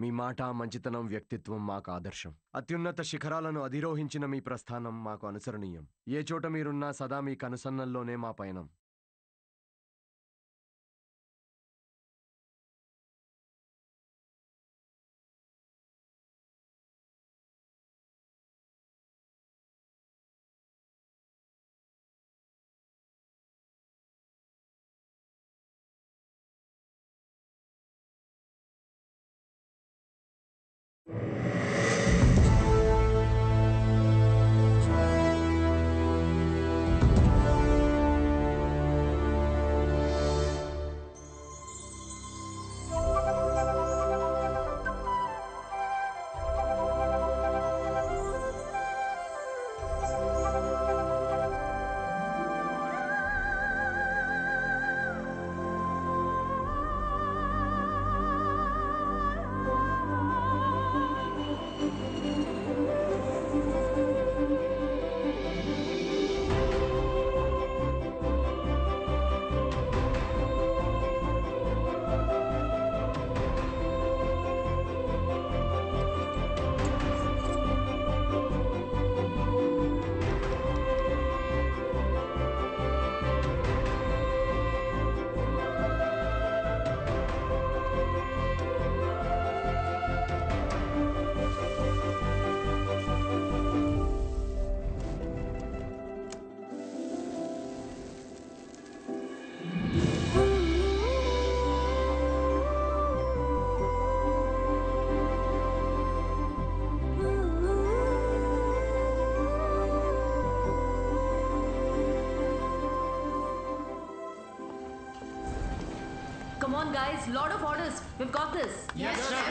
మీ మాట, మంచితనం, వ్యక్తిత్వం మాకు ఆదర్శం. అత్యున్నత శిఖరాలను అధిరోహించిన మీ ప్రస్థానం మాకు అనుసరణీయం. ఏ చోట మీరున్నా సదా మీ కనుసన్నల్లోనే మా పయనం. Come on, guys. Lot of orders. We've got this. Yes, chef.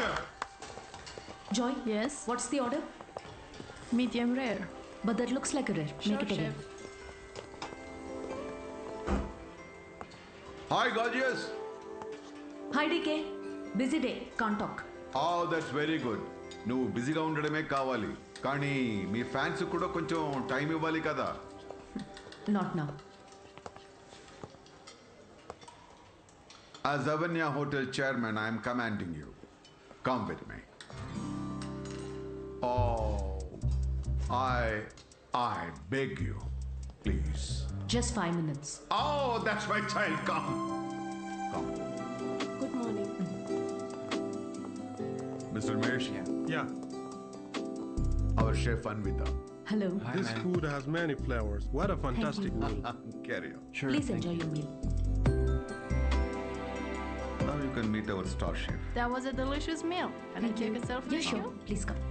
Joy? Yes? What's the order? Medium rare. But that looks like a rare. Sure, Make it again. chef. Hi, gorgeous. Hi, DK. Busy day. Can't talk. Oh, that's very good. నువ్వు బిజీగా ఉండడమే కావాలి, కానీ మీ fans కూడా కొంచెం time ఇవ్వాలి కదా. Not now. As Avanya Hotel chairman, I am commanding you. Come with me. Oh, I beg you, please. Just 5 minutes. Oh, that's my child. Come. Good morning. Mr. Mesh, Yeah, our chef Anvita. Hello. this food has many flavors. What a fantastic meal. Carry on. Please enjoy your meal. Now you can meet our star chef. That was a delicious meal. Can I take a selfie? Yeah, with sure. you? Please come.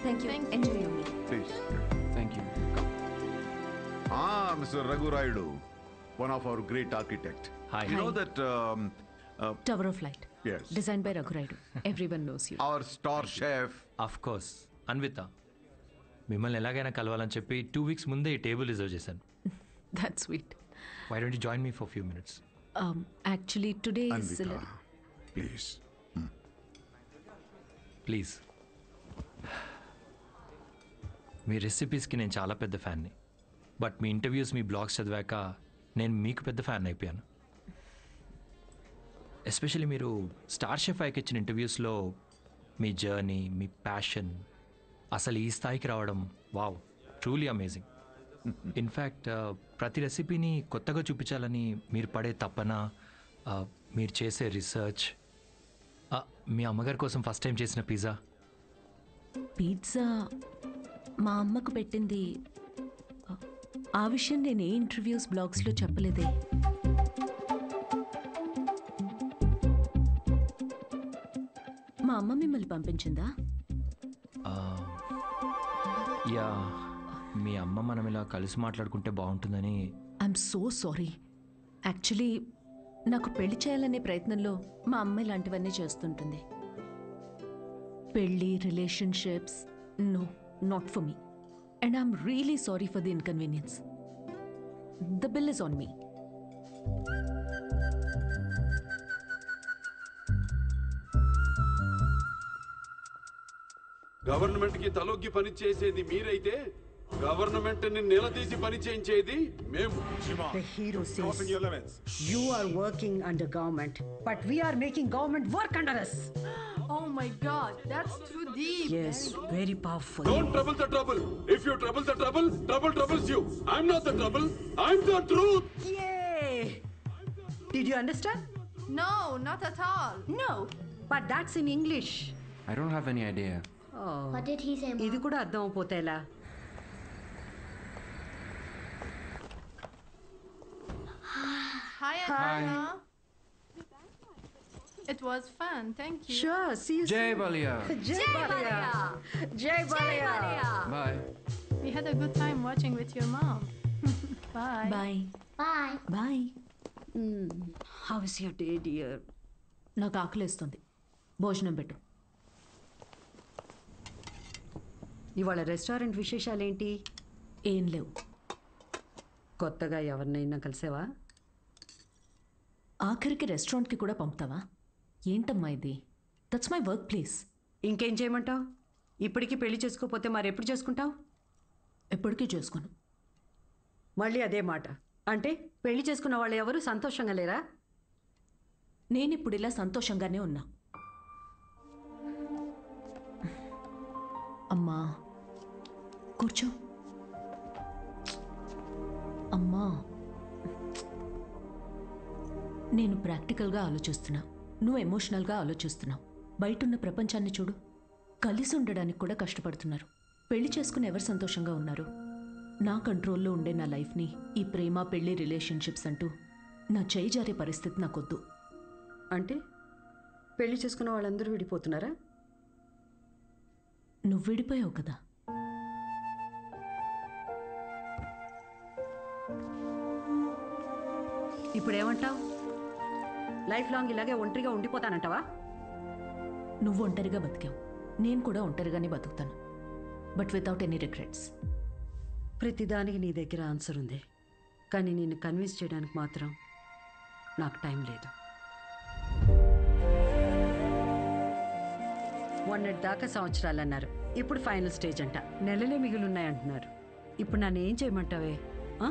Thank you. Thank you. Enjoy your meal. Please. Thank you. Mr. Raghu Raidu, one of our great architect. Hi. You know Hi. that Tower of Light. yes, Designed by Raghu Raidu. Everyone knows you. our star chef. Of course Anvita, మిమ్మల్ని ఎలాగైనా కలవాలని చెప్పి 2 weeks ముందే ఈ table reserve చేశాను. That's sweet. Why don't you join me for few minutes? Actually, today is... Anvita, please. Please. మీ రెసిపీస్కి నేను చాలా పెద్ద ఫ్యాన్ని, బట్ మీ ఇంటర్వ్యూస్, మీ బ్లాగ్స్ చదివాక నేను మీకు పెద్ద ఫ్యాన్ అయిపోయాను. ఎస్పెషల్లీ మీరు స్టార్ షెఫ్ ఐకి ఇచ్చిన ఇంటర్వ్యూస్లో మీ జర్నీ, మీ ప్యాషన్, అసలు ఈ స్థాయికి రావడం, వావ్, ట్రూలీ అమేజింగ్. ఇన్ఫ్యాక్ట్ ప్రతి రెసిపీని కొత్తగా చూపించాలని మీరు పడే తపన, మీరు చేసే రీసెర్చ్, మీ అమ్మగారి కోసం ఫస్ట్ టైం చేసిన పిజ్జా. పిజ్జా మా అమ్మకు పెట్టింది. ఆ విషయం నేను ఏ ఇంటర్వ్యూస్, బ్లాగ్స్లో చెప్పలేదే. మా అమ్మ మిమ్మల్ని పంపించిందా? యా, మీ అమ్మ మనం ఇలా కలిసి మాట్లాడుకుంటే బాగుంటుందని. I'm so sorry. యాక్చువల్లీ నాకు పెళ్లి చేయాలనే ప్రయత్నంలో మా అమ్మ ఇలాంటివన్నీ చేస్తుంటుంది. పెళ్ళి, relationships, no, not for me. And I'm really sorry for the inconvenience. The bill is on me. Government కి తలొగ్గి పని చేసేది మీరైతే గవర్నమెంట్ ని నిలదీసి పని చేయించేది మేము. The hero says you are working under government, but we are making government work under us. Oh my god, that's too deep. Yes, very powerful. Don't trouble the trouble. If you trouble the trouble, trouble troubles you. I'm not the trouble. I'm the truth. Yay! Did you understand? No, not at all. No, but that's in English. I don't have any idea. Oh, What did he say, ఇది Mom? కూడా అర్థం అయిపోతే ఎలా? Hi, Anna. It was fun, thank you. Sure, see you Jai soon. Balia. Jai Balia. Jai Balia. Bye. We had a good time watching with your mom. Bye. Bye Bye. Bye. How is your day, dear? నాకు ఆకలేస్తుంది, భోజనం పెట్టు. ఇవాళ restaurant విశేషాలేంటి? ఏం లేవు. కొత్తగా ఎవరినైనా కలిసావా? ఆఖరికి రెస్టారెంట్కి కూడా పంపుతావా? ఏంటమ్మా ఇది? That's my work place. ఇంకేం చేయమంటావు? ఇప్పటికీ పెళ్లి చేసుకోకపోతే మరి ఎప్పుడు చేసుకుంటావు? ఎప్పటికీ చేసుకోను. మళ్ళీ అదే మాట. అంటే పెళ్లి చేసుకున్న వాళ్ళు ఎవరు సంతోషంగా లేరా? నేను ఇప్పుడు ఇలా సంతోషంగానే ఉన్నా. అమ్మా కూర్చో. అమ్మా, నేను ప్రాక్టికల్గా ఆలోచిస్తున్నా, నువ్వు ఎమోషనల్గా ఆలోచిస్తున్నావు. బయటున్న ప్రపంచాన్ని చూడు, కలిసి ఉండడానికి కూడా కష్టపడుతున్నారు. పెళ్లి చేసుకుని ఎవరు సంతోషంగా ఉన్నారు? నా కంట్రోల్లో ఉండే నా లైఫ్ని ఈ ప్రేమ పెళ్లి రిలేషన్షిప్స్ అంటూ నా చేయి జారే పరిస్థితి నాకొద్దు. అంటే పెళ్లి చేసుకున్న వాళ్ళందరూ విడిపోతున్నారా? నువ్వు విడిపోయావు కదా. ఇప్పుడు ఏమంటావు? లైఫ్ లాంగ్ ఇలాగే ఒంటరిగా ఉండిపోతానంటావా? నువ్వు ఒంటరిగా బతికావు, నేను కూడా ఒంటరిగానే బతుకుతాను. But without any regrets. ప్రతిదానికి నీ దగ్గర ఆన్సర్ ఉంది, కానీ నిన్ను కన్విన్స్ చేయడానికి మాత్రం నాకు టైం లేదు. మొన్నటి దాకా సంవత్సరాలు అన్నారు, ఇప్పుడు ఫైనల్ స్టేజ్ అంట. నెలలే మిగులున్నాయంటున్నారు. ఇప్పుడు నన్ను ఏం చేయమంటావే? ఆ?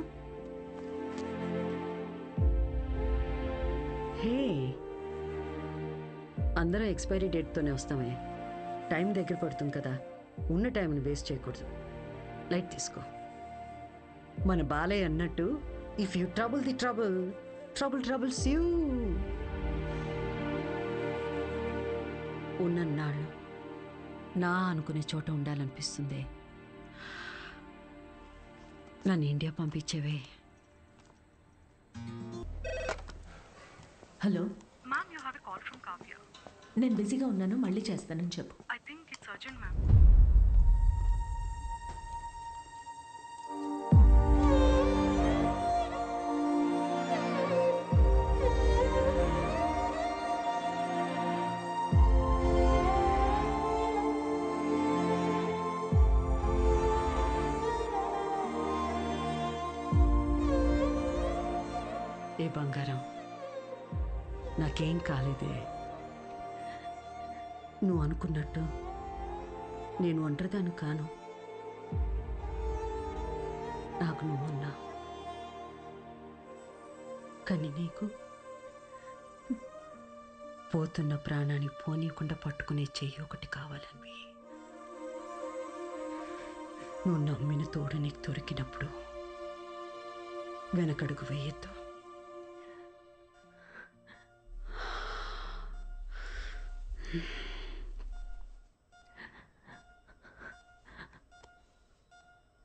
హే, అందరం ఎక్స్పైరీ డేట్తోనే వస్తామే. టైం దగ్గర పడుతుంది కదా, ఉన్న టైంని వేస్ట్ చేయకూడదు. లైట్ తీసుకో. మన బాలయ్య అన్నట్టు, if you trouble the trouble, trouble troubles you. ఉన్నన్నాళ్ళు నా అనుకునే చోట ఉండాలనిపిస్తుంది. నన్ను ఇండియా పంపించేవే. Hello, Ma'am, you have a call from Kavya. నేను బిజీగా ఉన్నాను, మళ్ళీ చేస్తానని చెప్పు. I think it's urgent, ma'am. ఏ బంగారం, నాకేం కాలేదే. నువ్వు అనుకున్నట్టు నేను ఒంటరిదాన్ని కాను. నాకు నువ్వున్నా, కానీ నీకు పోతున్న ప్రాణాన్ని పోనీయకుండా పట్టుకునే చెయ్యి ఒకటి కావాలని. నువ్వు నమ్మిన తోడు నీకు దొరికినప్పుడు వెనకడుగు వేయొద్దు.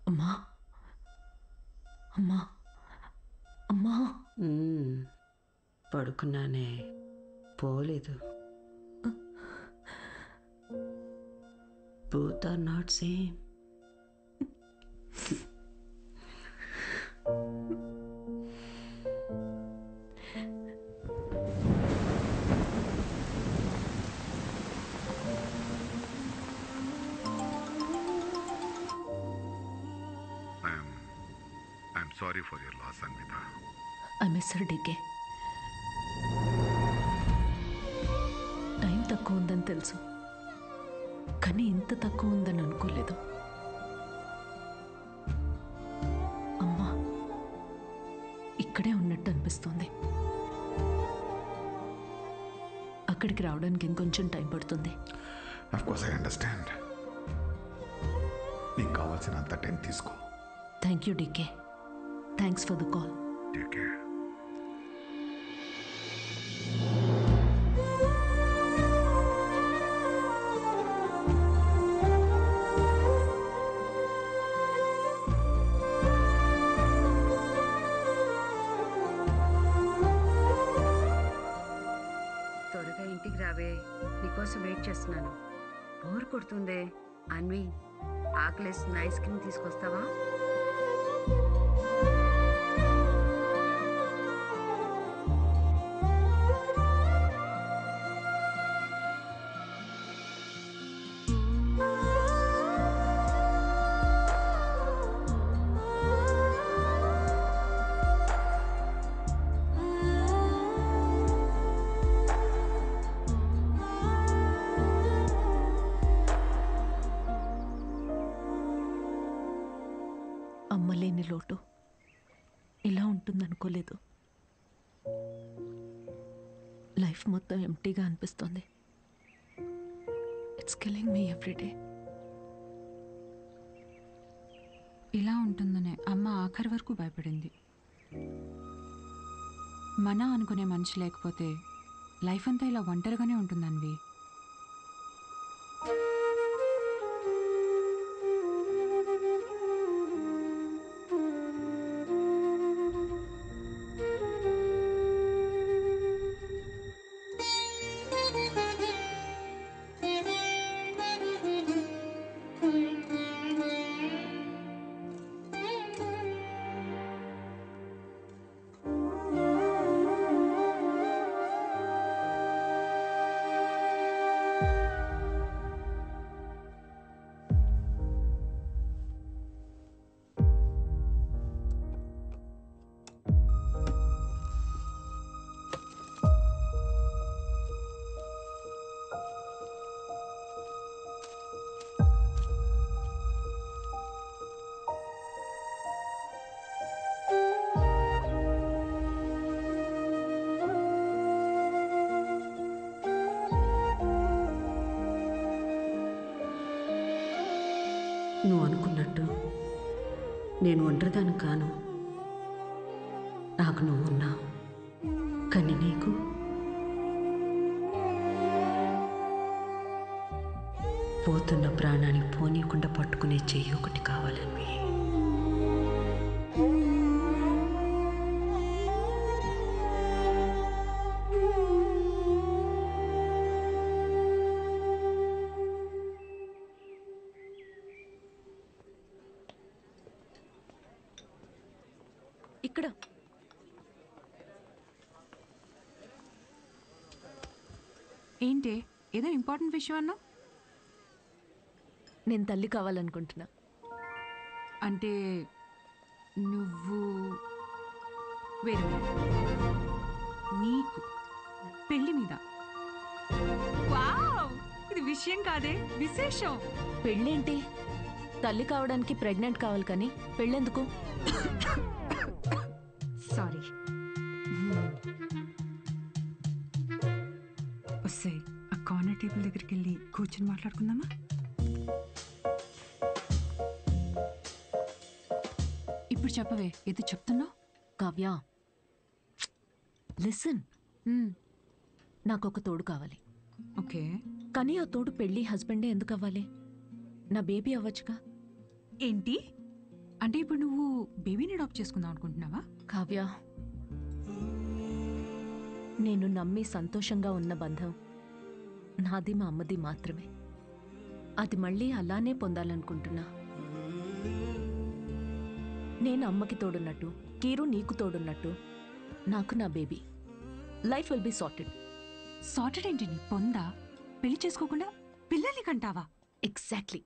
అమ్మా, అమ్మా, అమ్మా. పడుకున్నానే, పోలేదు. Both are not same. I'm sorry for your loss, Anvita. I miss her డీకే. టైం తక్కువ ఉందని తెలుసు, కానీ ఇంత తక్కువ ఉందని అనుకోలేదు. అమ్మా ఇక్కడే ఉన్నట్టు అనిపిస్తుంది. అక్కడికి రావడానికి ఇంకొంచెం టైం పడుతుంది. Of course I understand. నీకు కావాల్సినంత టైం తీసుకో. Thank you DK. Thanks for the call. Take care. త్వరగా ఇంటికి రావే, నీకోసం వెయిట్ చేస్తున్నాను. బోర్ కొడుతుందే. అన్వి, ఆకలేస్తున్న ఐస్ క్రీమ్ తీసుకొస్తావా? అమ్మలేని లోటు ఇలా ఉంటుందనుకోలేదు. లైఫ్ మొత్తం ఎంటీగా అనిపిస్తుంది. It's killing me every day. ఇలా ఉంటుందనే అమ్మ ఆఖరి వరకు భయపడింది. మన అనుకునే మనిషి లేకపోతే లైఫ్ అంతా ఇలా ఒంటరిగానే ఉంటుందన్వి. నువ్వు అనుకున్నట్టు నేను ఒంటరిదాన్ని కాను. నాకు నువ్వు ఉన్నావు. కానీ నీకు పోతున్న ప్రాణాన్ని పోనీయకుండా పట్టుకునే చెయ్యి ఒకటి కావాలని. ఇక్కడ ఏంటి, ఏదో ఇంపార్టెంట్ విషయం అన్నా? నేను తల్లి కావాలనుకుంటున్నా. అంటే నువ్వు వేరే నీకు పెళ్లి మీద? వావ్, ఇది విషయం కాదే, విశేషం. పెళ్ళేంటి? తల్లి కావడానికి ప్రెగ్నెంట్ కావాలి, కానీ పెళ్ళెందుకు? సారీ. వస్తే ఆ కార్నర్ టేబుల్ దగ్గరికి వెళ్ళి కూర్చొని మాట్లాడుకుందామా? ఇప్పుడు చెప్పవే, ఏదో చెప్తున్నావు. కావ్య, లిసన్. నాకు ఒక తోడు కావాలి. ఓకే, కానీ ఆ తోడు పెళ్ళి హస్బెండే ఎందుకు అవ్వాలి? నా బేబీ అవ్వచ్చుగా. ఏంటి అంటే ఇప్పుడు నువ్వు బేబీని అడాప్ట్ చేసుకుందాం అనుకుంటున్నావా? కావ్య, నేను నమ్మి సంతోషంగా ఉన్న బంధం నాది మా అమ్మది మాత్రమే. అది మళ్ళీ అలానే పొందాలనుకుంటున్నా. నేను అమ్మకి తోడున్నట్టు, కీరు నీకు తోడున్నట్టు, నాకు నా baby. Life will be sorted. Sorted ఏంటి నీ పొందా? పెళ్లి చేసుకోకుండా పిల్లల్ని కంటావా? ఎగ్జాక్ట్లీ.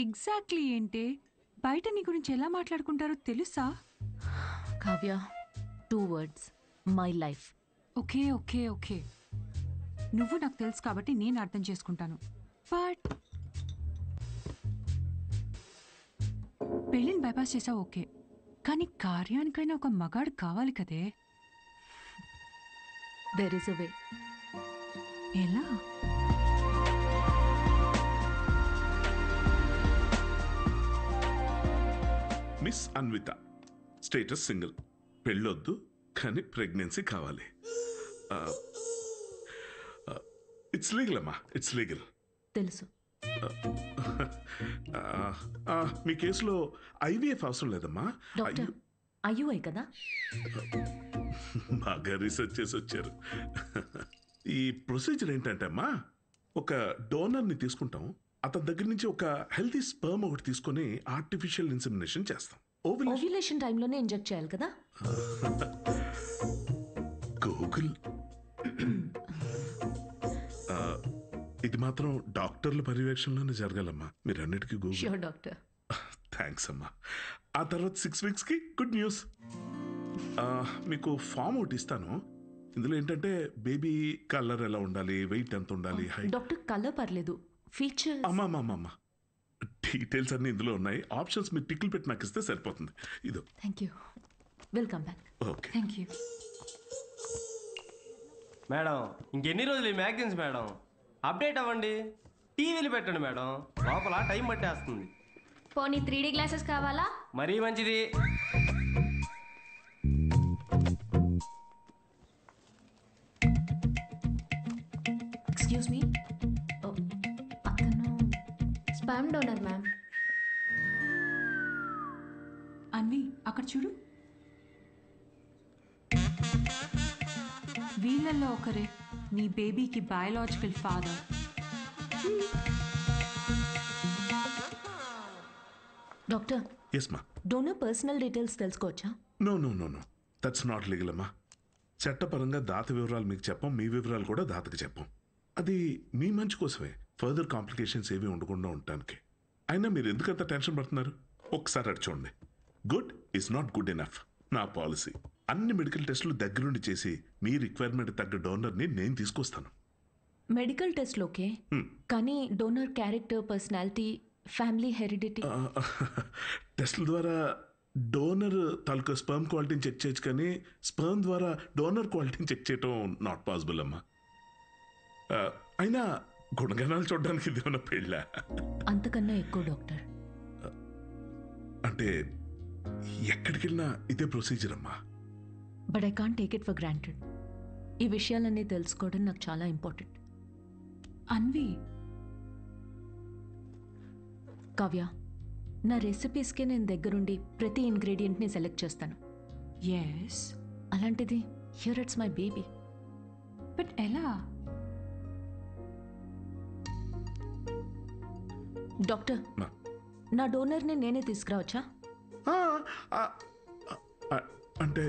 ఎగ్జాక్ట్లీ ఏంటే? బయట నీ గురించి ఎలా మాట్లాడుకుంటారో తెలుసా? Kavya, 2 words, my life. Okay okay okay, నువ్వు నాకు తెలుసు కాబట్టి నేను అర్థం చేసుకుంటాను. బట్ పెళ్ళిని బైపాస్ చేసావు ఓకే, కానీ కార్యానికైనా ఒక మగాడు కావాలి కదే. There is a way. ఎలా? మిస్ అన్విత, స్టేటస్ సింగిల్, పెళ్ళొద్దు కానీ ప్రెగ్నెన్సీ కావాలి. ఇట్స్ లీగల్ అమ్మా, ఇట్స్ లీగల్. తెలుసు. మీ కేసులో ఐవీఎఫ్ అవసరం లేదమ్మా. డాక్టర్ ఐయుఐ కదా? బాగా రీసెర్చ్ చేసి వచ్చారు. ఈ ప్రొసీజర్ ఏంటంటే అమ్మా, ఒక డోనర్ని తీసుకుంటాం, అతని దగ్గర నుంచి ఒక హెల్తీ స్పర్మ్ ఒకటి తీసుకొని ఆర్టిఫిషియల్ ఇన్సెమినేషన్ చేస్తాం. ఓవ్యులేషన్ టైంలోనే ఇంజెక్ట్ చేయాలి కదా? గూగుల్. ఇది మాత్రం డాక్టర్ల పర్యవేక్షణలోనే జరగాలమ్మా. మీరు అన్నిటికీ గూగుల్. Sure doctor. థ్యాంక్స్ అమ్మా. ఆ తర్వాత 6 వీక్స్కి గుడ్ న్యూస్. మీకు ఫామ్ ఒకటి ఇస్తాను. ఇందులో ఏంటంటే బేబీ కలర్ ఎలా ఉండాలి, వెయిట్ ఎంత ఉండాలి, హైట్. డాక్టర్ కలర్ పర్లేదు, ఫీచర్. అమ్మా డీటెయిల్స్ అన్ని ఇందులో ఉన్నాయి. ఆప్షన్స్ మీరు టిక్లు పెట్టి నాకు ఇస్తే సరిపోతుంది. ఇదో. Thank you. Welcome back. Okay. Thank you madam. ఇంకెన్ని రోజులు ఈ మ్యాగజైన్స్ మేడం? అప్డేట్ అవ్వండి, టీవీలు పెట్టండి మేడం, లోపల టైం పట్టేస్తుంది. పోనీ 3D గ్లాసెస్ కావాలా? మరీ మంచిది. ఎక్స్క్యూజ్ మీ, అతను స్పామ్ డోనర్ మ్యామ్. అన్వి అక్కడ చూడు. వీళ్ళల్లో ఒకరే నీ బేబీకి బయాలజికల్ ఫాదర్. డాక్టర్, ఎస్ మా. డోనర్ పర్సనల్ డీటెయిల్స్ తెలుసుకోవచ్చా? నో దట్స్ నాట్ లీగల్ అమ్మా. చట్టపరంగా దాత వివరాలు మీకు చెప్పం, మీ వివరాలు కూడా దాతకి చెప్పం. అది మీ మంచి కోసమే, ఫర్దర్ కాంప్లికేషన్స్ ఏవి ఉండకుండా ఉండటానికి. అయినా మీరు ఎందుకంత టెన్షన్ పడుతున్నారు? ఒకసారి అటు చూడండి. Good is not good enough. నా పాలసీ అన్ని మెడికల్ టెస్టులు దగ్గరుండి చేసి మీ రిక్వైర్మెంట్ తగ్గ డోనర్ని నేను తీసుకొస్తాను. మెడికల్ టెస్ట్లు ఓకే, కానీ donor character, personality, family heredity. టెస్ట్ల ద్వారా డోనర్ తాలూకా స్పర్మ్ క్వాలిటీని చెక్ చేయొచ్చు, కానీ స్పర్మ్ ద్వారా డోనర్ క్వాలిటీని చెక్ చేయటం నాట్ పాసిబుల్ అమ్మా. అయినా గుణగణాలు చూడడానికి ఇది ఉన్న పెళ్ళ. అంతకన్నా ఎక్కువ డాక్టర్. అంటే ఎక్కడికి వెళ్ళినా ఇదే ప్రొసీజర్ అమ్మా. But I can't take it for granted. ఈ విషయాలన్నీ తెలుసుకోవడం నాకు చాలా ఇంపార్టెంట్. అన్వి, కావ్య, నా రెసిపీస్కే నేను దగ్గరుండి ప్రతి ఇంగ్రీడియంట్ని సెలెక్ట్ చేస్తాను. ఎస్. అలాంటిది here it's my baby. But ఎలా? డాక్టర్, నా డోనర్ని నేనే తీసుకురావచ్చా? అంటే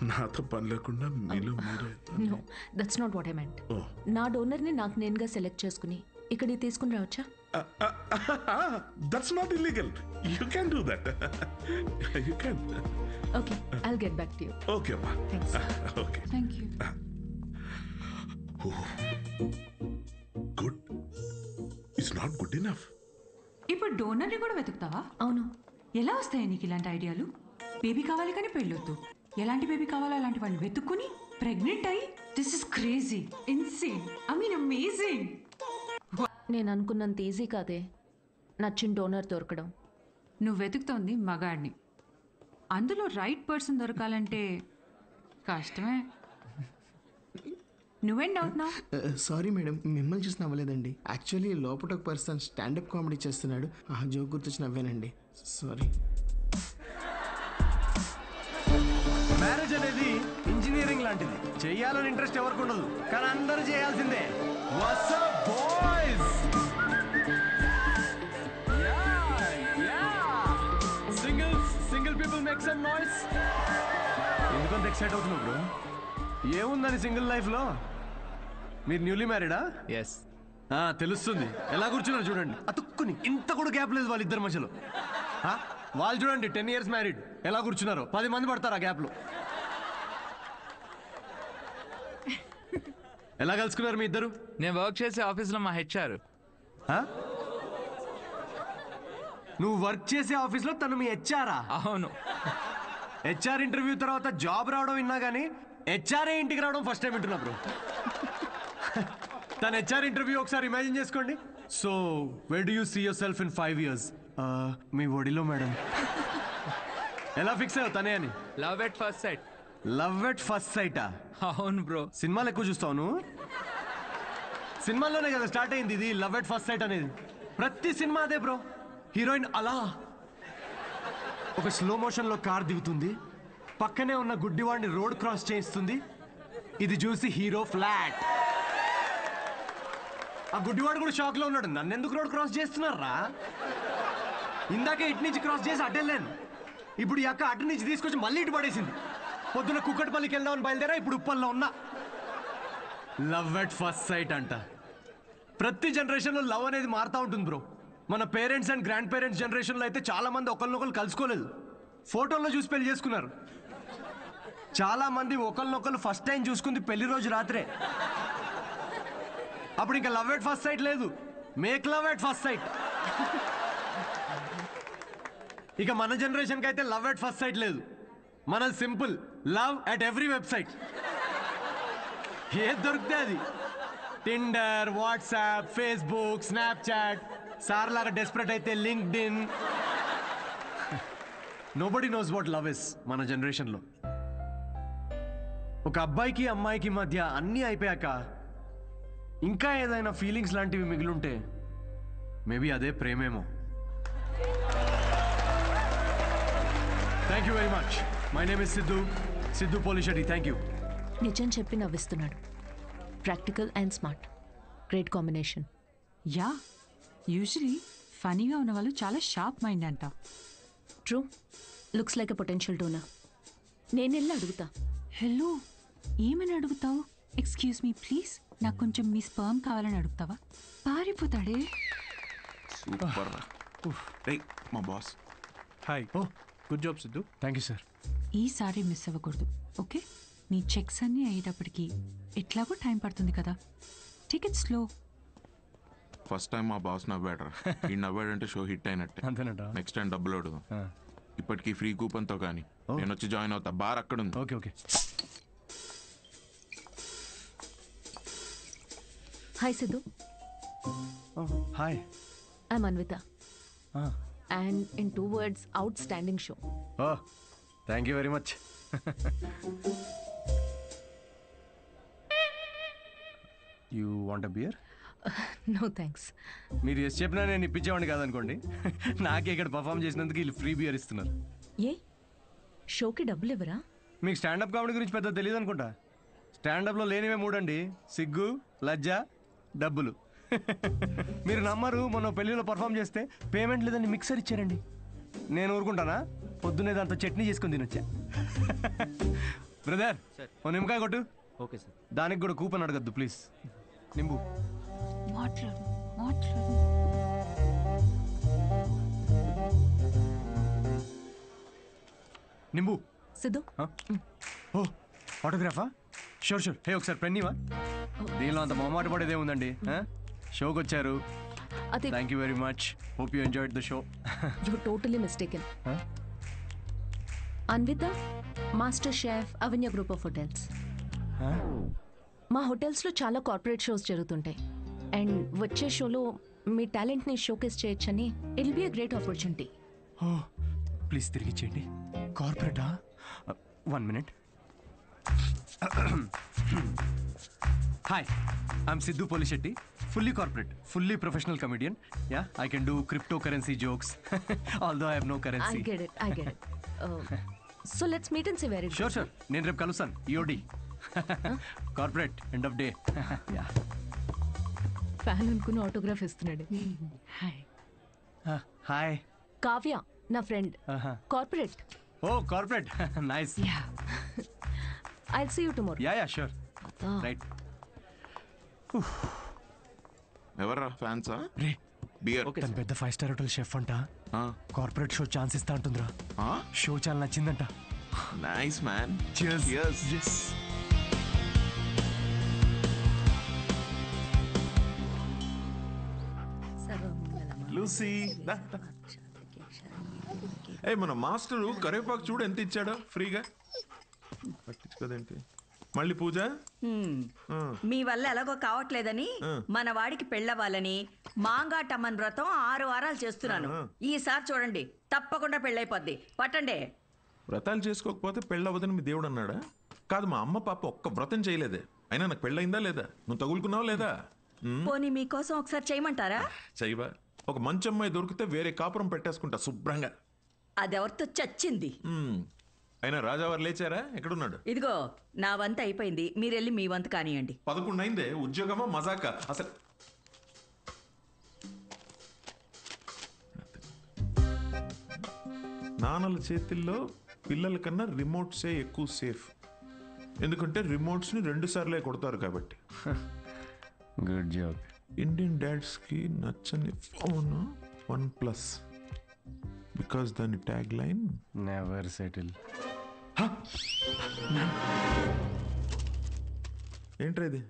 నాతో పని లేకుండా మీలో మీరే. No, that's not what I meant. నా డోనర్ని నాకు నేనుగా సెలెక్ట్ చేసుకుని ఇక్కడికి తీసుకుని రావచ్చా? That's not illegal. You can do that. You can. Okay, I'll get back to you. Okay అమ్మా. Thanks. Okay. Thank you. Good it's not good enough. ఇప్పుడు డోనర్ని కూడా వెతుకుతావా? అవును. ఎలా వస్తాయి నీకు ఇలాంటి ఐడియాలు? బేబీ కావాలి కానీ పెళ్ళొద్దు. ఎలాంటి బేబీ కావాలో అలాంటి వాడిని వెతుక్కుని ప్రెగ్నెంట్ అయ్యి, this is crazy, insane, I mean amazing. నేను అనుకున్నంత ఈజీ కాదే నచ్చిన డోనర్ దొరకడం. నువ్వు వెతుకుతోంది మగాడిని. అందులో రైట్ పర్సన్ దొరకాలంటే కష్టమే. నువ్వేం డౌట్ నా? సారీ మేడం, మిమ్మల్ని చూసి నవ్వలేదండి. యాక్చువల్లీ లోపల ఒక పర్సన్ స్టాండప్ కామెడీ చేస్తున్నాడు, ఆ జోక్ గుర్తొచ్చి నవ్వానండి. సారీ. మ్యారేజ్ అనేది ఇంజనీరింగ్ లాంటిది. చెయ్యాలని ఇంట్రెస్ట్ ఎవరికి ఉండదు, కానీ అందరూ చేయాల్సిందే. What's up boys? Single people make some noise. ఎందుకంత ఎక్సైట్ అవుతున్నావు బ్రో? ఏముందని సింగిల్ లైఫ్లో? మీరు న్యూలీ మ్యారీడా? ఎస్. తెలుస్తుంది. ఎలా కూర్చున్నారు చూడండి, అతుక్కుని. ఇంత కూడా గ్యాప్ లేదు వాళ్ళిద్దరి మధ్యలో. వాళ్ళు చూడండి 10 years మ్యారీడ్, ఎలా కూర్చున్నారు. 10 మంది పడతారు ఆ గ్యాప్లో. ఎలా కలుసుకున్నారు మీ ఇద్దరు? నేను వర్క్ చేసే ఆఫీస్లో మా హెచ్ఆర్. నువ్వు వర్క్ చేసే ఆఫీస్లో తను మీ హెచ్ఆరా? అవును. హెచ్ఆర్ ఇంటర్వ్యూ తర్వాత జాబ్ రావడం విన్నా కానీ హెచ్ఆర్ఏ ఇంటికి రావడం ఫస్ట్ టైం వింటున్నా బ్రో. తన హెచ్ఆర్ ఇంటర్వ్యూ ఒకసారి ఇమాజిన్ చేసుకోండి. So where do you see yourself in 5 years? మీ ఒడిలో మేడం. ఎలా ఫిక్స్ అయ్యావు తనే అని? Love at first sight. Love at first సైటా? అవును బ్రో. సినిమాలు ఎక్కువ చూస్తావు నువ్వు? సినిమాల్లోనే కదా స్టార్ట్ అయింది ఇది లవ్ ఎట్ ఫస్ట్ సైట్ అనేది. ప్రతి సినిమా అదే బ్రో. హీరోయిన్ అలా ఒక స్లో మోషన్లో కార్ దిగుతుంది, పక్కనే ఉన్న గుడ్డివాడిని రోడ్ క్రాస్ చేయిస్తుంది, ఇది చూసి హీరో ఫ్లాట్. ఆ గుడ్డివాడు కూడా షాక్ లో ఉన్నాడు, నన్ను ఎందుకు రోడ్ క్రాస్ చేస్తున్నారా, ఇందాకే ఇటు నుంచి క్రాస్ చేసి అటు వెళ్ళాను, ఇప్పుడు ఈ అక్క అటు నుంచి తీసుకొచ్చి మళ్ళీ ఇటు పడేసింది. పొద్దున్న కుక్కటిపల్లికి వెళ్దామని బయలుదేరా, ఇప్పుడు ఉప్పల్లో ఉన్నా. లవ్ ఎట్ ఫస్ట్ సైట్ అంట. ప్రతి జనరేషన్లో లవ్ అనేది మారుతూ ఉంటుంది బ్రో. మన పేరెంట్స్ అండ్ గ్రాండ్ పేరెంట్స్ జనరేషన్లో అయితే చాలా మంది ఒకరినొకరు కలుసుకోలేదు, ఫోటోల్లో చూసి పెళ్లి చేసుకున్నారు. చాలా మంది ఒకరినొకరు ఫస్ట్ టైం చూసుకుంది పెళ్లి రోజు రాత్రే. అప్పుడు ఇంకా లవ్ ఎట్ ఫస్ట్ సైట్ లేదు, make love at first site. ఇక మన జనరేషన్కి అయితే లవ్ ఎట్ ఫస్ట్ సైట్ లేదు, మన simple love at every website. ఏది దొరికితే అది, Tinder, WhatsApp, Facebook, Snapchat, sir లాగా డెస్పరేట్ అయితే linked in. Nobody knows what love is మన జనరేషన్లో. ఒక అబ్బాయికి అమ్మాయికి మధ్య అన్నీ అయిపోయాక ఇంకా ఏదైనా ఫీలింగ్స్ లాంటివి మిగిలుంటే మేబీ అదే ప్రేమేమో. Thank you very much. My name is Siddhu Polishetty. Thank you. నిజం చెప్పి నవ్విస్తున్నాడు. Practical and smart, great combination. Yeah, usually ఫనీగా ఉన్న వాళ్ళు చాలా షార్ప్ మైండ్ అంట. True, looks like a potential donor. నేను వెళ్ళి అడుగుతా. హలో, ఏమని అడుగుతావు? ఎక్స్క్యూజ్ మీ ప్లీజ్, నాకు కొంచెం మీ స్పర్మ్ కావాలని అడుగుతావా? పారిపోతాడే. సూపర్. మా boss. Hi. Oh good job Siddhu. Thank you sir. ఈసారి మిస్ అవ్వకూడదు, ఓకే? నీ చెక్స్ అన్నీ అయ్యేటప్పటికి ఎట్లాగో టైం పడుతుంది కదా, టికెట్ స్లో. ఫస్ట్ టైం మా బాస్ నవ్వాడరా. ఈ నవ్వాడంటే షో హిట్ అయినట్టే. అంతేనట. నెక్స్ట్ టైం డబ్బులు అడుగుదాం. ఇప్పటికీ ఫ్రీ కూపన్తో కానీ నేను వచ్చి జాయిన్ అవుతా. బార్ అక్కడ ఉంది. Okay okay. Hi Siddhu. Hi. I'm Anvita. And in 2 words, outstanding show. Oh thank you very much. You want a beer? No thanks. మీరు ఎస్ చెప్పినా నేను ఇప్పించేవాడిని కాదనుకోండి. నాకే ఇక్కడ పర్ఫామ్ చేసినందుకు వీళ్ళు ఫ్రీ బియర్ ఇస్తున్నారు. ఏ షోకి డబ్బులు ఇవ్వరా? మీకు స్టాండప్ కామెడీ గురించి పెద్ద తెలియదు అనుకుంటా. స్టాండప్లో లేనివే 3 అండి: సిగ్గు, లజ్జ, డబ్బులు. మీరు నమ్మరు, మొన్న పెళ్లిలో పర్ఫామ్ చేస్తే పేమెంట్ లేదని మిక్సర్ ఇచ్చారండి. నేను ఊరుకుంటానా? పొద్దున్నే దాంతో చట్నీ చేసుకుని తినొచ్చా. బ్రదర్ ఓ నిమ్మకాయ కొట్టు. Okay sir. దానికి కూడా కూపన్ అడగద్దు ప్లీజ్. నింబు. మాట్లాడు మాట్లాడు. నింబు. సిద్ధు. ఓ ఆటోగ్రాఫా? Sure sure. హే ఒకసారి పెన్నీవా? దీనిలో అంత మొహమాట పడేదే ఉందండి. షోకి వచ్చారు. Thank you very much. Hope you enjoyed the show. You totally mistaken. Anvitha, master chef, Avanya group of hotels. మా హోటల్స్లో చాలా కార్పొరేట్ షోస్ జరుగుతుంటాయి. అండ్ వచ్చే షోలో మీ టాలెంట్ని షోకేస్ చేయొచ్చని it will be a great opportunity. Oh please తిరిగి చేయండి. కార్పొరేటా? 1 minute. Hi, I'm Siddhu Polishetty. Fully corporate, fully professional comedian. Yeah, I can do cryptocurrency jokes. Although I have no currency. I get it. So let's meet and see where it goes. Sure sure. నేను రేపు కలుస్తాను. EOD corporate end of day. Fan అనుకుని autograph ఇస్తున్నాడు. Hi. Hi. Kavya నా friend. Corporate. Oh corporate. Nice. I'll see you tomorrow. Yeah sure. Right. ఎవర్రా ఫ్యాన్సా? రే beer. తను పెద్ద 5 star హోటల్ షెఫ్ అంట. కార్పొరేట్ షో ఛాన్స్ ఇస్తా అంటుందిరా. షో చాలా నచ్చిందంట. Nice man. Cheers. Yes. Lucy. ఏ మన మాస్టరు కరివేపాకు చూడు ఎంత ఇచ్చాడో ఫ్రీగా. పట్టించుకోదేంటి? మళ్ళీ పూజ మీ వల్ల ఎలాగో కావట్లేదని మన వాడికి పెళ్ళవ్వాలని మాంగాటమ్మన్ వ్రతం 6 వారాలు చేస్తున్నాను. ఈసారి చూడండి తప్పకుండా పెళ్ళైపోద్ది. పట్టండి. వ్రతాలు చేసుకోకపోతే పెళ్ళవదని మీ దేవుడు అన్నాడా? కాదు, మా అమ్మ పాప ఒక్క వ్రతం చేయలేదే. అయినా నాకు పెళ్ళయిందా లేదా? నువ్వు తగులుకున్నావా లేదా? పోనీ మీకోసం ఒకసారి చేయమంటారా? చేయవా? ఒక మంచి అమ్మాయి దొరికితే వేరే కాపురం పెట్టేసుకుంటా శుభ్రంగా. అదెవరితో చచ్చింది. అయినా రాజావారు లేచారా? ఎక్కడున్నాడు? ఇదిగో నా వంత అయిపోయింది, మీరెళ్ళి మీ వంత కానియండి. 11 అయిందే. ఉద్యోగమా మజాకా? అసలు నాన్నల చేతిల్లో పిల్లల కన్నా రిమోట్సే ఎక్కువ సేఫ్. ఎందుకంటే రిమోట్స్ని 2 సార్లే కొడతారు కాబట్టి. Good job. ఇండియన్ డాడ్స్కి నచ్చని ఫోన్ OnePlus. బికాస్ దాని ట్యాగ్ లైన్ నెవర్ సెటిల్. ఏంట్రా ఇది?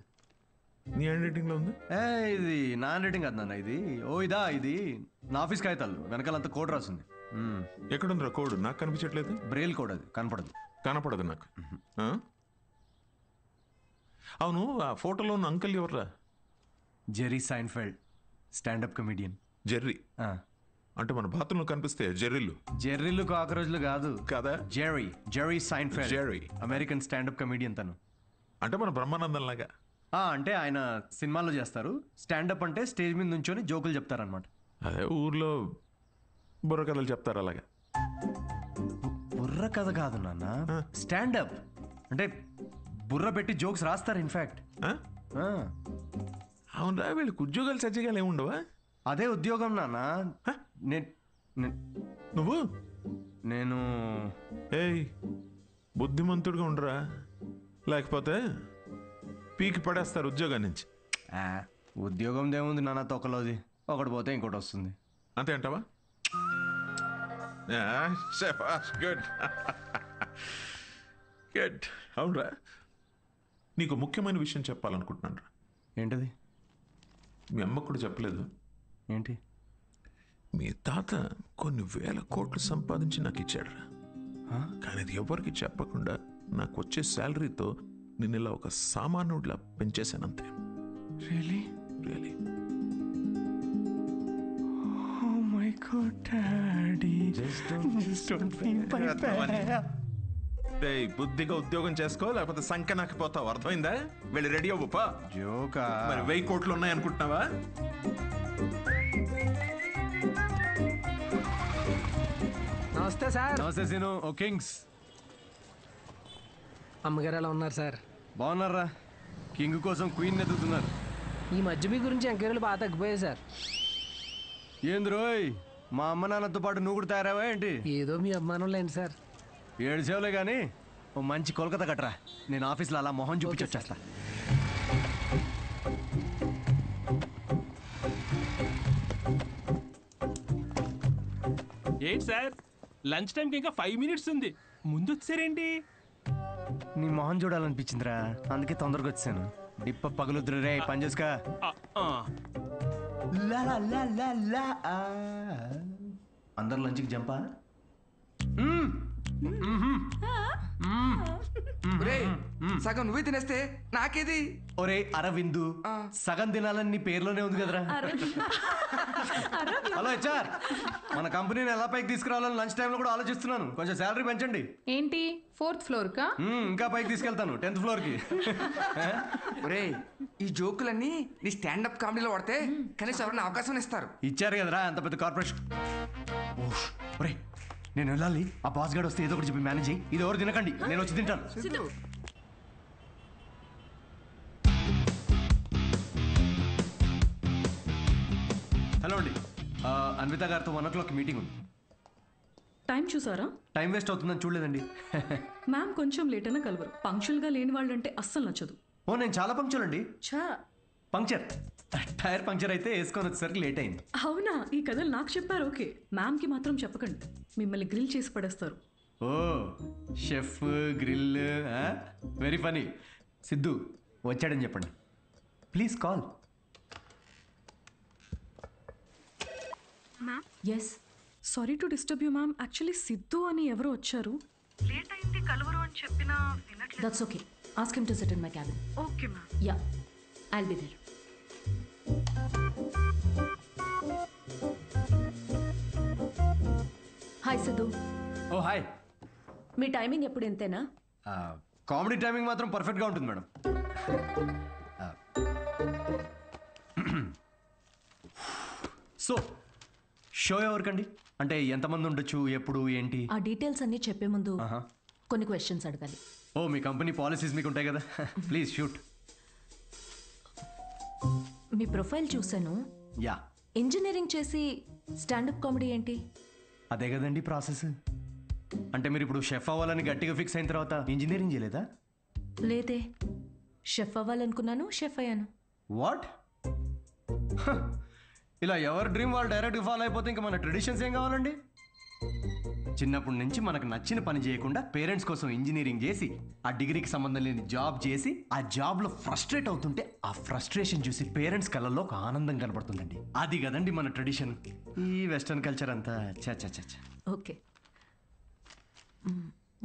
నీ హ్యాండ్ రైటింగ్లో ఉంది. ఇది నా హ్యాండ్ రైటింగ్ కాదు నాన్న. ఇది నా ఆఫీస్ కాగితాలు వెనకాలంతా కోడ్ రాసింది. ఎక్కడుందిరా కోడ్? నాకు కనిపించట్లేదు. Braille code. అది కనపడదు నాకు. అవును, ఆ ఫోటోలో ఉన్న అంకల్ ఎవర్రా? Jerry Seinfeld, standup comedian. Jerry అంటే మన బాత్రూంలో కనిపిస్తే జెర్రీలు కాకరోజులు కాదు కదా. Jerry Seinfeld, American standup comedian తను. అంటే మన బ్రహ్మానందం లాగా. అంటే ఆయన సినిమాల్లో చేస్తారు. స్టాండప్ అంటే స్టేజ్ మీద నుంచొని జోకులు చెప్తారనమాట. అదే ఊర్లో బుర్ర కథలు చెప్తారు అలాగా. బుర్ర కథ కాదు నాన్న, స్టాండప్ అంటే బుర్ర పెట్టి జోక్స్ రాస్తారు. ఇన్ఫాక్ట్ అవునరా, వీళ్ళకి ఉద్యోగాలు సజ్జగాలు ఏముండవా? అదే ఉద్యోగం నాన్న. నేను బుద్ధిమంతుడిగా ఉండరా, లేకపోతే పీకి పడేస్తారు ఉద్యోగం నుంచి. ఉద్యోగం ఏముంది నాన్న, తొక్కలోది. ఒకటి పోతే ఇంకోటి వస్తుంది. అంతే అంటావా? Good good. అవునరా, నీకు ముఖ్యమైన విషయం చెప్పాలనుకుంటున్నాను రా. ఏంటది? మీ అమ్మ కూడా చెప్పలేదు. ఏంటి? మీ తాత కొన్ని వేల కోట్లు సంపాదించి నాకు ఇచ్చాడు రా. కానీ అది ఎవరికి చెప్పకుండా నాకు వచ్చే శాలరీతో నేను ఇలా ఒక సామాన్యుడిలా పెంచేశానంతే. Really? Really. Oh my God, Daddy. Just don't feel my bad. బుద్ధిగా ఉద్యోగం చేసుకో, లేకపోతే సంఖ్య నాకు పోతావు. అర్థమైందా? వెళ్ళి రెడీ అవ్వపా. జోకా? మరి 1000 కోట్లు ఉన్నాయి అనుకుంటున్నావా? నమస్తే సార్. నమస్తే సీను. ఓ కింగ్స్. అమ్మగారు ఎలా ఉన్నారు సార్? బాగున్నారా? కింగ్ కోసం క్వీన్ ఎదుగుతున్నారు. ఈ మధ్య మీ గురించి ఎంక్వైరీలు బాగా తగ్గిపోయాయి సార్. ఏంది రోయ్, మా అమ్మ నాన్నతో పాటు నువ్వు కూడా తయారావా ఏంటి? ఏదో మీ అభిమానం లేండి సార్. 7 సేవలే కానీ ఓ మంచి కోల్కతా కట్టరా. నేను ఆఫీస్లో అలా మొహం చూపించి వచ్చేస్తా. ఏంటి సార్, లంచ్ టైంకి ఇంకా 5 minutes ఉంది, ముందు వచ్చారేంటి? నీ మొహం చూడాలనిపించిందిరా, అందుకే తొందరగా వచ్చాను. డిప్ప పగులుద్దురు రే, పని చేసుకా. అందరు లంచ్కి జంపా. సగం నువ్వే తినేస్తే నాకేది? ఒరే అరవిందు, సగం తినాలని నీ పేర్లోనే ఉంది కదరా. హలో హెచ్ఆర్, మన కంపెనీని ఎలా పైకి తీసుకురావాలని లంచ్ టైంలో కూడా ఆలోచిస్తున్నాను. కొంచెం శాలరీ పెంచండి. ఏంటి 4th floor కా? ఇంకా పైకి తీసుకెళ్తాను, 10th floor కి. ఒరే, ఈ జోకులన్నీ నీ స్టాండప్ కామెడీలో వాడితే కనీసం ఎవరైనా అవకాశం ఇస్తారు. ఇచ్చారు కదరా అంత పెద్ద కార్పొరేషన్. ఒరే, నేను వెళ్ళాలి. ఆ బాస్ గార్డ్ వస్తే ఏదో ఒకటి చెప్పి మేనేజ్ చేయి. ఇది ఎవరు తినకండి, నేను వచ్చి తింటాను. హలో అండి, అన్విత గారితో 1 o'clock మీటింగ్ ఉంది. టైం చూసారా? టైం వేస్ట్ అవుతుందని చూడలేదండి. మ్యామ్ కొంచెం లేట్ అయినా కలవరు. పంక్చువల్గా లేని వాళ్ళంటే అస్సలు నచ్చదు. ఓ, నేను చాలా పంక్చువల్ అండి. చా పంక్చర్, టైర్ పంక్చర్ అయితే వేసుకొని వచ్చేసరికి లేట్ అయింది. అవునా? ఈ కథలు నాకు చెప్పారు. ఓకే, మ్యామ్కి మాత్రం చెప్పకండి, మిమ్మల్ని గ్రిల్ చేసి పడేస్తారు. Oh, chef grill, very funny. Siddhu వచ్చాడని చెప్పండి. Please call. Yes, sorry to disturb you ma'am. Actually Siddhu అని ఎవరో వచ్చారు. లేట్ అయింది కలవరు అని చెప్పినా వినట్లేదు. That's okay, Ask him to sit in my cabin. Okay, ma'am. Yeah, I'll be there. Hi Siddhu. Oh hi. మీ టైమింగ్ ఎప్పుడు ఇంతేనా? కామెడీ టైమింగ్ మాత్రం పర్ఫెక్ట్గా ఉంటుంది మేడం. సో షో ఎవరికండి? అంటే ఎంతమంది ఉండొచ్చు, ఎప్పుడు, ఏంటి? ఆ డీటెయిల్స్ అన్నీ చెప్పే ముందు కొన్ని క్వశ్చన్స్ అడగాలి. ఓ మీ కంపెనీ పాలసీస్ మీకు ఉంటాయి కదా, ప్లీజ్ షూట్. మీ ప్రొఫైల్ చూశాను. యా. ఇంజనీరింగ్ చేసి స్టాండప్ కామెడీ ఏంటి? అదే కదండి ప్రాసెస్. అంటే మీరు ఇప్పుడు షెఫ్ అవ్వాలని గట్టిగా ఫిక్స్ అయిన తర్వాత ఇంజనీరింగ్ చేయలేదా? లేదే, షెఫ్ అవ్వాలనుకున్నాను, షెఫ్ అయ్యాను. వాట్? ఇలా ఎవరి డ్రీమ్ వాళ్ళు డైరెక్ట్గా ఫాలో అయిపోతే ఇంకా మన ట్రెడిషన్స్ ఏం కావాలండి? చిన్నప్పటి నుంచి మనకు నచ్చిన పని చేయకుండా పేరెంట్స్ కోసం ఇంజనీరింగ్ చేసి ఆ డిగ్రీకి సంబంధం లేని జాబ్ చేసి ఆ జాబ్లో ఫ్రస్ట్రేట్ అవుతుంటే ఆ ఫ్రస్ట్రేషన్ చూసి పేరెంట్స్ కళ్ళల్లో ఒక ఆనందం కనబడుతుందండి. అది కదండి మన ట్రెడిషన్. ఈ వెస్టర్న్ కల్చర్ అంతా చ. Okay,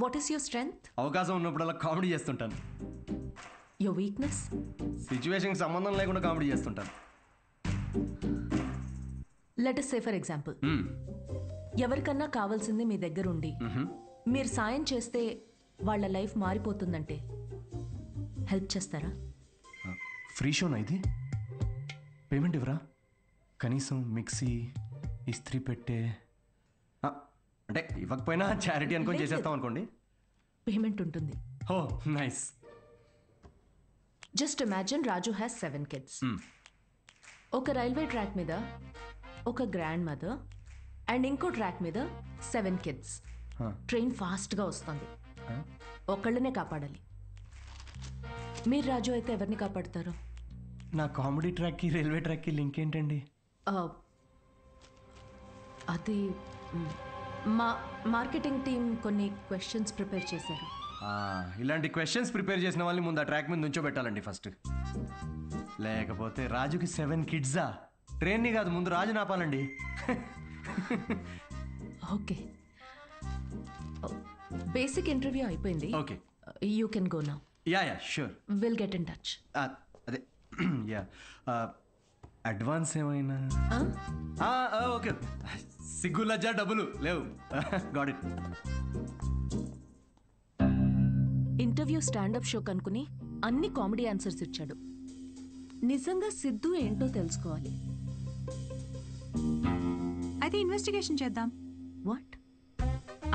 what is your strength? అవకాశం ఉన్నప్పుడల్లా కామెడీ చేస్తుంటాను. Your weakness? సిచ్యువేషన్కి సంబంధం లేకుండా కామెడీ చేస్తుంటాను. Let us say for example, ఎవరికన్నా కావాల్సింది మీ దగ్గర ఉండి మీరు సాయం చేస్తే వాళ్ళ లైఫ్ మారిపోతుందంటే హెల్ప్ చేస్తారా? ఫ్రీ షోనా ఇది? పేమెంట్ ఇవ్వరా? కనీసం మిక్సీ, ఇస్త్రీ పెట్టే, అంటే ఇవ్వకపోయినా చారిటీ అనుకొని చేసేస్తాం అనుకోండి. పేమెంట్ ఉంటుంది. Oh nice. Just imagine Raju has 7 kids. ఒక రైల్వే ట్రాక్ మీద ఒక గ్రాండ్ మదర్ అండ్ ఇంకో ట్రాక్ మీద 7 kids. ట్రైన్ ఫాస్ట్గా వస్తుంది, ఒకళ్ళనే కాపాడాలి. మీరు రాజు అయితే ఎవరిని కాపాడతారు? నా కామెడీ ట్రాక్కి రైల్వే ట్రాక్కి లింక్ ఏంటండి? అది మా మార్కెటింగ్ టీం కొన్ని క్వశ్చన్స్ ప్రిపేర్ చేశారు. ఇలాంటి క్వశ్చన్స్ ప్రిపేర్ చేసిన వాళ్ళని ముందు ఆ ట్రాక్ మీద నుంచోబెట్టాలండి ఫస్ట్. లేకపోతే రాజుకి 7 kids ట్రైన్ని కాదు, ముందు రాజు నాపాలండి. ఓకే, బేసిక్ ఇంటర్వ్యూ అయిపోయింది. Okay, you can go now. Yeah sure. Will get in touch. అదే యా. అడ్వాన్స్ ఏమైనా? ఓకే, సిగ్గు లజ్జా డబ్బులు లేవు. Got it. Interview standup show కనుకుని అన్ని కామెడీ ఆన్సర్స్ ఇచ్చాడు. నిజంగా సిద్ధు ఏంటో తెలుసుకోవాలి. అయితే ఇన్వెస్టిగేషన్ చేద్దాం. వాట్?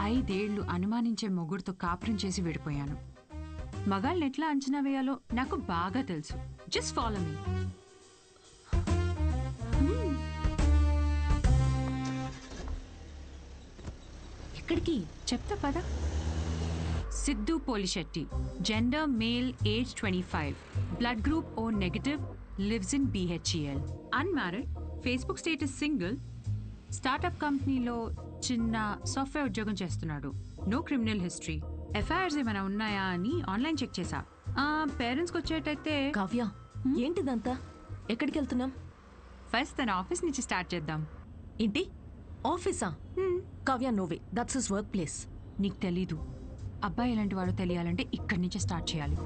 5 ఏళ్ళు అనుమానించే మొగుడుతో కాపురం చేసి విడిపోయాను. మగాళ్ళని ఎట్లా అంచనా వేయాలో నాకు బాగా తెలుసు. Just follow me. ఎక్కడికి? చెప్తా పదా. Siddhu Polishetty, gender male, age 25, blood group O negative, lives in BHEL, unmarried, Facebook status single, startup కంపెనీలో చిన్న సాఫ్ట్వేర్ ఉద్యోగం చేస్తున్నాడు. No criminal history. ఎఫ్ఐఆర్స్ ఏమైనా ఉన్నాయా అని ఆన్లైన్ చెక్ చేశా. పేరెంట్స్కి వచ్చేటైతే. కావ్య, ఏంటిదంతా? ఎక్కడికి వెళ్తున్నాం? ఫస్ట్ తన ఆఫీస్ నుంచి స్టార్ట్ చేద్దాం. ఏంటి ఆఫీసా? Kavya, no way, that's his workplace. నీకు తెలీదు. అబ్బాయి ఎలాంటి వాడో తెలియాలంటే ఇక్కడి నుంచే స్టార్ట్ చేయాలి.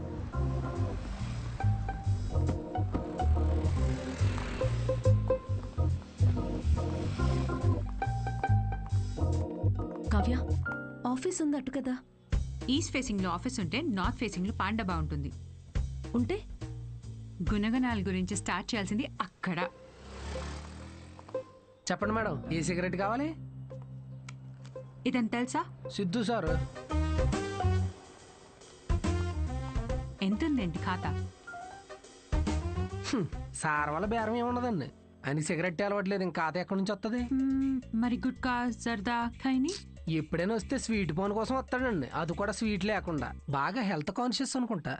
కావ్య, ఆఫీస్ ఉంది అటు కదా. ఈస్ట్ ఫేసింగ్లో ఆఫీస్ ఉంటే నార్త్ ఫేసింగ్లో పాండబా ఉంటుంది. ఉంటే గుణగణాల గురించి స్టార్ట్ చేయాల్సింది అక్కడ. చెప్పండి మేడం, ఏ సిగరెట్ కావాలి? ఇదని తెలుసా? సిద్ధు సార్. ఎంతుందేంటి ఖాతా? సార్ వల్ల బేరం ఏమున్నదండి. ఆయన సిగరెట్ అలవట్లేదు, ఇంకా ఖాతా ఎక్కడి నుంచి వస్తుంది? మరి గుట్కా, జర్దా, ఖైని ఎప్పుడైనా వస్తే స్వీట్ పోన్ కోసం వస్తాడండి, అది కూడా స్వీట్ లేకుండా. బాగా హెల్త్ కాన్షియస్ అనుకుంటా.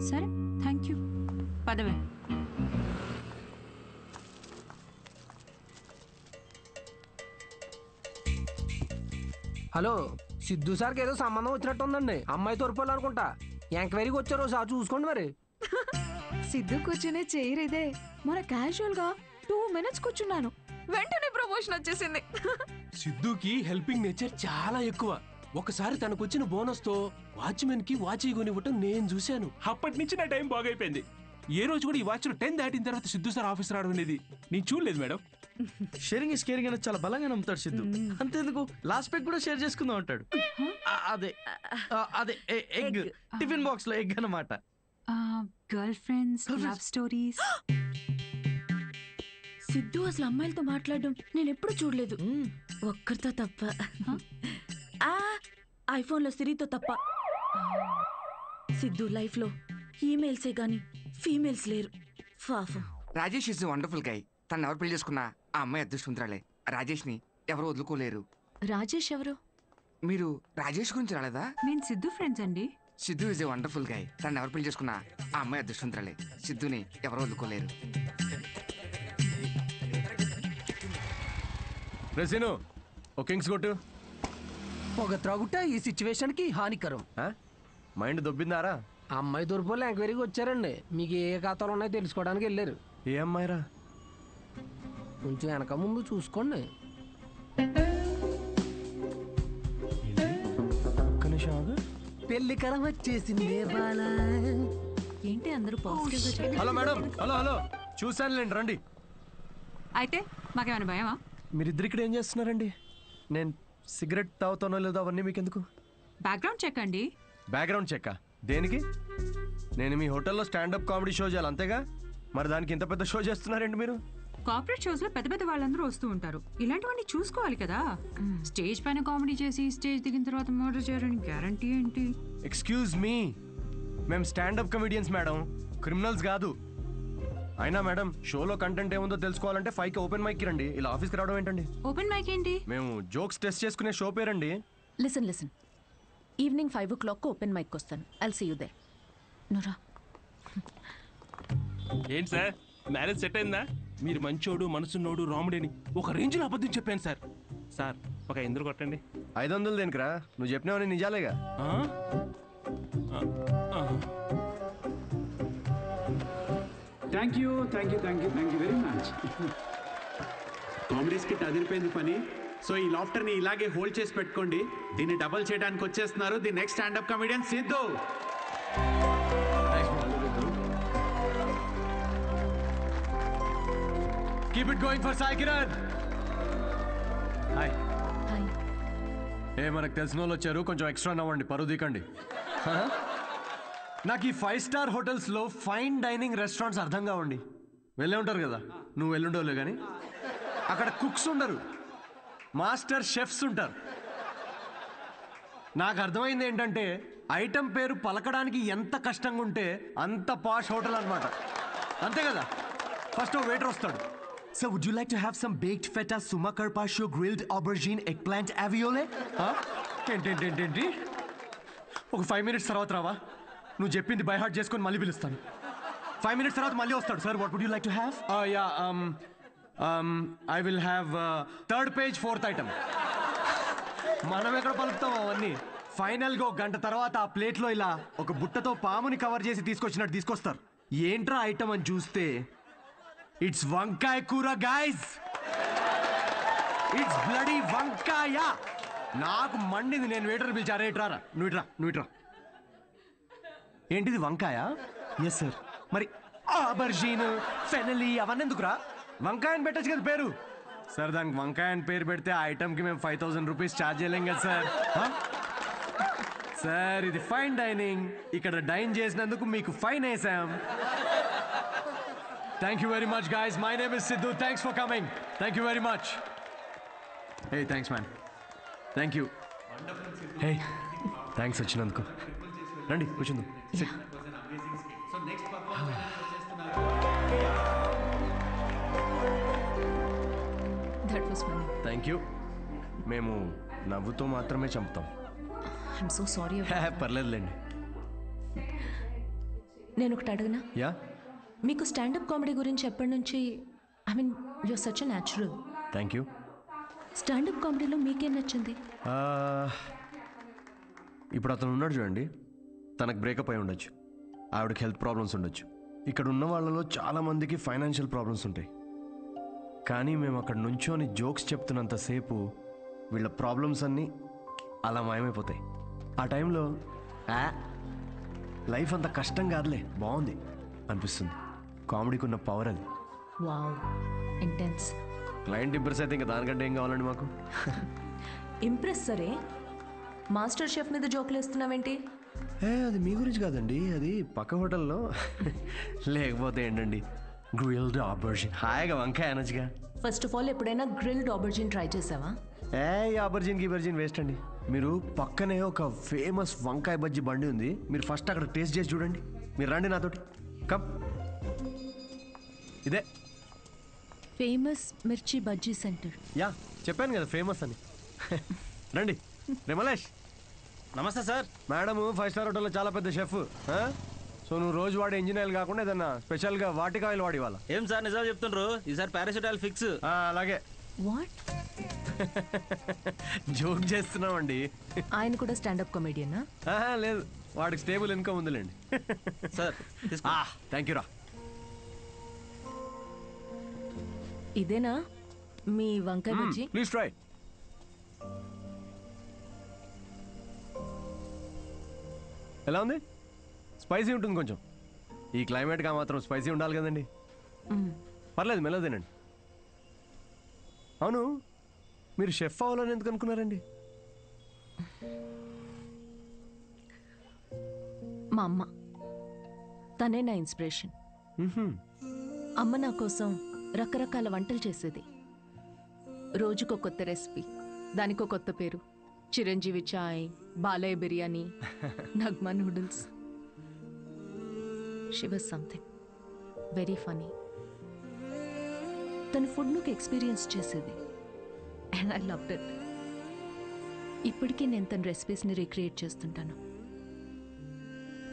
సరే, థ్యాంక్ యూ. పదవే. హలో, సిద్ధు సార్కి ఏదో సంబంధం వచ్చినట్టు ఉందండి. అమ్మాయి తోరుపోలు అనుకుంటా. ఎంక్వైరీకి వచ్చారు, సార్ చూసుకోండి మరి. సిద్ధు కూర్చునే చైర్ ఇదే. మన క్యాజువల్ గా 2 minutes కూర్చున్నాను, వెంటనే ప్రమోషన్ వచ్చేసింది. సిద్ధుకి హెల్పింగ్ నేచర్ చాలా ఎక్కువ. ఒకసారి తనకు వచ్చిన బోనస్ తో వాచ్మెన్ కి వాచ్ కొనివ్వటం నేను చూశాను. అప్పటి నుంచి నా టైం బాగైపోయింది. ఏ రోజు కూడా ఈ వాచ్ 10 దాటిన తర్వాత సిద్ధు సార్ ఆఫీస్ రావడం అనేది నేను చూడలేదు మేడం. షేరింగ్ ఇస్ కేరింగ్ అనేది చాలా బలంగా నమ్ముతాడు సిద్ధు. అంతేందుకు లాస్ట్ పెగ్ కూడా షేర్ చేసుకుందాం అంటాడు. అదే అదే ఎగ్ టిఫిన్ బాక్స్ లో ఎగ్ అన్నమాట. Girl friends, love stories. Siddhu అసలు అమ్మాయిలతో మాట్లాడడం నేను ఎప్పుడు చూడలేదు, ఒక్కరితో తప్ప. ఐఫోన్లో సిరితో తప్ప. సిద్ధు లైఫ్ లో ఈమెయిల్సే గాని ఫీమేల్స్ లేరు. పాపం. Rajesh is wonderful guy. తను ఎవరు పెళ్లి చేసుకున్నా ఆ అమ్మాయి అదృష్టవంతురాలే. రాజేష్ ని ఎవరు వదులుకోలేరు. రాజేష్ ఎవరు? మీరు రాజేష్ గురించి రాలేదా? నేను సిద్ధు ఫ్రెండ్స్ అండి. Siddhu is a wonderful guy. తను ఎవరు పెళ్లి చేసుకున్నా ఆ అమ్మాయి అదృష్టవంతురాలే. సిద్ధుని ఎవరు వదులుకోలేరు. రెసిను ఓ కింగ్స్ కొట్టు. పొగ త్రాగుట ఈ సిచ్యువేషన్ కి హానికరం. మైండ్ దొబ్బిందారా? అమ్మాయి తూర్పులో ఎంక్వైరీకి వచ్చారండి. మీకు ఏ ఖాతాలు ఉన్నాయో తెలుసుకోవడానికి వెళ్ళారు. ఏ అమ్మాయిరా? కొంచెం వెనక ముందు చూసుకోండి. పెళ్లి కరం వచ్చేసింది. ఏంటి అందరూ positive? Hello madam. Hello hello చూసానులేండి, రండి. అయితే మాకేమైనా భయమా? మీరిద్దరు ఇక్కడ ఏం చేస్తున్నారండి? నేను సిగరెట్ తాగుతానో లేదో అవన్నీ మీకెందుకు? బ్యాక్గ్రౌండ్ చెక్ అండి. బ్యాక్గ్రౌండ్ చెక్ దేనికి? నేను మీ హోటల్లో స్టాండప్ కామెడీ షో చేయాలి అంతేగా, మరి దానికి ఇంత పెద్ద షో చేస్తున్నారండి మీరు? కార్పొరేట్ షోస్ లో పెద్ద పెద్ద వాళ్ళందరూ వస్తూ ఉంటారు. ఇలాంటివన్నీ చూసుకోవాలి కదా. స్టేజ్ పైన కామెడీ చేసి స్టేజ్ దిగిన తర్వాత మర్డర్ చేయాలని గ్యారంటీ ఏంటి? ఎక్స్క్యూజ్ మీ, మేము స్టాండప్ కమెడియన్స్ మేడం, క్రిమినల్స్ కాదు. అయినా మేడం షోలో కంటెంట్ ఏముందో తెలుసుకోవాలంటే 5కి ఓపెన్ మైక్ రండి. ఇలా ఆఫీస్కి రావడం ఏంటండి? ఓపెన్ మైక్ ఏంటి? మేము జోక్స్ టెస్ట్ చేసుకునే షో పేరండి. Listen evening 5 o'clock open mic వస్తాను. I'll see you there. నురా ఏంటి సార్ మ్యారేజ్ సెట్ అయిందా? మీరు మంచోడు, మనసున్నోడు, రాముడేని ఒక రేంజ్ లో అబద్ధం చెప్పాను సార్. సార్ ఒక 500 కొట్టండి. 500 దేనికిరా? నువ్వు చెప్పినావని నిజాలేగా. Thank you very much. Comedy skit అదిరిపోయింది పని. సో ఈ లాఫ్టర్ని ఇలాగే హోల్డ్ చేసి పెట్టుకోండి. దీన్ని డబల్ చేయడానికి వచ్చేస్తున్నారు the next standup comedian Siddhu. Keep it going for Sai Kiran. Hi. మనకు తెలిసిన వాళ్ళు వచ్చారు, కొంచెం ఎక్స్ట్రా నవ్వండి, పరువు దీకండి. నాకు ఈ 5 star హోటల్స్లో ఫైన్ డైనింగ్ రెస్టారెంట్స్ అర్థం కావండి. వెళ్ళే ఉంటారు కదా, నువ్వు వెళ్ళుండవులే కానీ. అక్కడ కుక్స్ ఉండరు, మాస్టర్ షెఫ్స్ ఉంటారు. నాకు అర్థమైంది ఏంటంటే ఐటమ్ పేరు పలకడానికి ఎంత కష్టంగా ఉంటే అంత పాష్ హోటల్ అనమాట. అంతే కదా. ఫస్ట్ వెయిటర్ వస్తాడు. So would you like to have some baked feta, suma carpaccio, grilled aubergine, eggplant aviole? ఏంటి ఒక 5 minutes తర్వాత రావా? నువ్వు చెప్పింది బై హార్ట్ చేసుకొని మళ్ళీ పిలుస్తాను. 5 minutes తర్వాత మళ్ళీ వస్తాడు. Sir what would you like to have? I will have 3rd page 4th item. మనం ఎక్కడ పలుకుతాం అవన్నీ. ఫైనల్గా 1 గంట తర్వాత ఆ ప్లేట్లో ఇలా ఒక బుట్టతో పాముని కవర్ చేసి తీసుకొచ్చినట్టు తీసుకొస్తారు. ఏంట్రా ఐటమ్ అని చూస్తే ఇట్స్ వంకాయ కూర గైస్. ఇట్స్ బ్లడీ వంకాయ. నాకు మండింది. నేను వెయిటర్ పిలిచారా, ఇట్రారా, నువ్వు ఇట్రా. ఏంటిది వంకాయ? Yes sir. మరి ఆబర్జీన్, ఫెనలీ అవన్నీ ఎందుకురా? వంకాయ అని పెట్టచ్చు కదా పేరు. సార్ దానికి వంకాయ అని పేరు పెడితే ఆ ఐటమ్కి మేము 5,000 రూపీస్ ఛార్జ్ చేయలేం కదా సార్. సార్ ఇది ఫైన్ డైనింగ్, ఇక్కడ డైన్ చేసినందుకు మీకు ఫైన్ వేసాం. Thank you very much, guys. My name is Sidhu. Thanks for coming. Thank you very much. Hey, thanks, man. Thank you. Hey, thanks, వచ్చినందుకు. రండి కూర్చుందాం. Sit. That was funny. Thank you. మేము నవ్వుతో మాత్రమే చంపుతాం. I'm so sorry. పర్లేదులేండి. నేను ఒకటి అడగనా? Yeah. మీకు స్టాండప్ కామెడీ గురించి ఎప్పటి నుంచి? I mean you're such a natural. Thank you. Standup కామెడీలో మీకేం నచ్చింది? ఇప్పుడు అతను ఉన్నాడు చూడండి, తనకు బ్రేకప్ అయి ఉండొచ్చు, ఆవిడకి హెల్త్ ప్రాబ్లమ్స్ ఉండొచ్చు. ఇక్కడ ఉన్న వాళ్ళలో చాలామందికి ఫైనాన్షియల్ ప్రాబ్లమ్స్ ఉంటాయి. కానీ మేము అక్కడ నుంచోని జోక్స్ చెప్తున్నంతసేపు వీళ్ళ ప్రాబ్లమ్స్ అన్నీ అలా మాయమైపోతాయి. ఆ టైంలో లైఫ్ అంత కష్టం కాదులే, బాగుంది అనిపిస్తుంది. కామెడీకి ఉన్న పవర్ అది. Wow, intense. క్లయింట్ ఇంప్రెస్ అయితే ఇంకా దానికంటే ఏం కావాలండి మాకు? ఇంప్రెస్ సరే, మాస్టర్ షెఫ్ మీద జోకులు వేస్తున్నావేంటి? అది మీ గురించి కాదండి, అది పక్క హోటల్లో. లేకపోతే ఏంటండి, గ్రిల్డ్ ఆబర్జిన్ హాయిగా వంకాయ అనొచ్చుగా. ఫస్ట్ ఆఫ్ ఆల్ ఎప్పుడైనా గ్రిల్డ్ ఆబర్జిన్ ట్రై చేసావా? ఆబర్జిన్ గిబర్జిన్ వేస్ట్ అండి. మీరు పక్కనే ఒక ఫేమస్ వంకాయ బజ్జీ బండి ఉంది, మీరు ఫస్ట్ అక్కడ టేస్ట్ చేసి చూడండి. మీరు రండి నాతోటి, కమ్. ఇదే ఫేమస్ మిర్చి బజ్జీ సెంటర్. యా, చెప్పాను కదా ఫేమస్ అని. రండి. రిమలేష్. నమస్తే సార్. మేడం 5 స్టార్ హోటల్లో చాలా పెద్ద షెఫ్. సో నువ్వు రోజు వాడే ఇంజిన్ ఆయిల్ కాకుండా ఏదన్నా స్పెషల్గా వాటిక ఆయిల్ వాడి వాళ్ళ. ఏం సార్ నిజాలు చెప్తుండ్రు? ఈసారి పారాషూట్ ఆయిల్ ఫిక్స్. అలాగే. వాట్? జోక్ చేస్తున్నామండి. ఆయన కూడా స్టాండప్ కామెడియనా? లేదు, వాడికి స్టేబుల్ ఇన్కమ్ ఉందిలేండి. సార్ థ్యాంక్ యూ రా. ఇదేనా మీ వంకాయ బజ్జీ? Please try. ఎలా ఉంది? స్పైసీ ఉంటుంది కొంచెం. ఈ క్లైమేట్గా మాత్రం స్పైసీ ఉండాలి కదండి. పర్లేదు, మెల్లగా తినండి. అవును, మీరు షెఫ్ అవ్వాలని ఎందుకు అనుకున్నారండి? మా అమ్మ, తనే నా ఇన్స్పిరేషన్. అమ్మ నా కోసం రకరకాల వంటలు చేసేది. రోజుకో కొత్త రెసిపీ, దానికో కొత్త పేరు. Chiranjeevi chai, Balayya biryani, Nagma noodles. She was something very funny. తన ఫుడ్నుకు ఎక్స్పీరియన్స్ చేసేది, అండ్ ఐ లవ్డ్ ఇట్. ఇప్పటికీ నేను తన రెసిపీస్ని రీక్రియేట్ చేస్తుంటాను.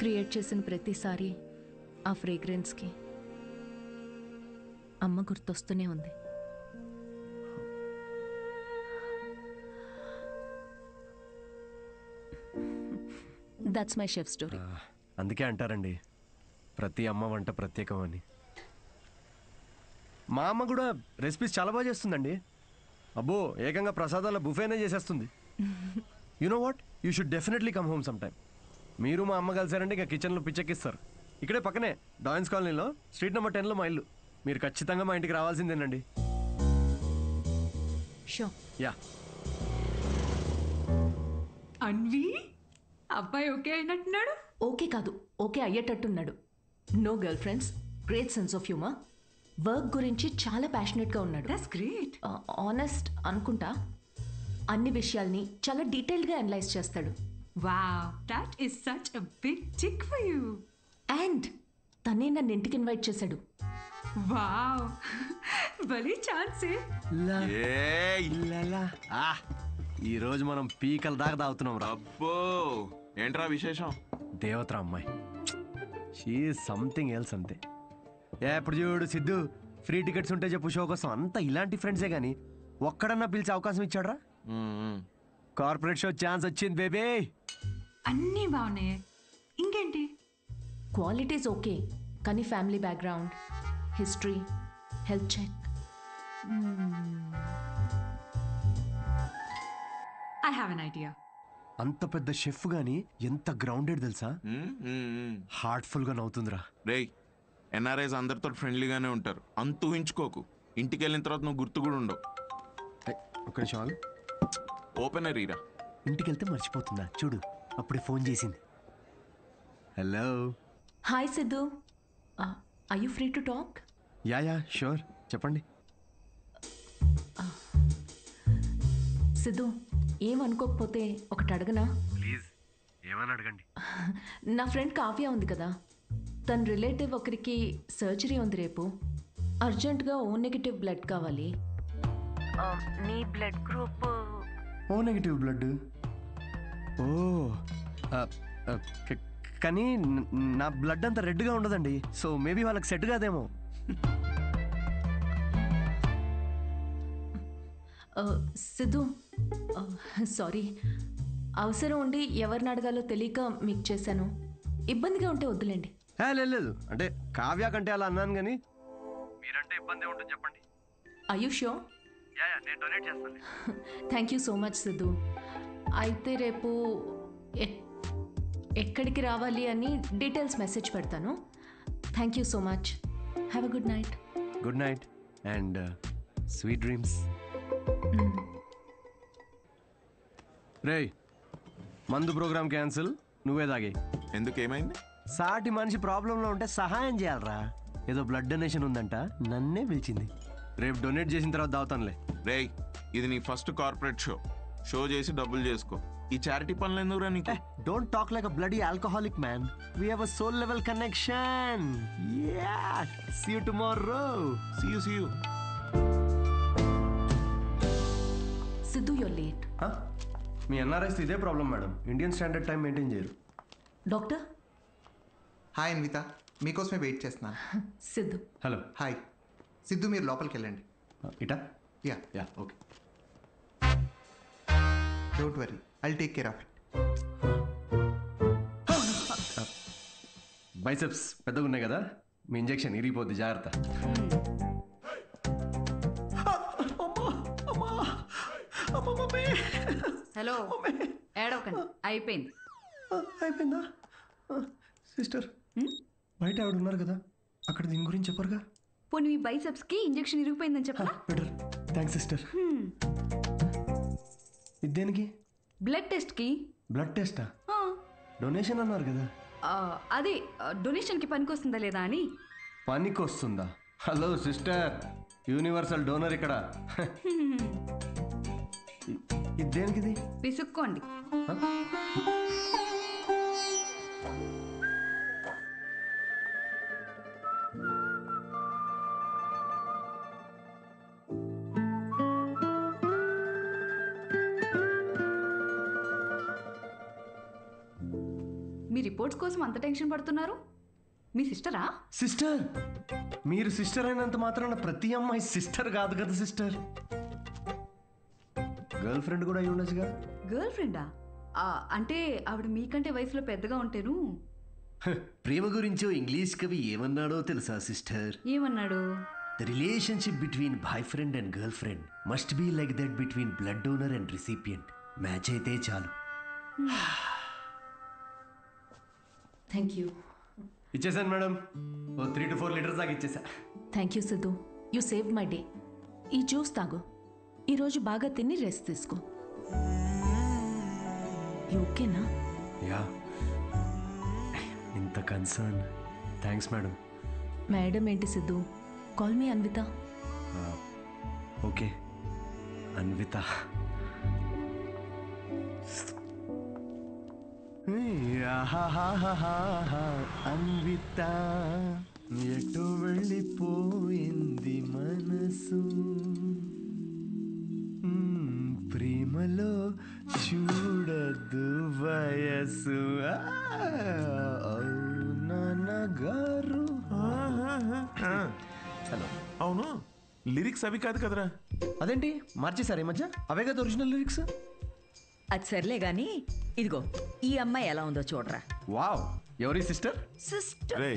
క్రియేట్ చేసిన ప్రతిసారి ఆ ఫ్రేగ్రెన్స్కి అమ్మ గుర్తొస్తూనే ఉంది. That's my chef story. అందుకే అంటారండి, ప్రతి అమ్మ వంట ప్రత్యేకం అని. మా అమ్మ కూడా రెసిపీస్ చాలా బాగా చేస్తుందండి. అబ్బో, ఏకంగా ప్రసాదాల బుఫేనే చేసేస్తుంది. You know what, you should definitely come home some time. మీరు మా అమ్మ కలిసారంటే ఇక కిచెన్లో పిచ్చెక్కిస్తారు. ఇక్కడే పక్కనే డాయన్స్ కాలనీలో స్ట్రీట్ నెంబర్ 10లో మా ఇల్లు. మీరు ఖచ్చితంగా మా ఇంటికి రావాల్సిందేనండి. షూర్. యా. అన్వి, అబ్బాయి ఓకే అయినట్టున్నాడు. ఓకే కాదు, ఓకే అయ్యేటట్టున్నాడు. No girlfriends, great sense of humour. Work గురించి చాలా ప్యాషనెట్గా ఉన్నాడు. That's great. ఆనెస్ట్ అనుకుంటా. అన్ని విషయాల్ని చాలా డీటెయిల్గా అనలైజ్ చేస్తాడు. Wow, that is such a big tick for you. And తనే నన్ను ఇంటికి ఇన్వైట్ చేశాడు. వావ్, భలే ఛాన్సే. ఈ రోజు మనం పీకల దాకా తాగుతున్నాం రా. అబ్బో, ఏంట్రా విశేషం? దేవతరా అమ్మాయి, షీ సంథింగ్ ఎల్స్ అంతే. ఎప్పుడు చూడు సిద్ధు, ఫ్రీ టికెట్స్ ఉంటే చెప్పు షో కోసం. అంతా ఇలాంటి ఫ్రెండ్సే కానీ ఒక్కడన్నా పిలిచే అవకాశం ఇచ్చాడ్రా? కార్పొరేట్ షో ఛాన్స్ వచ్చింది బేబీ. అన్నీ బాగున్నాయి, ఇంకేంటి? క్వాలిటీస్ ఓకే, కానీ family background, history, health check. I have an idea. అంత పెద్ద షెఫ్ గాని ఎంత గ్రౌండెడ్ తెలుసా? హార్ట్ఫుల్ గా నవ్వుతుందిరా. రేయ్, ఎన్ఆర్ఐస్ అందరితో ఫ్రెండ్లీగానే ఉంటారు, అంత ఊహించుకోకు. ఇంటికి వెళ్ళిన తర్వాత నువ్వు గుర్తు కూడా ఉండవు. ఒక్క నిమిషం, ఓపెనర్ ఈరా. ఇంటికి వెళ్తే మర్చిపోతుందా చూడు, అప్పుడే ఫోన్ చేసింది. Hello. Hi Siddhu, are you free to talk? Yeah sure, చెప్పండి. సిద్ధు, ఏమనుకోకపోతే ఒకటి అడగనా? ప్లీజ్, ఏమని అడగండి. నా ఫ్రెండ్ కావ్య ఉంది కదా, తన రిలేటివ్ ఒకరికి సర్జరీ ఉంది రేపు. అర్జెంటుగా ఓ నెగిటివ్ బ్లడ్ కావాలి. నీ blood group O negative blood. ఓ, కానీ నా బ్లడ్ అంత రెడ్గా ఉండదండి, సో మేబీ వాళ్ళకి సెట్ కాదేమో. సిద్ధు, సారీ, అవసరం ఉండి ఎవరిని అడగాలో తెలియక మీకు చేశాను. ఇబ్బందిగా ఉంటే వద్దులేండి. లేదు, అంటే కావ్య కంటే అలా అన్నాను కానీ మీరంటే ఇబ్బంది ఉంటుంది చెప్పండి. Are you sure? నేను డొనేట్ చేస్తాను. Thank you so much Siddhu. అయితే రేపు ఎక్కడికి రావాలి అని డీటెయిల్స్ మెసేజ్ పెడతాను. Thank you so much. Have a good night. Good night and sweet dreams. రేయ్, మందు ప్రోగ్రామ్ క్యాన్సిల్, నువ్వే తాగే. ఎందుకు, ఏమైంది? సాటి మనిషి ప్రాబ్లంలో ఉంటే సహాయం చేయాలరా. ఏదో బ్లడ్ డొనేషన్ ఉందంట, నన్నే పిలిచింది. రేపు డొనేట్ చేసిన తర్వాత దావుతానులే. రేయ్, ఇది నీ ఫస్ట్ కార్పొరేట్ షో చేసి డబ్బులు చేసుకో. ఈ చారిటీ పనులు ఎందుకురా నీకు? Don't talk like a bloody alcoholic man. We have a soul level connection. Yeah, see you tomorrow. See you. Siddhu, your late. మీ ఎన్ఆర్ఐస్ ఇదే problem madam. Indian standard time maintain చేయరు. డాక్టర్. హాయ్ అన్విత, మీకోసమే wait చేస్తున్నాను. Siddhu. Hello. Hi Siddhu, మీరు లోపలికి వెళ్ళండి. ఇటా? Yeah okay. Don't worry, I'll take care of it. Biceps పెద్దగా ఉన్నాయి కదా, మీ ఇంజెక్షన్ ఇరిగిపోద్ది, జాగ్రత్త. హలో, ఏడవకండి, అయిపోయింది. అయిపోయిందా? సిస్టర్, బయట ఆవిడ ఉన్నారు కదా, అక్కడ దీని గురించి చెప్పరుగా? పోనీ మీ బైసెప్స్ కి ఇంజెక్షన్ ఇరిగిపోయిందని చెప్పరా? బెటర్. Thanks sister. ఇది దేనికి? బ్లడ్ టెస్ట్ కి. బ్లడ్ టెస్టా? డొనేషన్ అన్నారు కదా. అదే డొనేషన్ కి పనికొస్తుందా లేదా అని. పనికొస్తుందా? హలో సిస్టర్, యూనివర్సల్ డోనర్ ఇక్కడ. ఇది దేనికిది? పిసుక్కోండి. మీ రిపోర్ట్స్ కోసం అంత టెన్షన్ పడుతున్నారు? మీ సిస్టరా? సిస్టర్? మీరు సిస్టర్ అయినంత మాత్రాన ప్రతి అమ్మాయి సిస్టర్ కాదు కదా సిస్టర్. గర్ల్ ఫ్రెండ్ కూడా అయి ఉండొచ్చుగా. గర్ల్ ఫ్రెండా? అంటే ఆవిడ మీకంటే వయసులో పెద్దగా ఉంటేను. ప్రేమ గురించో ఇంగ్లీష్ కవి ఏమన్నాడో తెలుసా సిస్టర్? ఏమన్నాడు? The relationship between boyfriend and girlfriend must be like that between blood donor and recipient. Match అయితే చాలు. Thank you. ఇచ్చేసాను మేడం. 3 to 4 లీటర్స్ దాకా ఇచ్చేసా. Thank you Siddhu, you save my day. ఈ జ్యూస్ తాగు. ఈరోజు బాగా తిని రెస్ట్ తీసుకో. ఓకేనా? యా. ఇంత కన్సర్న్. Thanks madam. మేడం ఏంటి Siddhu? Call me Anvitha. Okay Anvitha. Anvitha ఎటు వెళ్ళిపోయింది మనసు, ప్రేమలో చూడదు వయసు. నాన్నగారు. హలో. అవును, లిరిక్స్ అవి కాదు కదరా? అదేంటి మార్చేశారు ఈ మధ్య? అవే కదా ఒరిజినల్ లిరిక్స్. అది సర్లే గాని ఇదిగో ఈ అమ్మాయి ఎలా ఉందో చూడరా. వావ్, ఎవరి సిస్టర్? సిస్టర్. రే,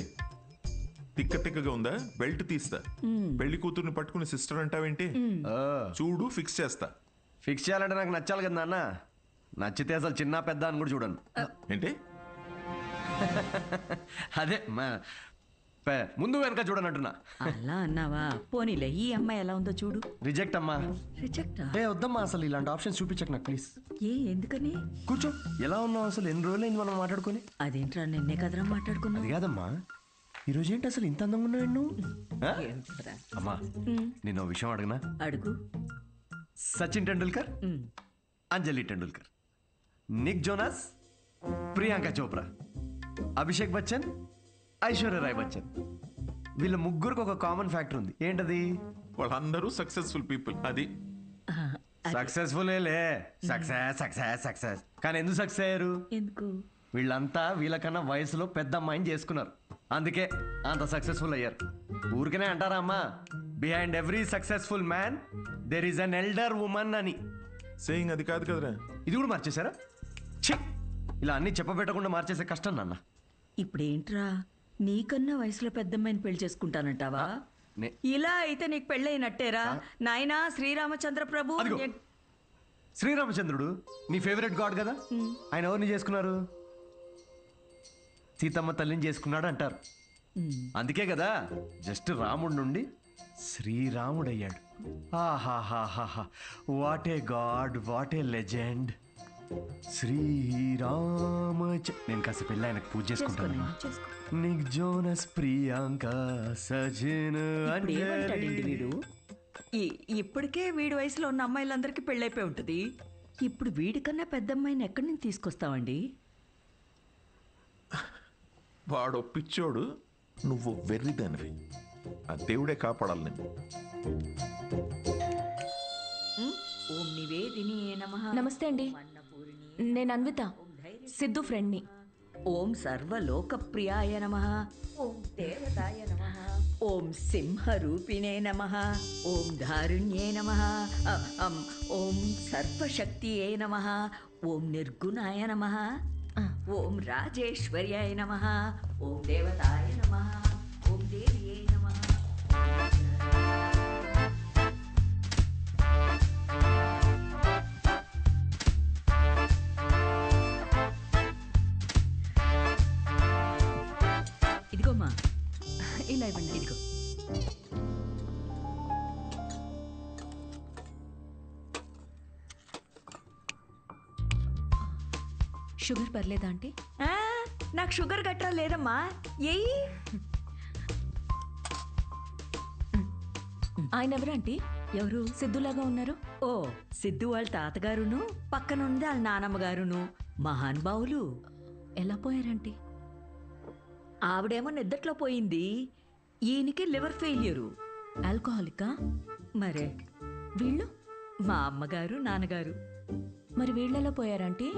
తిక్కగా ఉందా? బెల్ట్ తీస్తా. పెళ్లి కూతుర్ని పట్టుకుని సిస్టర్ అంటావేంటి? చూడు, ఫిక్స్ చేస్తా. ఫిక్స్ చేయాలంటే నాకు నచ్చాలి కదా నాన్న. నచ్చితే అసలు చిన్న పెద్ద అని కూడా చూడను. ఏంటి? అదే ముందు వెనక చూడనంటున్నా. అలా అన్నావా? పోనీలే, ఈ అమ్మాయి ఎలా ఉందో చూడు. రిజెక్ట్ అమ్మా. రిజెక్టా? వద్దమ్మా, అసలు ఇలాంటి ఆప్షన్స్ చూపించకు నాకు ప్లీజ్. ఎందుకని? కూర్చో. ఎలా ఉన్నావు అసలు? ఎన్ని రోజులైంది మనం మాట్లాడుకొని? అదేంట్రా, నిన్నే కదరా మాట్లాడుకున్నా. అది కాదమ్మా, ఈరోజు ఏంటి అసలు ఇంత అందంగా ఉన్నావు నువ్వు? అమ్మా, నేను విషయం అడగనా? అడుగు. సచిన్ టెండూల్కర్, అంజలి టెండూల్కర్, నిక్ జోనాస్, ప్రియాంక చోప్రా, అభిషేక్ బచ్చన్, ఐశ్వర్య రాయ్ బచ్చన్, వీళ్ళ ముగ్గురికి ఒక కామన్ ఫ్యాక్టర్ ఉంది. ఏంటది? వాళ్ళందరూ సక్సెస్ఫుల్ పీపుల్. అది సక్సెస్ఫుల్. Success success success. కానీ ఎందుకు సక్సెస్ అయ్యారు? ఎందుకు? వీళ్ళంతా వీళ్ళకన్నా వయసులో పెద్ద అమ్మాయిని చేసుకున్నారు, అందుకే అంత సక్సెస్ఫుల్ అయ్యారు. ఊరికనే అంటారా అమ్మా, behind every successful man there is an elder woman అని. సేయింగ్ అది కాదు కదరా? ఇది కూడా మార్చేశారా? ఇలా అన్ని చెప్పబెట్టకుండా మార్చేసే కష్టం నాన్న. ఇప్పుడేంట్రా, నీకన్నా వయసులో పెద్దమ్మాయిని పెళ్లి చేసుకుంటానంటావా? ఇలా అయితే నీకు పెళ్ళైనట్టేరా నాయనా శ్రీరామచంద్ర ప్రభు. శ్రీరామచంద్రుడు నీ ఫేవరెట్ గాడ్ కదా, ఆయన ఎవరిని చేసుకున్నారు? సీతమ్మ తల్లిని చేసుకున్నాడు అంటారు. అందుకే కదా జస్ట్ రాముడి నుండి శ్రీరాముడయ్యాడు. ఆహాహాహా, what a God, what a legend. నేను కాస్త పెళ్ళి ఆయనకు పూజ చేసుకుంటాను. నిక్ జోనస్ ప్రియాంక సజిన్ ఏమంటాడండి వీడు? ఇప్పటికే వీడి వయసులో ఉన్న అమ్మాయిలందరికీ పెళ్ళైపోయి ఉంటుంది. ఇప్పుడు వీడికన్నా పెద్ద అమ్మాయిని ఎక్కడి నుంచి తీసుకొస్తావండి? వాడు పిచ్చోడు, నువ్వు వెర్రిదానివి. ఆ దేవుడే కాపాడాలి నేను. ఓం నివేదిని నమః. నమస్తే అండి, నేను అన్విత, సిద్ధు ఫ్రెండ్ని. ఓం సర్వలోకప్రియాయ నమః. ఓం దేవతాయ నమః. ఓం సింహరూపిణే నమః. ఓం ధారుణ్యే నమః. ఓం సర్వశక్తియే నమః. ఓం నిర్గుణాయ నమః. ఓం రాజేశ్వర్యాయ నమః. ఓం దేవతాయ నమః. ఓం దేవ్యే నమః. ఇదిగోమ్మా, ఇలా ఇవ్వండి. ఇదిగో. షుగర్ పర్లేదా ఆంటీ? నాకు షుగర్ గట్రా లేదమ్మా. ఏయ్, ఆయన ఎవరు ఆంటీ? ఎవరు? సిద్ధులాగా ఉన్నారు. ఓ, సిద్ధు వాళ్ళ తాతగారును, పక్కనుంది వాళ్ళ నానమ్మగారును మహానుభావులు. ఎలా పోయారంటీ? ఆవిడేమో నిద్దట్లో పోయింది, ఈయనకి లివర్ ఫెయిల్యూరు. ఆల్కహాలికా? మరే వీళ్ళు? మా అమ్మగారు నాన్నగారు. మరి వీళ్ళెలా పోయారంటీ?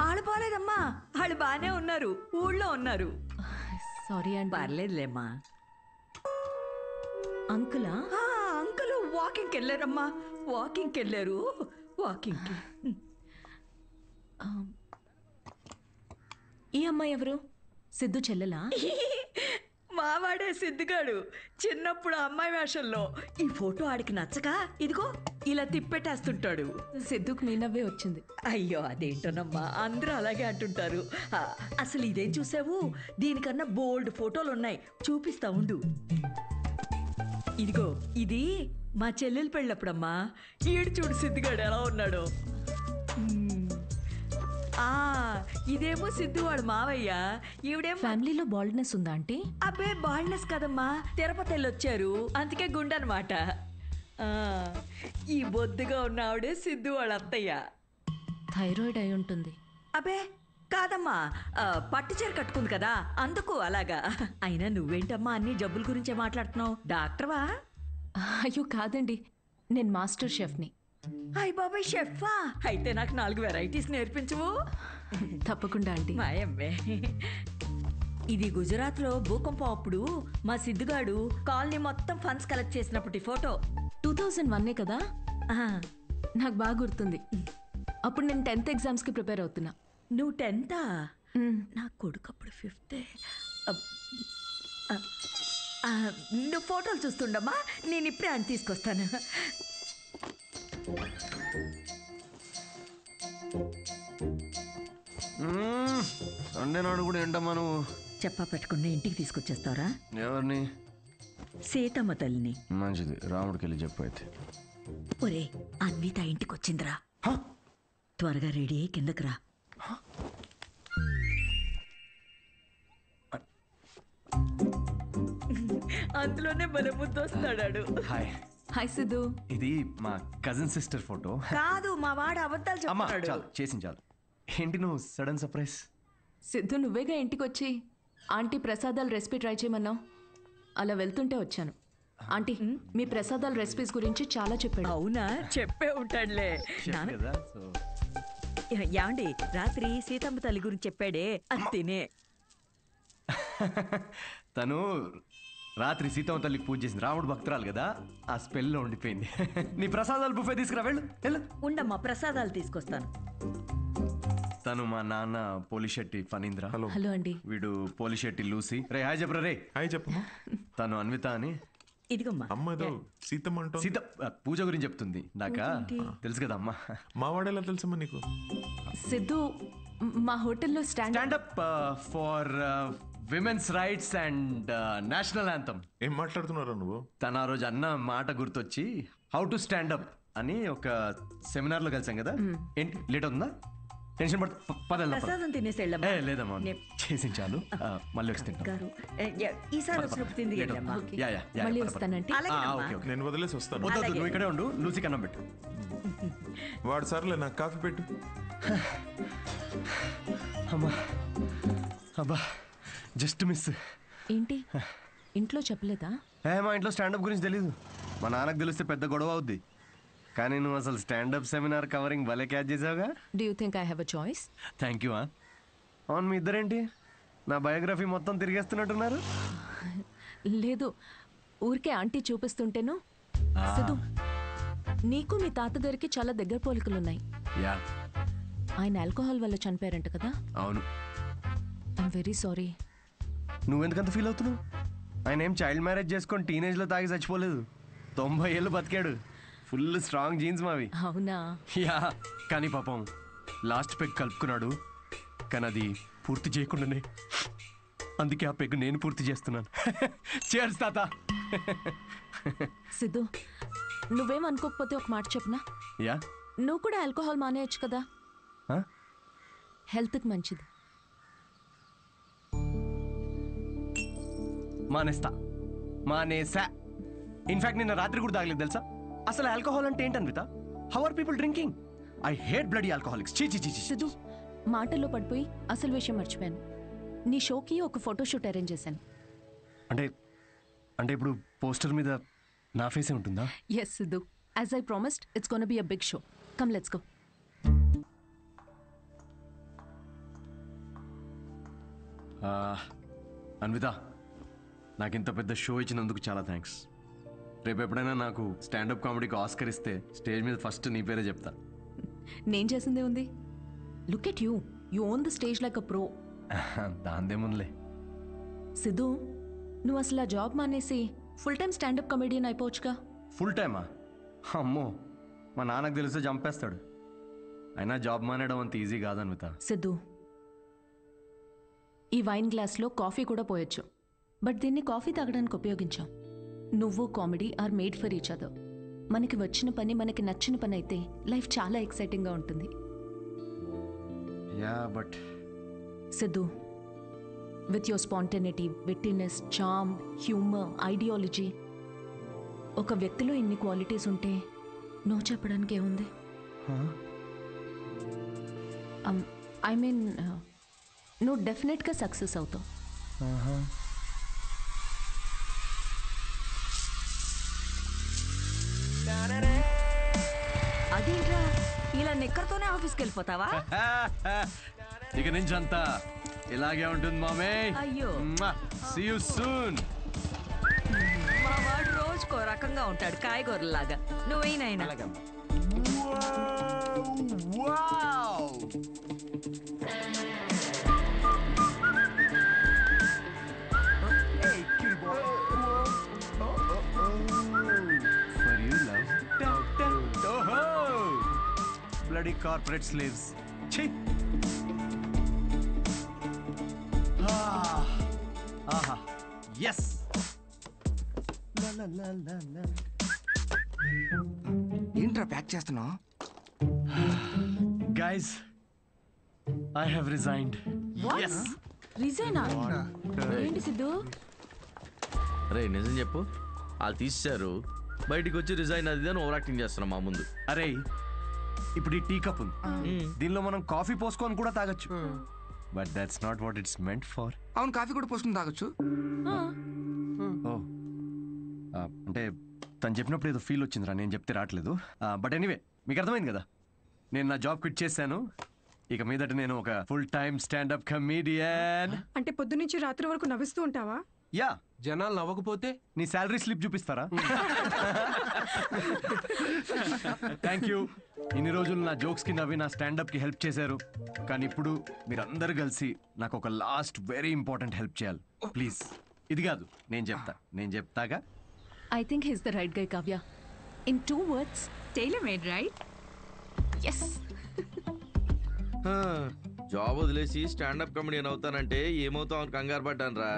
వాళ్ళు పోలేదమ్మా, వాళ్ళు బాగానే ఉన్నారు, ఊళ్ళో ఉన్నారు. సారీ అండి. పర్లేదులేమ్మా. అంకులా? అంకుల్ వాకింగ్కి వెళ్ళారమ్మా, వాకింగ్కి వెళ్ళారు. వాకింగ్కి. ఈ అమ్మాయి ఎవరు? సిద్ధు చెల్లెలా? మావాడే సిద్ధుగాడు, చిన్నప్పుడు అమ్మాయి వేషంలో. ఈ ఫోటో ఆడికి నచ్చక ఇదిగో ఇలా తిప్పెట్టేస్తుంటాడు. సిద్ధుకు మీ నవ్వే వచ్చింది. అయ్యో అదేంటోనమ్మా, అందరూ అలాగే అంటుంటారు. అసలు ఇదేం చూసావు? దీనికన్నా బోల్డ్ ఫోటోలు ఉన్నాయి, చూపిస్తా ఉండు. ఇదిగో ఇది మా చెల్లెలు పెళ్ళప్పుడమ్మా. ఈడు చూడు సిద్ధుగాడు ఎలా ఉన్నాడో. ఇదేమో సిద్ధు వాడు మావయ్య, ఈవిడేమో. ఫ్యామిలీలో బాల్డ్నెస్ ఉందా ఆంటీ? అబ్బే బాల్డ్నెస్ కదమ్మా, తిరుపతి వెళ్ళొచ్చారు అందుకే గుండనమాట. ఈ బొద్దుగా ఉన్న ఆవిడే సిద్ధు వాళ్ళ అత్తయ్య. థైరాయిడ్ అయి ఉంటుంది. అబ్బే కాదమ్మా, పట్టు చీర కట్టుకుంది కదా అందుకు అలాగా. అయినా నువ్వేంటమ్మా అన్ని జబ్బుల గురించే మాట్లాడుతున్నావు? డాక్టర్వా? అయ్యో కాదండి, నేను మాస్టర్ షెఫ్ని. అయ్య బాబాయ్, షెఫా? అయితే నాకు 4 వెరైటీస్ నేర్పించవు? తప్పకుండా ఆంటీ. మాయమ్మే. ఇది గుజరాత్లో భూకంపం అప్పుడు మా సిద్ధుగాడు కాలనీ మొత్తం ఫండ్స్ కలెక్ట్ చేసినప్పటి ఫోటో. 2001 కదా? నాకు బాగా గుర్తుంది. అప్పుడు నేను 10th ఎగ్జామ్స్కి ప్రిపేర్ అవుతున్నా. నువ్వు 10th? నా కొడుకు అప్పుడు 5th. నువ్వు ఫోటోలు చూస్తుండమ్మా, నేను ఇప్పుడే అని తీసుకొస్తాను. సండే నాడు కూడా ఏంటమ్మా నువ్వు చెప్పా పెట్టుకుని ఇంటికి తీసుకొచ్చేస్తారా? ఎవరిని? సీతమ్మ తల్లిని. మంచిది, రాముడికి వెళ్ళి చెప్పు. అయితే ఒరే, అన్విత ఇంటికి వచ్చిందిరా, త్వరగా రెడీ అయ్యి కిందకి రా. అందులోనే మన ముద్దు వస్తాడాడు. హాయ్. హాయ్ సిద్ధు. ఇది మా కజిన్ సిస్టర్ ఫోటో. కాదు, మా వాడు అబద్ధాలు చెప్తున్నాడు. చాలు చేసింది చాలు. ఏంటి నువ్వు సడన్ సర్ప్రైజ్? సిద్ధు నువ్వేగా ఇంటికి వచ్చి ఆంటీ ప్రసాదాల రెసిపీ ట్రై చేయమన్నావు, అలా వెళ్తుంటే వచ్చాను. ఆంటీ మీ ప్రసాదాల రెసిపీస్ గురించి చాలా చెప్పాడు. అవునా? చెప్పే ఉంటాడులే. యాండి రాత్రి సీతమ్మ తల్లి గురించి చెప్పాడే, అది తినే. తను రాత్రి సీతమ్మ తల్లికి పూజ చేసింది, రాముడు భక్తురాలు కదా, ఆ స్పెల్లో ఉండిపోయింది. నీ ప్రసాదాలు బుఫే తీసుకురా, వెళ్ళు వెళ్ళు. ఉండమ్మా, ప్రసాదాలు తీసుకొస్తాను. తను మా నాన్న పోలిశెట్టి ఫణీంద్ర. హలో అండి. వీడు పోలిశెట్టి లూసి. రే హాయ్ చెప్పరా. రే హాయ్ చెప్పు. తను అన్విత అని ఇదిగమ్మా అమ్మ ఏదో సీతమ్మ అంటూ సీత పూజ గురించి చెప్తుంది నాకా తెలుసు కదా అమ్మా. మా వాడేలా తెలుసమ్మా నీకు? సిద్ధు మా హోటల్లో stand up for women's rights and national anthem. ఏం మాట్లాడుతున్నారా నువ్వు? తన ఆ రోజు అన్న మాట గుర్తొచ్చి హౌ టు స్టాండప్ అని ఒక సెమినార్ లో కలిసాం కదా. ఏంటి లేట్ అవుతుందా? టెన్షన్ ప్రసాదం తినేసి వెళ్ళమ్మా. లేదమ్మా చేసి చాలు, మళ్ళీ వచ్చి తింటాం. గారు ఈసారి వచ్చినప్పుడు తింది వెళ్ళమ్మా. మళ్ళీ వస్తానంటే నేను వదిలేసి వస్తాను. వద్దు నువ్వు ఇక్కడే ఉండు, లూసి కన్నం పెట్టు. వాడు సర్లే నాకు కాఫీ పెట్టు. అమ్మా అబ్బా జస్ట్ మిస్. ఏంటి ఇంట్లో చెప్పలేదా? మా ఇంట్లో స్టాండప్ గురించి తెలీదు. మా నాన్నకు తెలిస్తే పెద్ద గొడవ అవుద్ది. కానీ నువ్వు అసలు స్టాండప్ సెమినార్ కవరింగ్ భలే క్యాచ్ చేసావుగా. Do you think I have a choice? Thank you. అవును మీ ఇద్దరేంటి నా బయోగ్రఫీ మొత్తం తిరిగేస్తున్నట్టున్నారు? లేదు ఊరికే ఆంటీ చూపిస్తుంటేను. సిద్ధు నీకు మీ తాతగారికి చాలా దగ్గర పోలికలున్నాయి. యా ఆయన ఆల్కహాల్ వల్ల చనిపోయారంట కదా? అవును. I'm very sorry. నువ్వెందుకంత ఫీల్ అవుతున్నావు? ఆయన ఏం చైల్డ్ మ్యారేజ్ చేసుకొని టీనేజ్లో తాగి చచ్చిపోలేదు. 90 ఏళ్ళు బతికాడు. ఫుల్ స్ట్రాంగ్ జీన్స్ మావి. అవునా? యా కానీ పాపం లాస్ట్ పెగ్ కలుపుకున్నాడు. కానీ అది పూర్తి చేయకుండానే, అందుకే ఆ పెగ్ నేను పూర్తి చేస్తున్నాను. చేర్స్ తాత. సిద్ధు నువ్వేం అనుకోకపోతే ఒక మాట చెప్పనా? యా నువ్వు కూడా ఆల్కహాల్ మానేయచ్చు కదా, హెల్త్కి మంచిది. మానేసా. ఇన్ఫాక్ట్ నిన్న రాత్రి కూడా తాగలేదు తెలుసా. అసలు ఆల్కహాల్ అంటే ఏంటన్విత? How are people drinking? I hate bloody alcoholics. చీ చీ చీ. సిద్ధు మాటల్లో పడిపోయి అసలు విషయం మర్చిపోయాను. నీ షోకి ఒక ఫోటోషూట్ అరేంజ్ చేశాను. అంటే అంటే ఇప్పుడు పోస్టర్ మీద నా ఫేసే ఉంటుందా? Yes Siddhu, as I promised it's gonna be a big show. Come let's go. Anvitha నాకు ఇంత పెద్ద షో ఇచ్చినందుకు చాలా థ్యాంక్స్. రేపు ఎప్పుడైనా నాకు స్టాండప్ కామెడీకి ఆస్కర్ ఇస్తే స్టేజ్ మీద ఫస్ట్ నీ పేరే చెప్తా. నేను చేసిందే ఉంది. Look at you, you own the stage like a pro. దాందేముందిలే. సిద్ధు నువ్వు అసలు ఆ జాబ్ మానేసి ఫుల్ టైం స్టాండప్ కమెడియన్ అయిపోవచ్చుగా. ఫుల్ టైమా? అమ్మో మా నాన్నకు తెలిస్తే చంపేస్తాడు. అయినా జాబ్ మానేయడం అంత ఈజీ కాదన్విత. సిద్ధు ఈ వైన్ గ్లాస్లో కాఫీ కూడా పోయొచ్చు, బట్ దీన్ని కాఫీ తాగడానికి ఉపయోగించాం. నువ్వు comedy are made for each other. మనకి వచ్చిన పని మనకి నచ్చిన పని అయితే లైఫ్ చాలా ఎక్సైటింగ్గా ఉంటుంది. Yeah but Siddhu with your spontaneity, wittiness, charm, humour, ideology, ఒక వ్యక్తిలో ఇన్ని క్వాలిటీస్ ఉంటే నువ్వు చెప్పడానికి ఏముంది? ఐ మీన్ నువ్వు డెఫినెట్గా సక్సెస్ అవుతావు. అదేంట్రా ఇలా నిక్కర్తోనే ఆఫీస్కి వెళ్ళిపోతావా? ఇక నుంచి అంతా ఇలాగే ఉంటుంది మామే. అయ్యో. See you soon. మా వాడు రోజుకో రకంగా ఉంటాడు, కాయగూరలాగా. నువ్వేనైనా bloody corporate slaves. Chhi. Aha. Yes. La la la la la. ఏంట్రా ప్యాక్ చేస్తున్నావు? Guys, I have resigned. What? Yes. రిజైనా? ఏంటి సిద్ధు? అరే నిజం చెప్పు, వాళ్ళు తీసేశారు, బయటికి వచ్చి రిజైన్ అది అని ఓవర్ యాక్టింగ్ చేస్తున్నాం మా ముందు. అరే ఇప్పుడు ఈ టీ కప్ ఉంది, దీనిలో మనం కాఫీ పోసుకొని కూడా తాగొచ్చు. But that's not what it's meant for. అవును, కాఫీ కూడా పోసుకుని తాగొచ్చు. ఓ అంటే తను చెప్పినప్పుడు ఏదో ఫీల్ వచ్చిందిరా, నేను చెప్తే రావట్లేదు. బట్ ఎనీవే మీకు అర్థమైంది కదా, నేను నా జాబ్ క్విట్ చేశాను. ఇక మీదట నేను ఒక ఫుల్ టైమ్ స్టాండప్ కమీడియన్. అంటే పొద్దునుంచి రాత్రి వరకు నవ్విస్తూ ఉంటావా? యా. జనాలు నవ్వకపోతే నీ శాలరీ స్లిప్ చూపిస్తారా? Thank you. ఇన్ని రోజులు నా జోక్స్ కి నవ్వి నా స్టాండప్ కి హెల్ప్ చేశారు. కానీ ఇప్పుడు మీరందరూ కలిసి నాకు ఒక లాస్ట్ వెరీ ఇంపార్టెంట్ హెల్ప్ చేయాలి ప్లీజ్. ఇది కాదు, నేను చెప్తాగా. I think he's the right guy Kavya. In 2 words, tailor made, right? Yes. Job వదిలేసి స్టాండప్ కమెడియన్ అవుతానంటే ఏమవుతావు అని కంగారు పడ్డాను రా.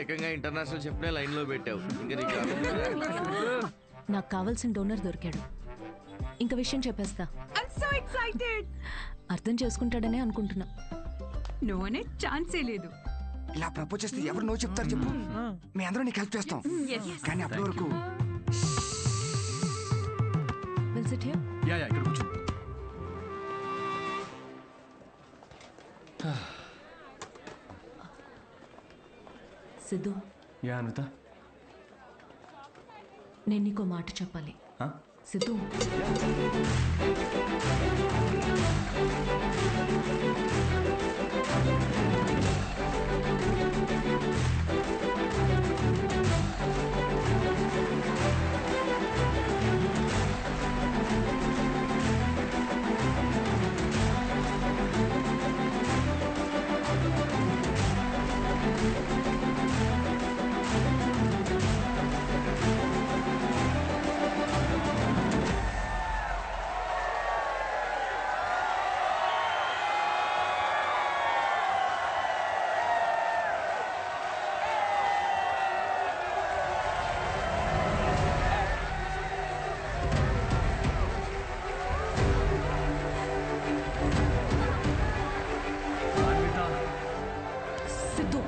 ఏకంగా ఇంటర్నేషనల్ షెఫ్నే లైన్లో పెట్టావు. ఇంకా నీకు నాకు కావాల్సిన డోనర్ దొరికాడు. ఇంక విషయం చెప్పేస్తా. I'm so excited. అర్థం చేసుకుంటాడనే అనుకుంటున్నా. నో అనే ఛాన్సే లేదు. ఇలా ప్రపోజ్ చేస్తే ఎవరు నో చెప్తారు చెప్పు. మీ అందరూ నీకు హెల్ప్ చేస్తాం. కానీ అప్పటి వరకు విల్ సిట్ హియర్. యా ఇక్కడ కూర్చో. సిద్ధు. యా అన్విత. నేను నీకో మాట చెప్పాలి. సిద్ధు.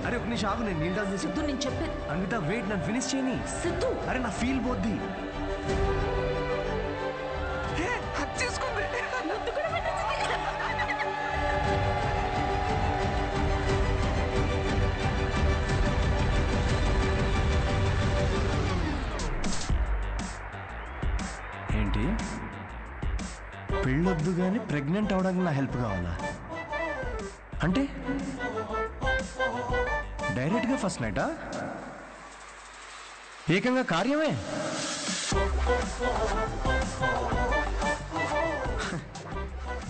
అరే ఒక నిమిషం ఆగు, నేను నీళ్ళు డౌన్ చేసి. సిద్ధు నేను చెప్పేది. అన్విత వెయిట్, నన్ను ఫినిష్ చేయని. సిద్ధు. అరే నా ఫీల్ పోద్ది. ఏంటి పెళ్ళొద్దు కానీ ప్రెగ్నెంట్ అవడానికి నా హెల్ప్ కావాలా? అంటే డైరెక్ట్గా ఫస్ట్ నైటా? ఏకంగా కార్యమే.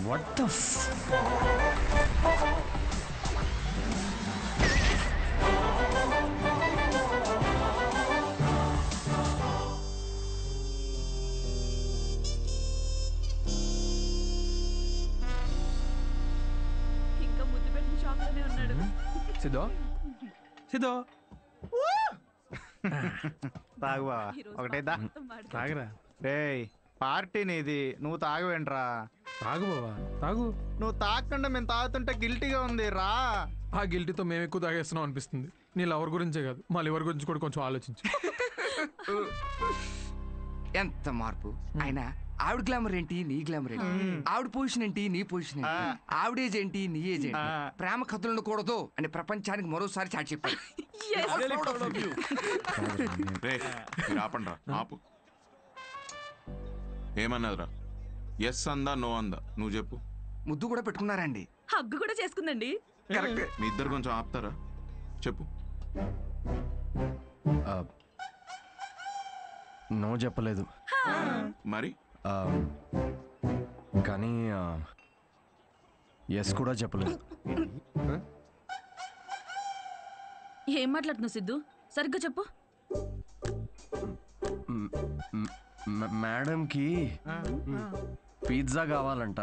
వాట్ ద ఇంకా ముద్దు పెట్టిన షాక్ లోనే ఉన్నాడు. సిద్ధో సిద్ధో తాగు బావా, ఒకటేదా తాగరా. రేయ్ పార్టీ నీది, నువ్వు తాగవేంట్రా? తాగు బావా తాగు. నువ్వు తాగకుండా మేము తాగుతుంటే గిల్టీగా ఉంది రా. ఆ గిల్టీతో మేము ఎక్కువ తాగేస్తున్నాం అనిపిస్తుంది. నీ లవర్ గురించే కాదు, మా లివర్ గురించి కూడా కొంచెం ఆలోచించు. ఎంత మార్పు ఆయన. ఆవిడ గ్లామర్ ఏంటి, నీ గ్లామర్ ఏంటి? ఆవిడ పొజిషన్ ఏంటి, నీ పొజిషన్ ఏంటి? ఆవిడ ఏజ్ ఏంటి, నీ ఏజ్ ఏంటి? ప్రేమ కథలు ఉండకూడదు అని ప్రపంచానికి మరోసారి చాటి చెప్పారు. ఆపండ్రా, ఆపు. ఏమన్నదిరా? ఎస్ అందా, నో అందా? నువ్వు చెప్పు. ముద్దు కూడా పెట్టుకున్నారండి. హగ్గు కూడా చేసుకుందండి. మీ ఇద్దరు కొంచెం ఆపుతారా? చెప్పు. నో చెప్పలేదు మరి, కానీ ఎస్ కూడా చెప్పలేదు. ఏం మాట్లాడుతున్నావు సిద్ధు? సరిగ్గా చెప్పు. మేడంకి పిజ్జా కావాలంట,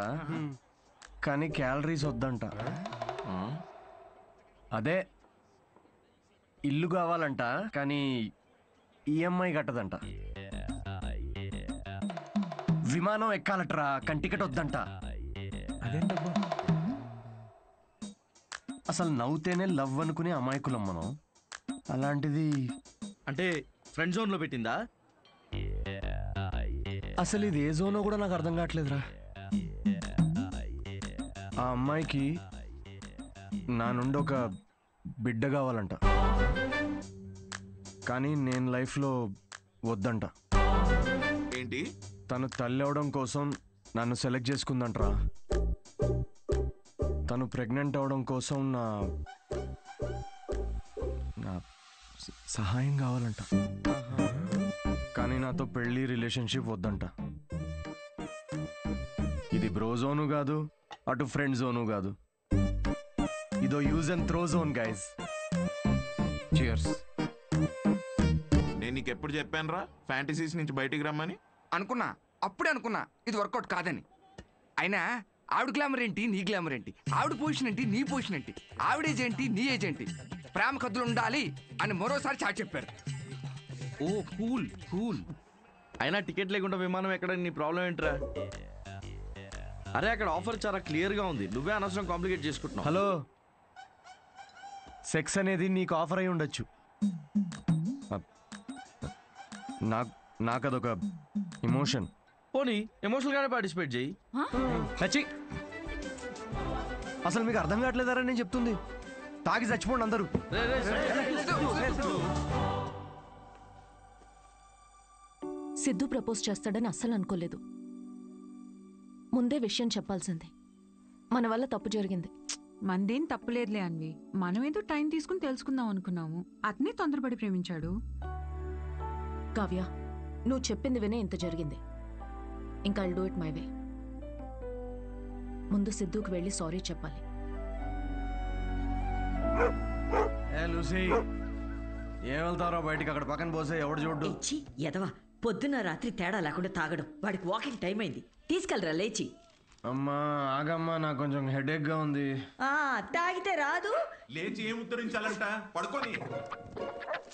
కానీ క్యాలరీస్ వద్దంట. అదే ఇల్లు కావాలంట, కానీ ఈఎంఐ కట్టదంట. విమానం ఎక్కాలట్రా, కానీ టికెట్ వద్దంట. అసలు నవ్వుతేనే లవ్ అనుకునే అమాయకులం మనం. అలాంటిది అంటే ఫ్రెండ్ జోన్ లో పెట్టిందా? అసలు ఇది ఏ జోనో కూడా నాకు అర్థం కావట్లేదురా. ఆ అమ్మాయికి నా నుండి ఒక బిడ్డ కావాలంట, కానీ నేను లైఫ్లో వద్దంట. ఏంటి? తను తల్లి అవడం కోసం నన్ను సెలెక్ట్ చేసుకుందంట్రా. తను ప్రెగ్నెంట్ అవడం కోసం నా సహాయం కావాలంట, కానీ నాతో పెళ్లి రిలేషన్షిప్ వద్దంట. ఇది బ్రో జోను కాదు, అటు ఫ్రెండ్ జోను కాదు. ఇదో use and throw zone guys. Cheers. నేను నీకు ఎప్పుడు చెప్పాను రా ఫ్యాంటసీస్ నుంచి బయటికి రమ్మని? అనుకున్నా, అప్పుడే అనుకున్నా ఇది వర్కౌట్ కాదని. అయినా ఆవిడ గ్లామర్ ఏంటి, నీ గ్లామర్ ఏంటి? ఆవిడ పొజిషన్ ఏంటి, నీ పొజిషన్ ఏంటి? ఆవిడ ఏజ్ ఏంటి, నీ ఏజ్ ఏంటి? ప్రేమ కథలు ఉండాలి అని మరోసారి చాటి చెప్పారు. ఓ కూల్ కూల్. అయినా టికెట్ లేకుండా విమానం ఎక్కడ, నీ ప్రాబ్లం ఏంట్రా? అరే అక్కడ ఆఫర్ చాలా క్లియర్గా ఉంది, నువ్వే అనవసరం కాంప్లికేట్ చేసుకుంటున్నావు. హలో, సెక్స్ అనేది నీకు ఆఫర్ అయి ఉండొచ్చు, నాకు అదొక ఇమోషన్. పోనీ ఎమోషనల్ గానే పార్టిసిపేట్ చేయి. చచ్చి, అసలు మీకు అర్థం కావట్లేదారా నేను చెప్తుంది? తాగి చచ్చిపోండి అందరూ. సిద్ధు ప్రపోజ్ చేస్తాడని అస్సలు అనుకోలేదు. ముందే విషయం చెప్పాల్సింది. మన వల్ల తప్పు జరిగింది. మందేం తప్పులేదులే అన్వి, మనమేదో టైం తీసుకుని తెలుసుకుందాం అనుకున్నాము, అతనే తొందరపడి ప్రేమించాడు. కావ్య, నువ్వు చెప్పింది వినే ఇంత జరిగింది. ఇంకా I'll do it my way. ముందు సిద్ధుకి వెళ్ళి సారీ చెప్పాలి. లూసీ, ఏం వెళ్తారో బయటికి, అక్కడ పక్కన పోసే ఎవడు చూడ్డు. ఎదవా, పొద్దున్న రాత్రి తేడా లేకుండా తాగడం. వాడికి వాకింగ్ టైం అయింది, తీసుకెళ్ళరా లేచి. అమ్మా ఆగమ్మా, నాకు కొంచెం హెడేక్ గా ఉంది. తాగితే రాదు. లేచి ఏం ఉత్తరించాలంట? పడుకొని.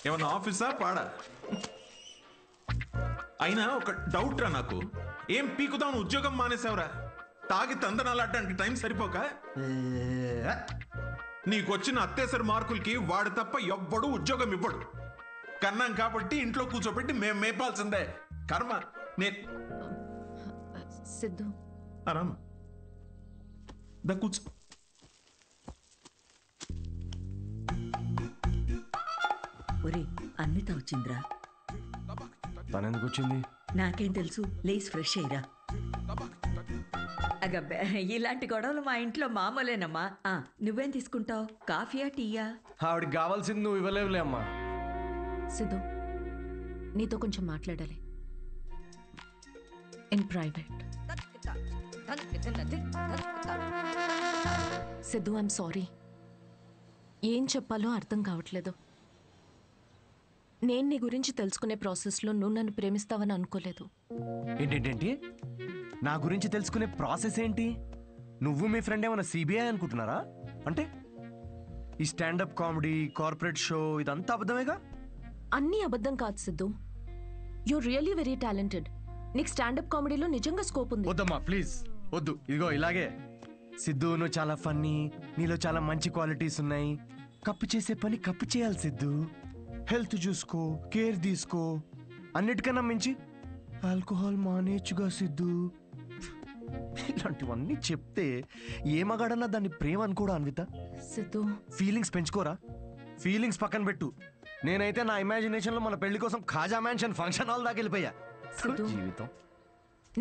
ఏమన్నా ఆఫీసా పాడా? అయినా ఒక డౌట్ రా నాకు, ఏం పీకుదాం ఉద్యోగం మానేసావురా? తాగి తందనాలాడడానికి టైం సరిపోక నీకొచ్చిన అత్తేసరి మార్కులకి వాడు తప్ప ఎవ్వడు ఉద్యోగం ఇవ్వడు. కన్నాం కాబట్టి ఇంట్లో కూర్చోబెట్టి మేము మేపాల్సిందే. కర్మ. సిద్ధు ఆరామ కూర్చో. ఒరే, అన్విత వచ్చిందిరా. తనెందుకు వచ్చింది? నాకేం తెలుసు, లేచి ఫ్రెష్ అయ్యిరా. అగబ్బే, ఇలాంటి గొడవలు మా ఇంట్లో మామూలేనమ్మా. నువ్వేం తీసుకుంటావు, కాఫీయా టీయా? ఆవిడికి కావాల్సింది నువ్వు ఇవ్వలేవులే అమ్మా. సిద్ధు, నీతో కొంచెం మాట్లాడాలి, in private. Siddhu, I'm sorry. ఏం చెప్పాలో అర్థం కావట్లేదు. నేను నీ గురించి తెలుసుకునే ప్రాసెస్లో నువ్వు నన్ను ప్రేమిస్తావని అనుకోలేదు. ఏంటేంటేంటి? నా గురించి తెలుసుకునే ప్రాసెస్ ఏంటి? నువ్వు మీ ఫ్రెండ్ ఏమైనా సిబిఐ అనుకుంటున్నారా? అంటే ఈ స్టాండప్ కామెడీ, కార్పొరేట్ షో ఇదంతా అబద్ధమేగా? అన్నీ అబద్ధం కాదు Siddhu. You really very talented. నీకు స్టాండప్ కామెడీలో నిజంగా స్కోప్ ఉంది. వద్దమ్మా ప్లీజ్ వద్దు. ఇదిగో ఇలాగే. సిద్ధు, నువ్వు చాలా ఫన్నీ, నీలో చాలా మంచి క్వాలిటీస్ ఉన్నాయి. కప్పు చేసే పని కప్పు చేయాలి సిద్ధు. హెల్త్ చూసుకో, కేర్ తీసుకో. అన్నిటికన్నా మించి ఆల్కహాల్ మానేచ్చుగా సిద్ధు. ఇలాంటివన్నీ చెప్తే ఏ మగాడన్నా దాన్ని ప్రేమ అనుకోడా అన్విత? సిద్ధు, ఫీలింగ్స్ పెంచుకోరా. ఫీలింగ్స్ పక్కన పెట్టు. నేనైతే నా ఇమాజినేషన్ లో మన పెళ్లి కోసం ఖాజా మ్యాన్షన్ ఫంక్షన్ హాల్ దాకా వెళ్ళిపోయా. జీవితం.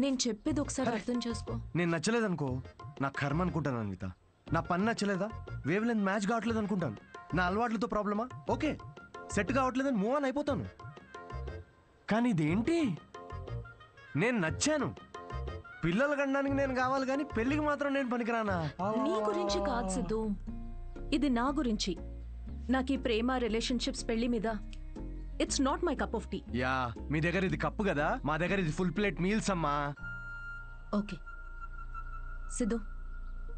నేను చెప్పేది ఒకసారి అర్థం చేసుకో. నేను నచ్చలేదనుకో, నా కర్మ అనుకుంటాను అన్విత. నా పని నచ్చలేదా, వేవ్ లెంత్ మ్యాచ్ కావట్లేదు అనుకుంటాను. నా అలవాట్లతో ప్రాబ్లమా? ఓకే, సెట్ కావట్లేదని మూవ్ ఆన్ అయిపోతాను. కానీ ఇదేంటి, నేను నచ్చాను. పిల్లలు కనడానికి నేను కావాలి, కానీ పెళ్లికి మాత్రం నేను పనికిరానా? నీ గురించి కాదు సిద్ధు, ఇది నా గురించి. నాకు ఈ ప్రేమ, రిలేషన్షిప్స్, పెళ్లి మీద it's not my cup of tea. Yeah, మీ దగ్గర ఇది కప్పు కదా, మా దగ్గర ఇది ఫుల్ ప్లేట్ మీల్స్ అమ్మా. ఓకే సిద్ధు,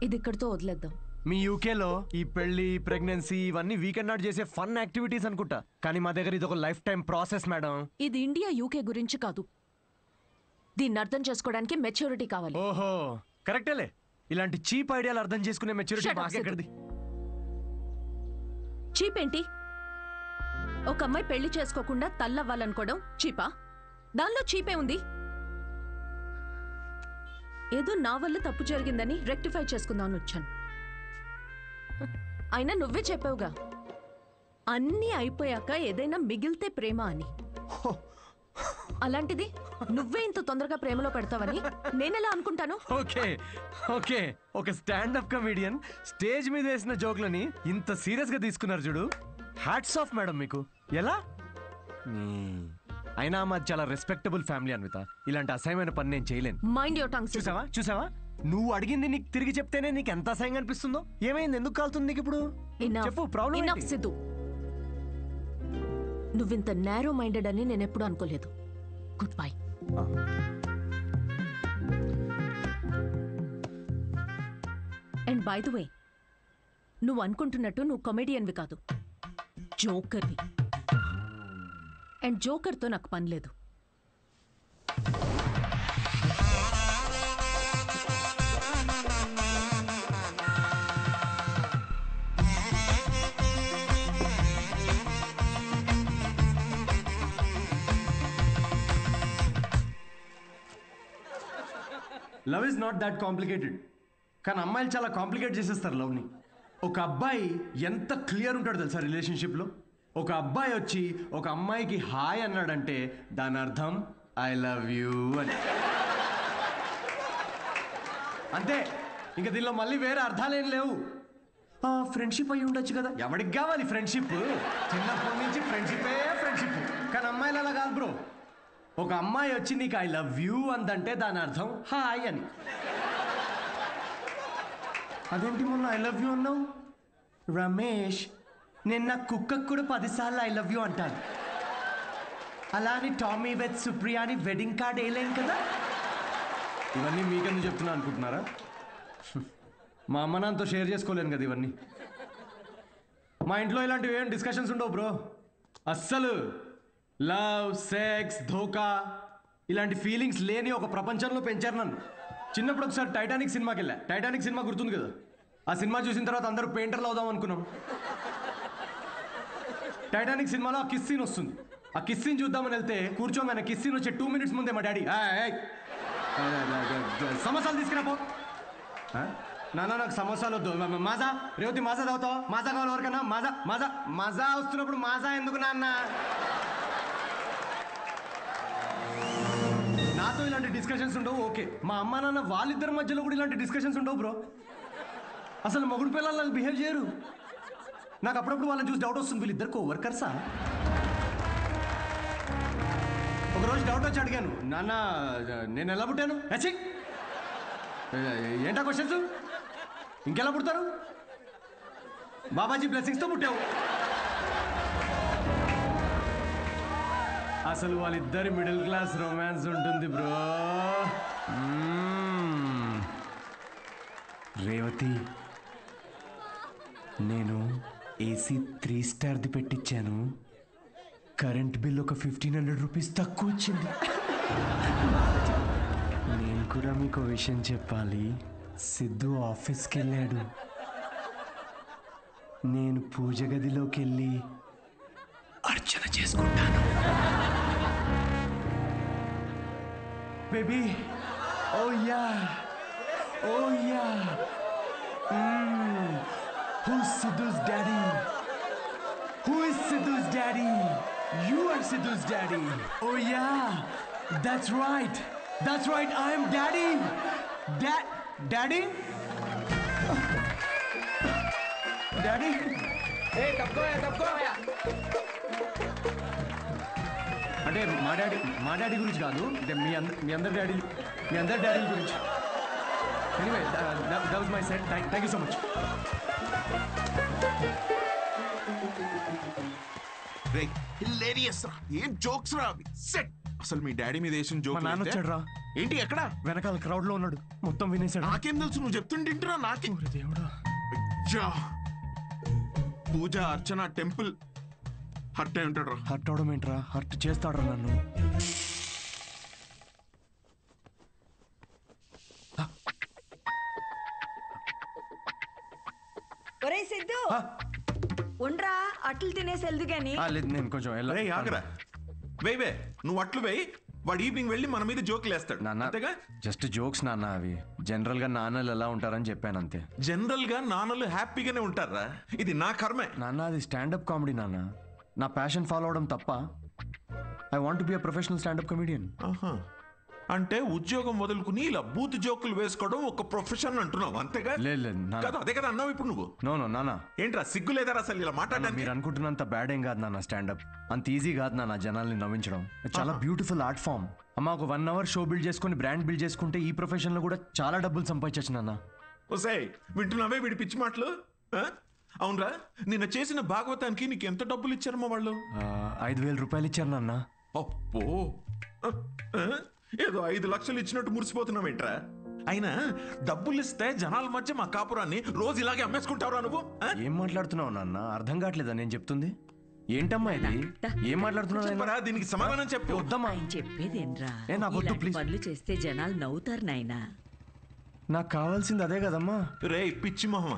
ఇది ఇక్కడితో వదిలేద్దాం. మీ యూకేలో ఈ పెళ్లి, ప్రెగ్నెన్సీ ఇవన్నీ వీకెండ్ నాట్ చేసే ఫన్ యాక్టివిటీస్ అనుకుంటా, కానీ మా దగ్గర ఇది ఒక లైఫ్ టైం ప్రాసెస్ మేడం. ఇది ఇండియా, యూకే గురించి కాదు. దీన్ని అర్థం చేసుకోవడానికి మెచ్యూరిటీ కావాలి. ఓహో, కరెక్టేలే. ఇలాంటి చీప్ ఐడియాలు అర్థం చేసుకునే మెచ్యూరిటీ Shut up, మాకెక్కడిది? చీప్ ఏంటి? ఒక అమ్మాయి పెళ్లి చేసుకోకుండా తల్లవ్వాలనుకోవడం చీపా? దానిలో చీపే ఉంది. ఏదో నా వల్ల తప్పు జరిగిందని రెక్టిఫై చేసుకుందామని వచ్చాను. అయినా నువ్వే చెప్పావుగా, అన్నీ అయిపోయాక ఏదైనా మిగిలితే ప్రేమ అని. అలాంటిది నువ్వే ఇంత తొందరగా ప్రేమలో పెడతావని నేనెలా అనుకుంటాను? ఓకే ఓకే, ఒక స్టాండప్ కమీడియన్ స్టేజ్ మీద వేసిన జోక్లని ఇంత సీరియస్ గా తీసుకున్నారు చూడు. హ్యాట్స్ ఆఫ్ మేడం మీకు. ఎలా? అయినా మాది చాలా రెస్పెక్టబుల్ ఫ్యామిలీ అన్విత. ఇలాంటి అసహ్యమైన పని నేను చేయలేను. Mind your tongue. చూసావా చూసావా, నువ్వు అడిగింది నీకు తిరిగి చెప్తేనే నీకు ఎంత అసహ్యంగా అనిపిస్తుందో. ఏమైంది, ఎందుకు కాలుతుంది నీకు ఇప్పుడు? చెప్పు, ప్రాబ్లం సిద్ధు, నువ్వింత నేరో మైండెడ్ అని నేను ఎప్పుడూ అనుకోలేదు. Good bye. And by the way, నువ్వు అనుకుంటున్నట్టు నువ్వు కమెడియన్వి కాదు, జోకర్వి. అండ్ జోకర్తో నాకు పని లేదు. Love is not that complicated. కానీ అమ్మాయిలు చాలా కాంప్లికేట్ చేసేస్తారు లవ్ని. ఒక అబ్బాయి ఎంత క్లియర్ ఉంటాడు తెలుసా రిలేషన్షిప్లో? ఒక అబ్బాయి వచ్చి ఒక అమ్మాయికి హాయ్ అన్నాడంటే దాని అర్థం ఐ లవ్ యూ అని. అంతే, ఇంకా దీనిలో మళ్ళీ వేరే అర్థాలేం లేవు. ఫ్రెండ్షిప్ అయి ఉండొచ్చు కదా, ఎవరికి కావాలి ఫ్రెండ్షిప్? చిన్నప్పటి నుంచి ఫ్రెండ్షిప్. కానీ అమ్మాయిలు అలా కాదు బ్రో. ఒక అమ్మాయి వచ్చి నీకు ఐ లవ్ యూ అందంటే దాని అర్థం హాయ్ అని. అదేంటి మొన్న ఐ లవ్ యూ అన్నావు? రమేష్, నేను నా కుక్కకు కూడా 10 సార్లు ఐ లవ్ యూ అంటాను. అలా అని టామీ విత్ సుప్రియా అని వెడ్డింగ్ కార్డ్ వేయలేం కదా. ఇవన్నీ మీకెందుకు చెప్తున్నా అనుకుంటున్నారా? మా అమ్మ నాన్నతో షేర్ చేసుకోలేను కదా ఇవన్నీ. మా ఇంట్లో ఇలాంటివి ఏం డిస్కషన్స్ ఉండవు బ్రో. అస్సలు లవ్, సెక్స్, ధోకా ఇలాంటి ఫీలింగ్స్ లేని ఒక ప్రపంచంలో పెంచారు నన్ను. చిన్నప్పుడు ఒకసారి టైటానిక్ సినిమాకి వెళ్ళా. టైటానిక్ సినిమా గుర్తుంది కదా? ఆ సినిమా చూసిన తర్వాత అందరూ పెయింటర్లు అవుదాం అనుకున్నాం. టైటానిక్ సినిమాలో ఆ కిస్ సీన్ వస్తుంది. ఆ కిస్ సీన్ చూద్దామని వెళ్తే కూర్చోమని కిస్ సీన్ వచ్చే 2 minutes ముందే మా డాడీ సమోసాలు తీసుకురాపో. నాన్న నాకు సమోసాలు వద్దు. మాజా రేవతి మాజా తాగుతావా? మాజా కావాలి ఎవరికన్నా? మాజా మాజా మాజా వస్తున్నప్పుడు మాజా ఎందుకు నాన్న? నాతో ఇలాంటి డిస్కషన్స్ ఉండవు ఓకే. మా అమ్మ నాన్న వాళ్ళిద్దరి మధ్యలో కూడా ఇలాంటి డిస్కషన్స్ ఉండవు బ్రో. అసలు మొగుడు పిల్లలు బిహేవ్ చేయరు. నాకు అప్పుడప్పుడు వాళ్ళని చూసి డౌట్ వస్తుంది, వీళ్ళిద్దరు కోవర్కర్సా? ఒకరోజు డౌట్ వచ్చి అడిగాను, నాన్న నేను ఎలా పుట్టాను? ఏంటా క్వశ్చన్స్? ఇంకెలా పుడతారు? బాబాజీ బ్లెస్సింగ్స్తో పుట్టావు. అసలు వాళ్ళిద్దరి మిడిల్ క్లాస్ రొమాన్స్ ఉంటుంది బ్రో. రేవతి, నేను ఏసీ 3 స్టార్ది పెట్టించాను. కరెంట్ బిల్ ఒక 1500 రూపీస్ తక్కువ వచ్చింది. నేను కూడా మీకు విషయం చెప్పాలి. సిద్ధు ఆఫీస్కి వెళ్ళాడు. నేను పూజ గదిలోకి వెళ్ళి అర్చన చేసుకుంటాను. Baby, oh yeah, oh yeah. Who's Sidhu's daddy? Who is Sidhu's daddy? You are Sidhu's daddy. Oh yeah, that's right. That's right, I am daddy. Daddy? Daddy? Hey, తప్పుకో. అంటే మా డాడీ గురించి కాదు, మీ అందరి డాడీ గురించి. Anyway, that was my set. Thank you so much. Hilarious రా, ఏం jokes రా అవి. సెట్. అసలు మీ డాడీ మీద వేసిన జోక్. మా నాన్న వచ్చాడు రా. ఏంటి ఎక్కడ? వెనకాల క్రౌడ్ లో ఉన్నాడు. మొత్తం వినేశాడు. నాకేం తెలుసు, నువ్వు చెప్తుంటేంటిరా నాకే. దేవుడా. పూజ, అర్చన, టెంపుల్ హర్ట్ అయి ఉంటాడు రా. హర్ట్ అవడం ఏంట్రా? హర్ట్ చేస్తాడు నన్ను. ఒరే సిద్ధు, ఉండ్రా, అట్లు తినేసి వెళ్దు గాని. లేదు, నేను కొంచెం ఆగరా. వేవే, నువ్వు అట్లు వేయి. వాడు ఈవినింగ్ వెళ్ళి మన మీద జోకులు వేస్తాడు. నాన్న, జస్ట్ జోక్స్ నాన్న. అవి జనరల్ గా నాన్నలు ఎలా ఉంటారని చెప్పాను అంతే. జనరల్ గా నాన్నలు హ్యాపీగానే ఉంటారా? ఇది నా కర్మే నాన్న. అది స్టాండప్ కామెడీ నాన్న. నా ప్యాషన్ ఫాలో అవడం తప్ప. I want be a professional stand up comedian. అంటే ఉద్యోగం వదులుకుని ఇలా బూత్ జోకులు వేసుకోవడం ఒక ప్రొఫెషన్ అంటున్నావు అంతేగా? లేదు కదా, అదే కదా అన్నావు ఇప్పుడు నువ్వు. నో నాన్న. ఏంట్రా సిగ్గు లేదా అసలు ఇలా మాట్లాడడానికి? మీరు అనుకుంటున్నంత బ్యాడ్ ఏం కాదు నాన్న. స్టాండప్ అంత ఈజీ కాదు నాన్న. జనాల్ని నవ్వించడం చాలా బ్యూటిఫుల్ ఆర్ట్ ఫామ్. అమ్మ, ఒక 1 hour షో బిల్డ్ చేసుకుని బ్రాండ్ బిల్డ్ చేసుకుంటే ఈ ప్రొఫెషన్ లో కూడా చాలా డబ్బులు సంపాదించచ్చు నాన్న. ఓసే, వింటున్నావే వీడి పిచ్చి మాటలు? అవునరా, నిన్న చేసిన భాగవతానికి నీకు ఎంత డబ్బులు ఇచ్చారమ్మా వాళ్ళు? 5,000 రూపాయలు ఇచ్చారు నాన్న. అప్పో, ఏదో 5 లక్షలు ఇచ్చినట్టు మురిసిపోతున్నావేంట్రా? అయినా డబ్బులు ఇస్తే జనాల మధ్య మా కాపురాన్ని రోజు ఇలాగే అమ్మేసుకుంటావురా నువ్వు? ఏం మాట్లాడుతున్నావు నాన్న? అర్థం కావట్లేదా నేను చెప్తుంది? ఏంటమ్మా ఇది? ఏం మాట్లాడుతున్నావు? దీనికి సమాధానం చెప్పు. వద్దమ్మా. చెప్పేదేంట్రా? నాకు వద్దు, ప్లీజ్. పనులు చేస్తే జనాలు నవ్వుతారు నాయనా. నాకు కావాల్సింది అదే కదమ్మా. రే పిచ్చి మొహమ,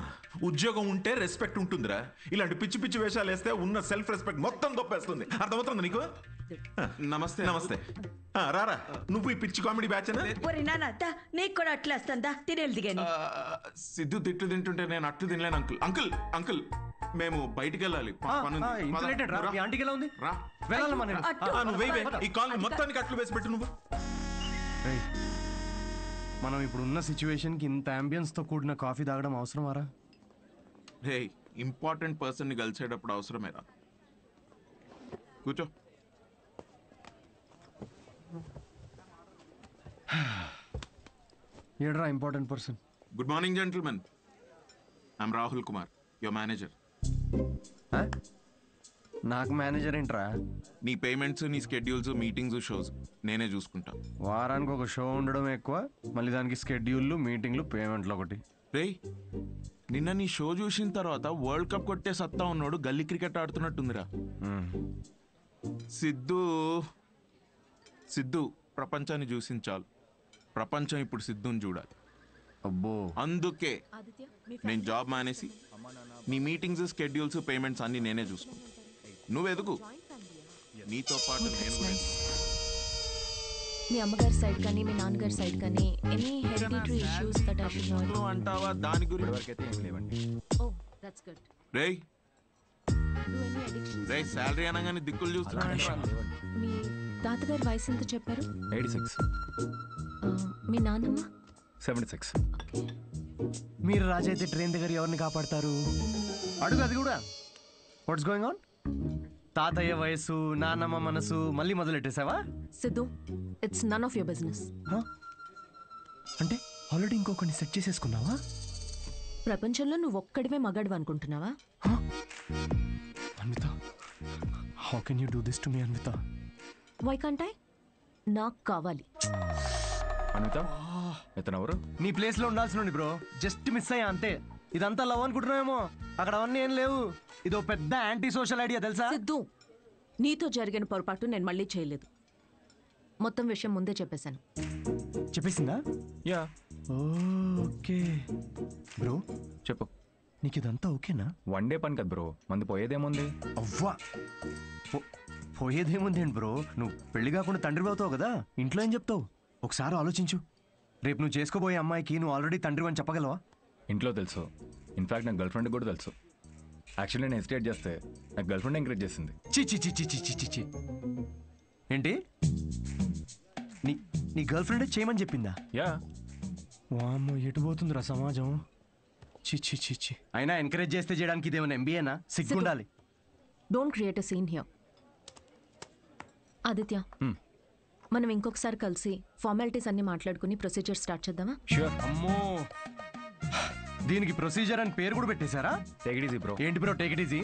ఉద్యోగం ఉంటే రెస్పెక్ట్ ఉంటుందిరా. ఇలాంటి పిచ్చి పిచ్చి వేషాలు వేస్తే ఉన్న సెల్ఫ్ రెస్పెక్ట్ మొత్తం దొప్పేస్తుంది. అర్థమవుతుంది నీకు? నమస్తే నమస్తే. రారా, నువ్వు ఈ పిచ్చి కామెడీ బ్యాచ్? నీకు కూడా అట్లా వస్తుందా? తినేది దిగాని. సిద్ధు తిట్లు తింటుంటే నేను అట్లు తినలేను అంకుల్. అంకుల్ అంకుల్ మేము బయటికి వెళ్ళాలి. నువ్వు వేవే ఈ కాల్ మొత్తానికి అట్లు వేసి పెట్టు నువ్వు. మనం ఇప్పుడు ఉన్న సిచ్యువేషన్ కి ఇంత అంబియన్స్ తో కూడిన కాఫీ తాగడం అవసరమారా? రే, ఇంపార్టెంట్ పర్సన్ ని కలిసేటప్పుడు అవసరమేరా. కూర్చో. ఏడ్రా important person? Good morning gentlemen, I'm Rahul Kumar, your manager. నాకు మేనేజర్ ఏంట్రా? నీ పేమెంట్స్, నీ స్కెడ్యూల్స్, మీటింగ్స్, షోస్ నేనే చూసుకుంటా. వారానికి ఒక షో ఉండడం ఎక్కువ, మళ్ళీ దానికి స్కెడ్యూల్లు, మీటింగ్లు, పేమెంట్లు ఒకటి. రే, నిన్న నీ షో చూసిన తర్వాత వరల్డ్ కప్ కొట్టే సత్తా ఉన్నాడు గల్లీ క్రికెట్ ఆడుతున్నట్టుందిరా. సిద్ధు ప్రపంచాన్ని చూసించాలి. ప్రపంచం ఇప్పుడు సిద్ధుని చూడాలి. అబ్బో, అందుకే నేను జాబ్ మానేసి నీ మీటింగ్స్, స్కెడ్యూల్స్, పేమెంట్స్ అన్ని నేనే చూసుకుంటా. నువ్వెదుకు, నీతో పాటు నేను కూడా. మీ అమ్మగారి సైడ్ కానీ మీ నాన్నగారి సైడ్ కానీ any hereditary issues that I should know అంటావా? దాని గురించి ఓ దట్స్ గుడ్. రేయ్ రేయ్, శాలరీ అనగానే దిక్కులు చూస్తున్నా. మీ తాతగారి వయసు ఎంత చెప్పారు? 86. మీ నాన్నమ్మ? 76. మీరు రాజు అయితే ట్రైన్ దగ్గర ఎవరిని కాపాడతారు? అడుగు అది కూడా. What's going on? తాతయ్య వయసు, నాన్నమ్మ మనసు మళ్ళీ మొదలెట్టేసావా? Siddhu, it's none of your business. అంటే ఆల్రెడీ ఇంకొకరిని సెట్ చేసేసుకున్నావా? ప్రపంచంలో నువ్వు ఒక్కడివే మగాడు అనుకుంటున్నావా? Anvitha, how can you do this to me Anvitha? Why can't I? నాకు కావాలి. అన్విత, ఇతను ఎవరు? నీ ప్లేస్ లో ఉండాల్సిన బ్రో, జస్ట్ మిస్ అయ్యా అంతే. ఇదంతా లవ్ అనుకుంటున్నావేమో, అక్కడ అవన్నీ ఏం లేవు. ఇదో పెద్ద యాంటీ సోషల్ ఐడియా తెలుసా? సిద్ధు, నీతో జరిగిన పొరపాటు నేను మళ్ళీ చేయలేదు. మొత్తం విషయం ముందే చెప్పేశాను. చెప్పేసిందా? యా. ఓకే బ్రో, చెప్పు. నీకు ఇదంతా ఓకేనా? వన్ డే పని కదా బ్రో, మంది పోయేదేముంది? అవ్వా, పోయేదేముంది ఏంటి బ్రో? నువ్వు పెళ్లి కాకుండా తండ్రి అవుతావు కదా, ఇంట్లో ఏం చెప్తావు? ఒకసారి ఆలోచించు. రేపు నువ్వు చేసుకోబోయే అమ్మాయికి నువ్వు ఆల్రెడీ తండ్రి అని చెప్పగలవా? ఇంట్లో తెలుసు, ఇన్ఫాక్ట్ నాకు గర్ల్ ఫ్రెండ్ కూడా తెలుసు. యాక్చువల్లీ నేను హెసిటేట్ చేస్తే నాకు గర్ల్ ఫ్రెండ్ ఎంకరేజ్ చేసింది. చి చి చి చి చి చి చి ఏంటి? నీ గర్ల్ ఫ్రెండ్ చేయమని చెప్పిందా? యా. వామ్మో, ఎటు పోతుందిరా సమాజం? చి చి చి చి. అయినా ఎంకరేజ్ చేస్తే చేయడానికి ఇదేమైనా ఎంబీఏనా? సిగ్గుండాలి. Don't create a scene here. Aditya, మనం ఇంకొకసారి కలిసి ఫార్మాలిటీస్ అన్ని మాట్లాడుకుని ప్రొసీజర్ స్టార్ట్ చేద్దామా? ష్యూర్. అమ్మో, దీనికి ప్రొసీజర్ అని పేరు కూడా పెట్టేశారా? Take it easy bro. ఏంటి బ్రో టేక్ ఇట్ ఈజీ?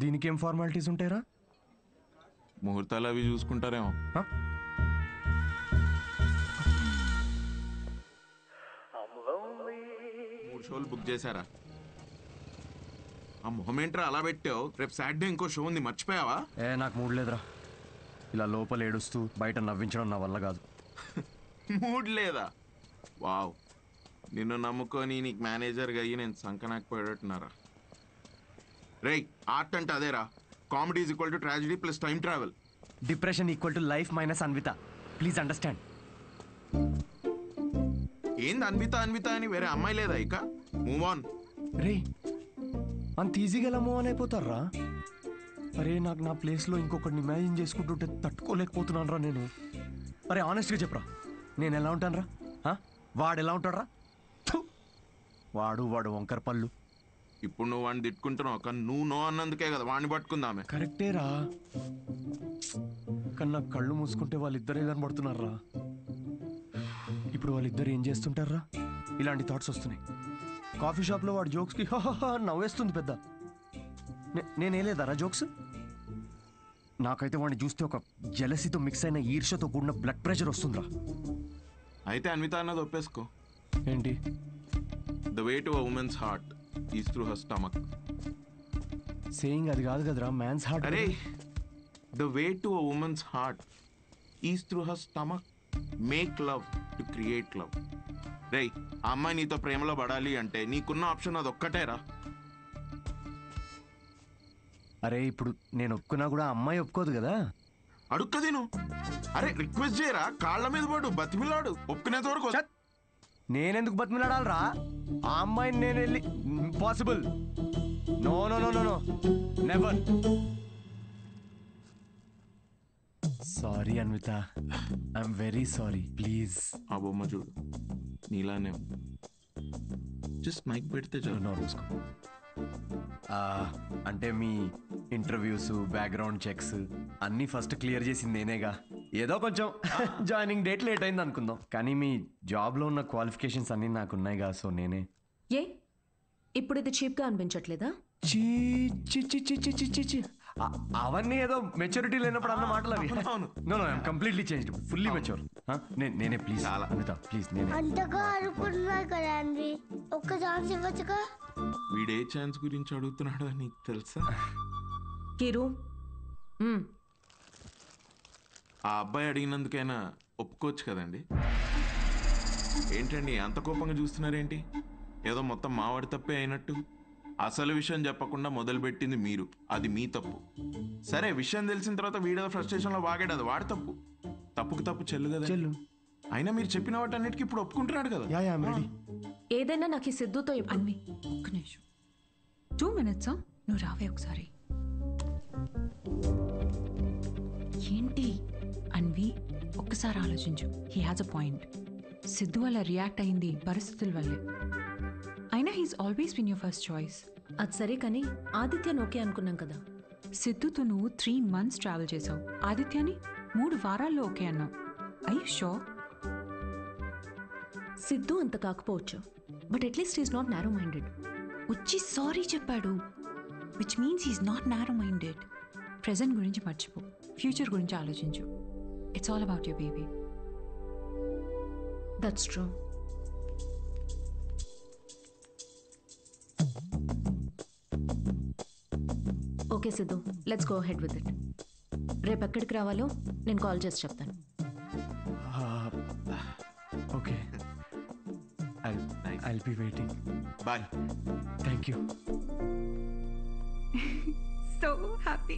దీనికేం ఫార్మాలిటీస్ ఉంటాయరా? ముహూర్తాలు అవి చూసుకుంటారేమో. మూడు షోలు బుక్ చేశారా? ఆ మొహమేంట్రా అలా పెట్టావు? రేపు సాటర్డే ఇంకో షో ఉంది, మర్చిపోయావా? నాకు మూడ్ లేదురా. ఇలా లోపల ఏడుస్తూ బయట నవ్వించడం నా వల్ల కాదు. మూడ్ లేదా? వావ్, నిన్ను నమ్ముకొని నీకు మేనేజర్గా అయ్యి నేను సంకనాకపోయేటట్టున్నారా? రేయ్, ఆర్ట్ అంటే అదేరా. Comedy is equal to tragedy plus time travel. Depression equal to life minus Anvitha. Please understand. ఏంది అన్విత అన్విత అని వేరే అమ్మాయి లేదా ఇక? Move on. రే, అంత ఈజీగా ఎలా మూవ్ ఆన్ అయిపోతారా? అరే, నాకు నా ప్లేస్లో ఇంకొకరిని ఇమాజిన్ చేసుకుంటుంటే తట్టుకోలేకపోతున్నాను రా నేను. అరే, ఆనెస్ట్గా చెప్పరా, నేను ఎలా ఉంటాను రా? వాడు ఎలా ఉంటాడు రా? వాడు వంకర పళ్ళు. ఇప్పుడు నువ్వు వాడిని తిట్టుకుంటున్నావు, కానీ నువ్వు నో అన్నందుకే కదా వాడిని పట్టుకుందామే. కరెక్టే రా, కానీ నా కళ్ళు మూసుకుంటే వాళ్ళిద్దరే కనబడుతున్నారా. ఇప్పుడు వాళ్ళిద్దరు ఏం చేస్తుంటారా? ఇలాంటి థాట్స్ వస్తున్నాయి. కాఫీ షాప్లో వాడు జోక్స్కి నవ్వేస్తుంది పెద్ద. నేనేలేదారా జోక్స్? నాకైతే వాడిని చూస్తే ఒక జలసితో మిక్స్ అయిన ఈర్ష్యతో కూడిన బ్లడ్ ప్రెషర్ వస్తుందిరా. అయితే అన్విత అన్నది ఒప్పేసుకో. ఏంటి? The way to a women's heart is through her stomach. Saying అది కాదు కదరా, మ్యాన్స్ హార్ట్. అరే, the way to a women's heart is through her stomach. Make love to create love. రేయ్, ఆ అమ్మాయి నీతో ప్రేమలో పడాలి అంటే నీకున్న ఆప్షన్ అది ఒక్కటేరా. అరే ఇప్పుడు నేను ఒప్పుకున్నా కూడా అమ్మాయి ఒప్పుకోదు కదా. అడుక్కదేను. అరే రిక్వెస్ట్ చేయరా, కాళ్ళ మీద పడు, బతిమిలాడు, ఒప్పుకునేంత వరకు. నేనెందుకు బతిమిలాడాలరా? ఆ అమ్మాయిని నేను వెళ్ళి impossible. No no no no no, never. Sorry Anvitha, I'm very sorry, please. ఆ బొమ్మ చూడు, నీలానే జస్ట్ మైక్ పెడితే చూసుకో. అంటే మీ ఇంటర్వ్యూస్, బ్యాక్గ్రౌండ్ చెక్స్ అన్నీ ఫస్ట్ క్లియర్ చేసింది నేనేగా. ఏదో కొంచెం జాయినింగ్ డేట్ లేట్ అయింది అనుకుందాం, కానీ మీ జాబ్లో ఉన్న క్వాలిఫికేషన్స్ అన్నీ నాకు ఉన్నాయిగా. సో నేనే. ఏ ఇప్పుడు ఇది చీప్గా అనిపించట్లేదా? చీ చి చి చి చి చి చి చి. అవన్నీ ఏదో మెచ్యూరిటీ లేనప్పుడు అన్న మాటలు అవి. No no, I'm completely changed, fully mature. నేనే ప్లీజ్ అనిత, ప్లీజ్ నేనే. అంతగా అనుకుంటున్నారు కదా అండి, ఒక్క ఛాన్స్ ఇవ్వచ్చుగా. వీడే ఛాన్స్ గురించి అడుగుతున్నాడు అని నీకు తెలుసా? కిరు, ఆ అబ్బాయి అడిగినందుకైనా ఒప్పుకోవచ్చు కదండి. ఏంటండి అంత కోపంగా చూస్తున్నారేంటి? ఏదో మొత్తం మావాడి తప్పే అయినట్టు. అసలు విషయం చెప్పకుండా మొదలుపెట్టింది మీరు, అది మీ తప్పు. సరే, విషయం తెలిసిన తర్వాత వీడియో ఫ్రస్ట్రేషన్లో వాగాడు, అది వాడి తప్పు. తప్పుకు తప్పు చెల్లు కదా. అయినా మీరు చెప్పిన వాటి అన్నిటికీ ఇప్పుడు ఒప్పుకుంటున్నాడు కదా. ఏదైనా నాకు ఈ సిద్ధుతో అన్వి ఒక్క నిమిషం, 2 minutes. నువ్వు రావే ఒకసారి. ఏంటి అన్వి, ఒక్కసారి ఆలోచించు. He has a point. Siddhu వల్ల రియాక్ట్ అయింది పరిస్థితుల వల్లే. అయినా he's always been your first choice. అది సరే, కానీ ఆదిత్యను ఓకే అనుకున్నాం కదా. సిద్ధుతో నువ్వు 3 months ట్రావెల్ చేసావు, ఆదిత్యని 3 వారాల్లో ఓకే అన్నావు. I you sure? సిద్ధు అంత కాకపోవచ్చు, but at least is not narrow minded. వచ్చి సారీ చెప్పాడు, which means he's not narrow minded. Present గురించి మర్చిపో, ఫ్యూచర్ గురించి ఆలోచించు. It's all about your baby. That's true. Okay Siddhu, let's go head with it. రేపు ఎక్కడికి రావాలో నేను కాల్ చేసి చెప్తాను. Okay, I'll be waiting. Bye. Thank you. So happy.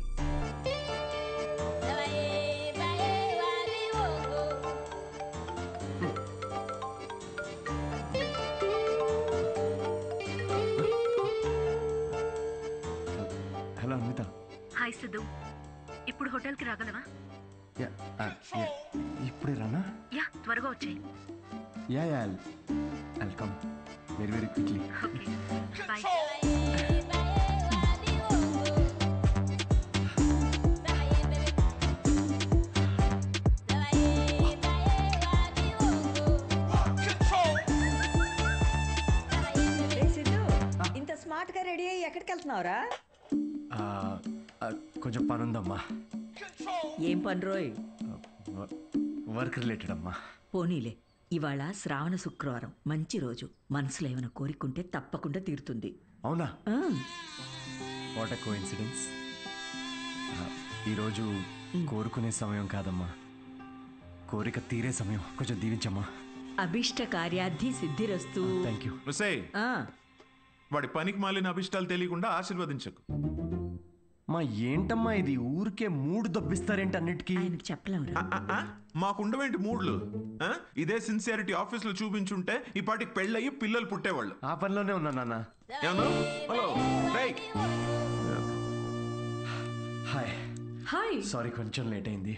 Hello Anvitha. Hi Siddhu, ఇప్పుడు హోటల్కి రాగలవా? ఇప్పుడే రానా? యా, త్వరగా వచ్చేయి. Yeah yeah, I'll come very very quickly. Okay, bye. ఇంత స్మార్ట్ గా రెడీ అయ్యి ఎక్కడికి వెళ్తున్నావురా? కొంచెం పని ఉందమ్మా. ఏం పని రోయ్? వర్క్ రిలేటెడ్ అమ్మా. పోనీలే, ఇవాళ శ్రావణ శుక్రవారం, మంచి రోజు. మనసులో ఏమైనా కోరికుంటే తప్పకుండా తీరుతుంది. అవునా? What a coincidence. ఈరోజు కోరుకునే సమయం కాదమ్మా, కోరిక తీరే సమయం. కొంచెం దీవించమ్మా. అభిష్ట కార్యార్థి సిద్ధిరస్తు. Thank you. వాడి పనికి మాలిన అభిష్టాలు తెలియకుండా ఆశీర్వదించకు. మా ఏంటమ్మా ఇది, ఊరికే మూడు దొబ్బిస్తారేంటి అన్నిటికీ? చెప్పలేము. మాకుండవేంటి మూడ్లు? ఇదే సిన్సియారిటీ ఆఫీస్ లో చూపించుంటే ఈ పాటికి పెళ్ళయ్యి పిల్లలు పుట్టేవాళ్ళు. ఆ పనిలోనే ఉన్నా నాన్న. Hello, hi. హాయ్. సారీ కొంచెం లేట్ అయింది.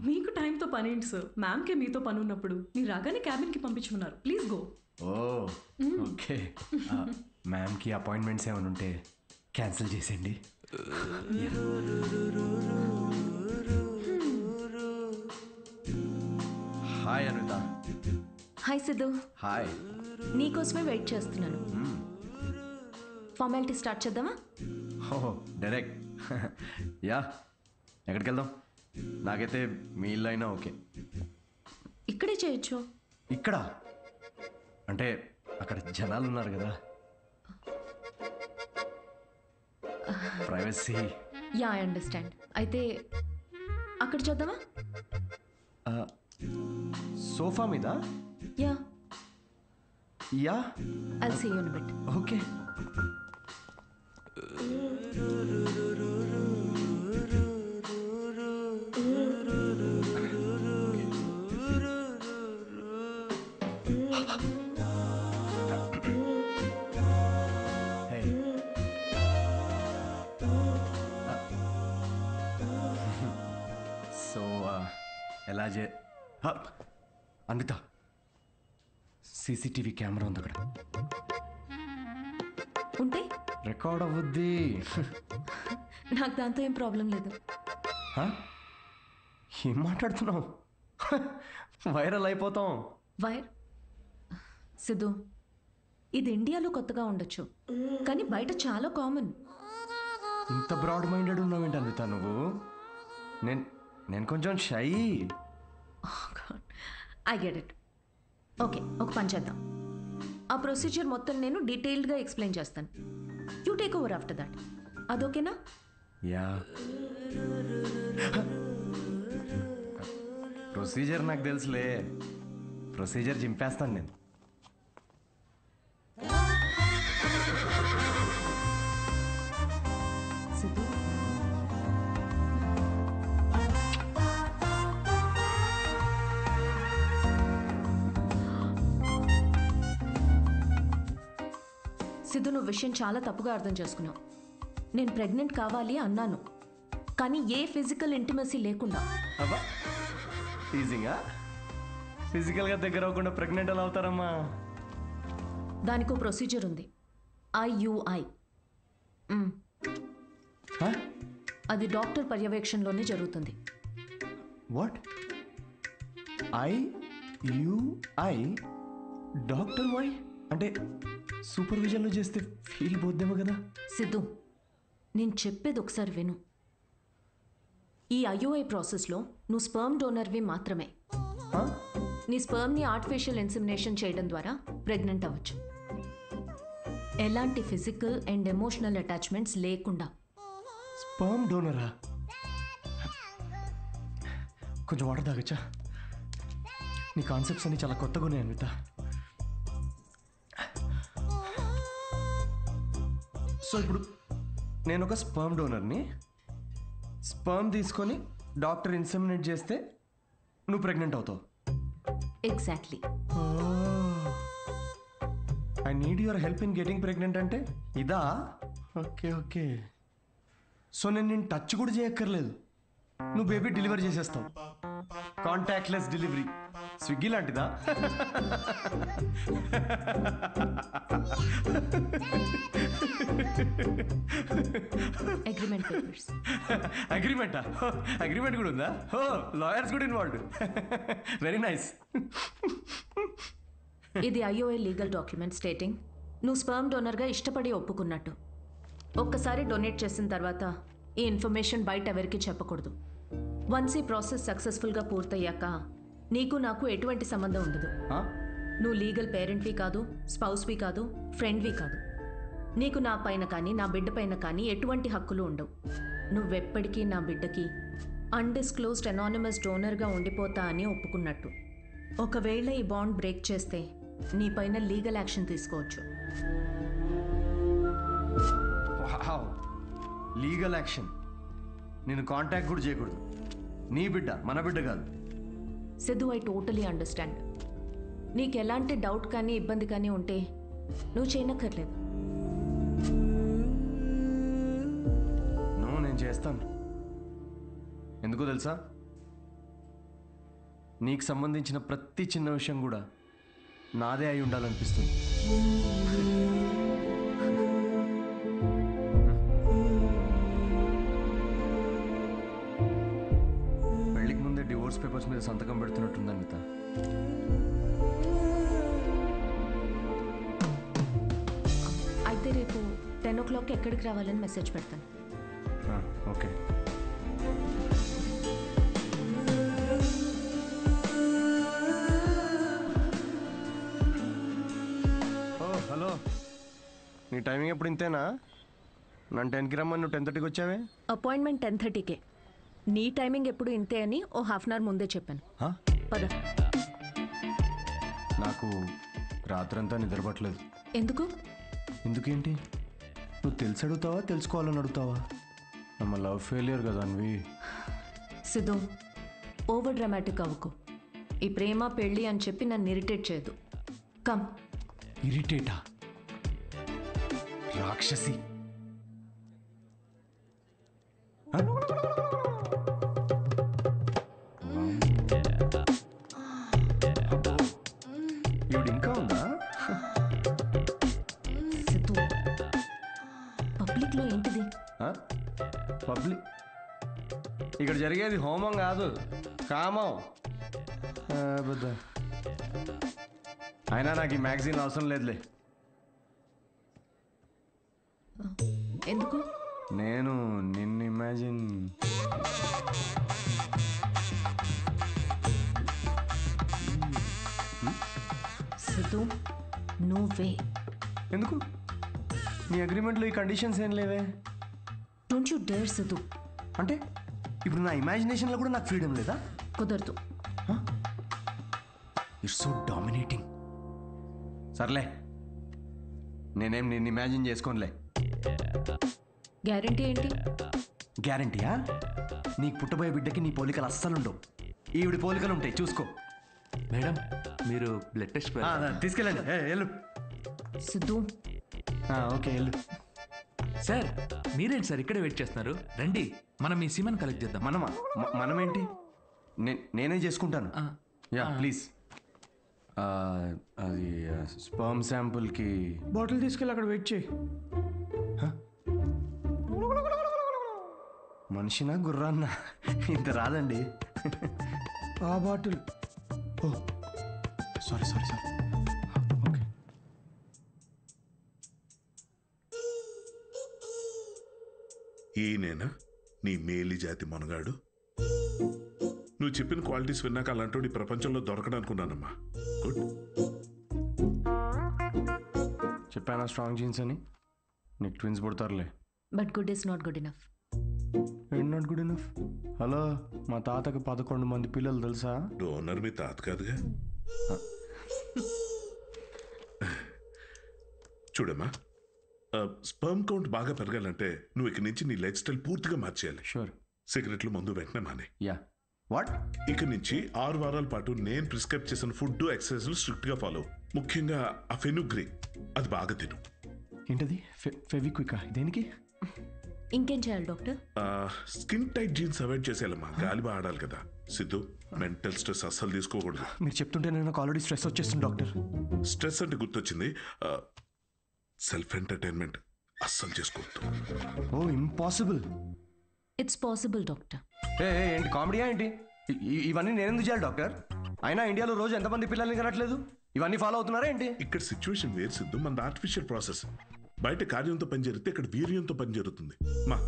మీకు టైంతో పని ఏంటి సార్? మ్యామ్కే మీతో పని ఉన్నప్పుడు మీరు రాగానే క్యాబిన్కి పంపించుకున్నారు. Please go. Oh okay. మ్యామ్కి అపాయింట్మెంట్స్ ఏమైనా ఉంటే క్యాన్సిల్ చేసేయండి. Hi Anitha. Hi Siddhu. Hi. నీకోసమే వెయిట్ చేస్తున్నాను. ఫార్మాలిటీ స్టార్ట్ చేద్దామా? ఓహో డైరెక్ట్. యా, ఎక్కడికి వెళ్దాం? నాకైతే మీ ఇల్లు అయినా ఓకే. ఇక్కడే చేయొచ్చు. ఇక్కడ అంటే అక్కడ జనాలు ఉన్నారు కదా, ప్రైవసీ. Yeah, I understand. అయితే అక్కడ చేద్దామా? సోఫా మీద? Yeah. Yeah, I'll see you in a bit. Okay. So ఎలా అన్విత, సీసీటీవీ కెమెరా ఉంది అక్కడ. ఉంటే రికార్డ్ అవ్వద్ది. నాకు దాంతో ఏం ప్రాబ్లం లేదు. ఏం మాట్లాడుతున్నావు? వైరల్ అయిపోతాం. వైర్ సిద్ధు, ఇది ఇండియాలో కొత్తగా ఉండొచ్చు, కానీ బయట చాలా కామన్. ఇంత బ్రాడ్ మైండెడ్ ఉన్నావేంటి అన్విత నువ్వు? నేను కొంచెం shy. I get it. Okay, ఒక పని చేద్దాం. ఆ ప్రొసీజర్ మొత్తం నేను డీటెయిల్డ్గా ఎక్స్ప్లెయిన్ చేస్తాను. You take over after that. అదోకేనా? యా. ప్రొసీజర్ నాకు తెలుసులే. ప్రొసీజర్ చింపేస్తాను నేను. సిద్ధు, సిద్ధు, నువ్వు విషయం చాలా తప్పుగా అర్థం చేసుకున్నావు. నేను ప్రెగ్నెంట్ కావాలి అన్నాను, కానీ ఏ ఫిజికల్ ఇంటిమసీ లేకుండా. అబ్బా, ఈజీగా ఫిజికల్గా దగ్గర అవ్వకుండా ప్రెగ్నెంట్ ఎలా అవుతారమ్మా? దానికో ప్రొసీజర్ ఉంది, IUI. అది డాక్టర్ పర్యవేక్షణలోనే జరుగుతుంది. వాట్? IUI? డాక్టర్ వై అంటే సూపర్విజన్లో చేస్తే ఫీల్ పోద్దేమో కదా? సిద్ధు, నేను చెప్పేది ఒకసారి విను. ఈ IUI ప్రాసెస్లో నువ్వు స్పర్మ్ డోనర్వి మాత్రమే. నీ స్పర్మ్ని ఆర్టిఫిషియల్ ఇన్సెమినేషన్ చేయడం ద్వారా ప్రెగ్నెంట్ అవ్వచ్చు, ఎలాంటి ఫిజికల్ అండ్ ఎమోషనల్ అటాచ్మెంట్స్ లేకుండా. స్పర్మ్ డోనరా? కొంచెం వాటర్ తాగచ్చా? నీ కాన్సెప్ట్స్ అన్ని చాలా కొత్తగా ఉన్నాయి అన్విత. సో ఇప్పుడు నేను ఒక స్పర్మ్ డోనర్ని. స్పర్మ్ తీసుకొని డాక్టర్ ఇన్సెమినేట్ చేస్తే నువ్వు ప్రెగ్నెంట్ అవుతావు. Exactly. I need your help in getting pregnant అంటే ఇదా? Okay okay. సో నేను టచ్ కూడా చేయక్కర్లేదు, నువ్వు బేబీ డెలివరీ చేసేస్తావు. Contactless delivery. స్విగ్గీ లాంటిదా? Agreement papers. అగ్రిమెంటా? అగ్రిమెంట్ కూడా ఉందా? ఓ, లాయర్స్ కూడా ఇన్వాల్వ్డ్. Very nice. ఇది IUI లీగల్ డాక్యుమెంట్ స్టేటింగ్ నువ్వు స్పర్మ్ డోనర్గా ఇష్టపడి ఒప్పుకున్నట్టు. ఒక్కసారి డొనేట్ చేసిన తర్వాత ఈ ఇన్ఫర్మేషన్ బయట ఎవరికి చెప్పకూడదు. వన్స్ ఈ ప్రాసెస్ సక్సెస్ఫుల్గా పూర్తయ్యాక నీకు నాకు ఎటువంటి సంబంధం ఉండదు. నువ్వు లీగల్ పేరెంట్వి కాదు, స్పౌస్వి కాదు, ఫ్రెండ్వి కాదు. నీకు నా పైన కానీ నా బిడ్డ పైన కానీ ఎటువంటి హక్కులు ఉండవు. నువ్వెప్పటికీ నా బిడ్డకి అన్డిస్క్లోజ్డ్ అనానిమస్ డోనర్గా ఉండిపోతా అని ఒప్పుకున్నట్టు. ఒకవేళ ఈ బాండ్ బ్రేక్ చేస్తే నీ పైన లీగల్ యాక్షన్ తీసుకోవచ్చు. Legal action? నేను కాంటాక్ట్ కూడా చేయకూడదు? నీ బిడ్డ మన బిడ్డ కాదు. Siddhu, I totally understand. నీకు ఎలాంటి డౌట్ కానీ ఇబ్బంది కానీ ఉంటే నువ్వు చేయనక్కర్లేదు. నేను చేస్తాను. ఎందుకో తెలుసా? నీకు సంబంధించిన ప్రతి చిన్న విషయం కూడా నాదే అయి ఉండాలనిపిస్తుంది. పెళ్లికి ముందే డివోర్స్ పేపర్స్ మీద సంతకం పెడుతున్నట్టుంది అనిత. అయితే రేపు 10 o'clock ఎక్కడికి రావాలని మెసేజ్ పెడతాను. ఓకే. హలో, నీ టైమింగ్ ఎప్పుడు ఇంతేనా? నన్ను 10కి రమ్మని నువ్వు 10:30కి వచ్చావే? అపాయింట్మెంట్ 10:30కే. నీ టైమింగ్ ఎప్పుడు ఇంతే అని ఓ హాఫ్ అన్ అవర్ ముందే చెప్పాను. పద. నాకు రాత్రంతా నిద్రపట్టలేదు. ఎందుకు? ఎందుకేంటి? నువ్వు తెలిసి అడుగుతావా తెలుసుకోవాలని అడుగుతావా? నమ్మ లవ్ ఫెయిలియర్ కదా అన్వి. సిద్ధు, ఓవర్ డ్రామాటిక్ అవ్వకు. ఈ ప్రేమ పెళ్ళి అని చెప్పి నన్ను ఇరిటేట్ చేయదు. కమ్. ఇరిటేటా? రాక్షసి. ఈవిడ ఇంకా ఉందా? సిద్ధు, పబ్లిక్లో ఏంటిది? పబ్లిక్ ఇక్కడ జరిగేది హోమం కాదు, కామం. అయినా నాకు ఈ మ్యాగజైన్ అవసరం లేదులే. ఎందుకు? నేను నిన్ను ఇమాజిన్ సిద్ధు, నువ్వే. ఎందుకు? నీ అగ్రిమెంట్లో ఈ కండిషన్స్ ఏం లేవే. Don't you dare Siddhu. అంటే ఇప్పుడు నా ఇమాజినేషన్లో కూడా నాకు ఫ్రీడమ్ లేదా? కుదరదు. It's so dominating. సర్లే, నేనేం నిన్ను ఇమాజిన్ చేసుకోనులే. గ్యారంటీ ఏంటి? గ్యారంటీయా? నీకు పుట్టబోయే బిడ్డకి నీ పోలికలు అస్సలు ఉండవు. ఈవిడి పోలికలు ఉంటాయి, చూసుకో. మేడం, మీరు బ్లడ్ టెస్ట్ తీసుకెళ్ళండి. వెళ్ళు సిద్ధు. ఓకే, వెళ్ళు. సార్, మీరేంటి సార్ ఇక్కడే వెయిట్ చేస్తున్నారు? రండి, మనం ఈ సిమన్ కలెక్ట్ చేద్దాం. మనమా? మనమేంటి? నేనే చేసుకుంటాను. Yeah please. అది స్పర్మ్ శాంపుల్కి బాటిల్ తీసుకెళ్ళి అక్కడ వెయిట్ చేయి. మనిషినా గుర్రాన్నా? ఇంత రాదండి. ఆ బాటిల్. ఓ సారీ సారీ సారీ. ఓకే. ఈయనేనా నీ మేలి జాతి మనగాడు? నువ్వు చెప్పిన క్వాలిటీస్ విన్నాక అలాంటి ఈ ప్రపంచంలో దొరకడనుకున్నానమ్మా. గుడ్. చెప్పానా స్ట్రాంగ్ జీన్స్ అని? నీకు ట్విన్స్ పుడతారులే. But good is not good enough. ఏంటి నాట్ గుడ్ ఇనఫ్? హలో, మా తాతకి 11 మంది పిల్లలు తెలుసా? డోనర్ మీ తాత కాదుగా. చూడమ్మా, స్పర్మ్ కౌంట్ బాగా పెరగాలంటే నువ్వు ఇక్కడి నుంచి నీ లైఫ్ స్టైల్ పూర్తిగా మార్చేయాలి. షూర్. సిగరెట్లు, మందు వెంటనే మానే. యా. వాట్? ఇక నుంచి 6 వారాల పాటు నేను ప్రిస్క్రైబ్ చేసిన ఫుడ్, ఎక్సర్సైజ్లు స్ట్రిక్ట్ గా ఫాలో. ముఖ్యంగా ఆ ఫెనుగ్రీ, అది బాగా తిను. ఏంటది? ఫెవిక్వికా? దేనికి? ఇంకేం చేయాలి doctor? Skin tight jeans avoid చేసేయాలమ్మా. గాలి బాగా ఆడాలి కదా. సిద్ధు, మెంటల్ స్ట్రెస్ అస్సలు తీసుకోకూడదు. మీరు చెప్తుంటే నాకు ఆల్రెడీ స్ట్రెస్ వచ్చేస్తుంది డాక్టర్. స్ట్రెస్ అంటే గుర్తొచ్చింది, సెల్ఫ్ ఎంటర్టైన్మెంట్ అస్సలు చేసుకోవద్దు. Oh impossible. It's possible doctor. ఏంటి కామెడీయా ఏంటి? ఇవన్నీ నేను ఎందుకు చేయాలి డాక్టర్? అయినా ఇండియాలో రోజు ఎంతమంది పిల్లల్ని కనట్లేదు? ఇవన్నీ ఫాలో అవుతున్నారా ఏంటి? ఇక్కడ సిచ్యువేషన్ వేరు సిద్ధు, మన ఆర్టిఫిషియల్ ప్రాసెస్. బయట కార్యంతో పని జరిగితే ఇక్కడ వీర్యంతో పని జరుగుతుంది. మా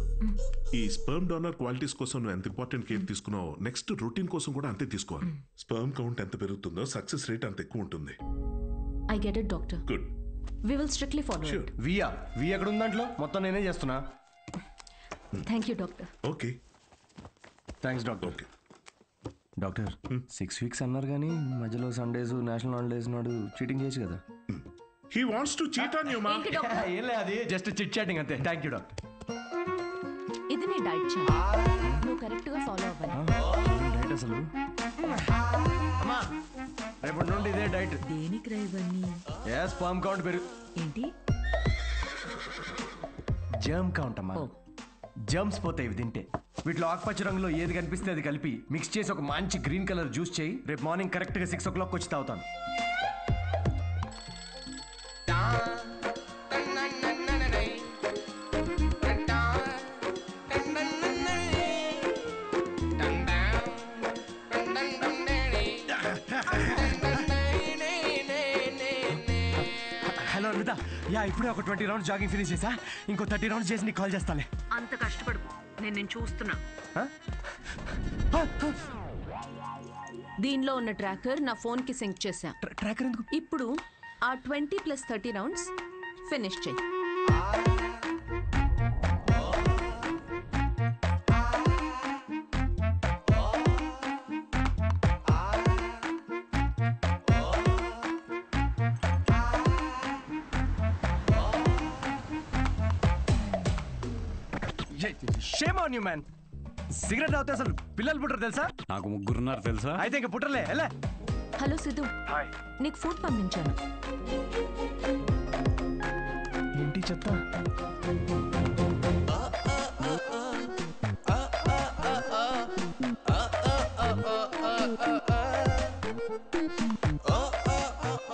ఈ స్పర్మ్ డోనర్ క్వాలిటీస్ కోసం నువ్వు ఎంత ఇంపార్టెంట్ కేర్ తీసుకున్నావో నెక్స్ట్ రొటీన్ కోసం కూడా అంతే తీసుకోవాలి. స్పర్మ్ కౌంట్ ఎంత పెరుగుతుందో సక్సెస్ రేట్ అంత ఎక్కువ ఉంటుంది. I get it doctor. Good. We will strictly follow it. We ఎక్కడ ఉంది దాంట్లో? మొత్తం నేనే చేస్తున్నా. Thank you doctor. Okay, thanks doctor. Okay doctor, 6 weeks అన్నారు కానీ మధ్యలో సండేస్, నేషనల్ హాలిడేస్ నాడు చీటింగ్ చేయొచ్చు కదా? He wants to cheat on you మా. ఏం లేదు, అది జస్ట్ చిట్ చాటింగ్ అంతే. Thank you doctor. ఇది నీ డైట్ చార్ట్, నువ్వు కరెక్ట్గా ఫాలో అవ్వాలి. డైట్ అసలు అమ్మా, రేపటి నుండి ఇదే డైట్. దేనికి రా ఇవన్నీ? స్పర్మ్ కౌంట్ పెరుగు. ఏంటి? జర్మ్ కౌంట్ అమ్మా. జర్మ్స్ పోతాయి ఇవి తింటే. వీటిలో ఆకుపచ్చ రంగులో ఏది కనిపిస్తే అది కలిపి మిక్స్ చేసి ఒక మంచి గ్రీన్ కలర్ జ్యూస్ చేయి. రేపు మార్నింగ్ కరెక్ట్గా 6 o'clock వచ్చి తాగుతాను. అమృత యా ఇప్పుడే ఒక 20 రౌండ్స్ జాగింగ్ ఫినిష్ చేసా ఇంకో 30 రౌండ్స్ చేసి నీకు కాల్ చేస్తాలే. అంత కష్టపడు, నేను చూస్తున్నా. దీనిలో ఉన్న ట్రాకర్ నా ఫోన్కి సింక్ చేశా. ట్రాకర్ ఎందుకు? ఇప్పుడు ఆ 20+30 రౌండ్స్ ఫినిష్ చెయ్యి. Shame on you man. Cigarette తాగితే అసలు పిల్లలు పుట్టరు తెలుసా? నాకు ముగ్గురున్నారు తెలుసా? అయితే ఇంక పుట్టర్లే. ఎలా? హలో సిద్ధు, నీకు ఫుడ్ పంపించాను. ఏంటి చెత్త?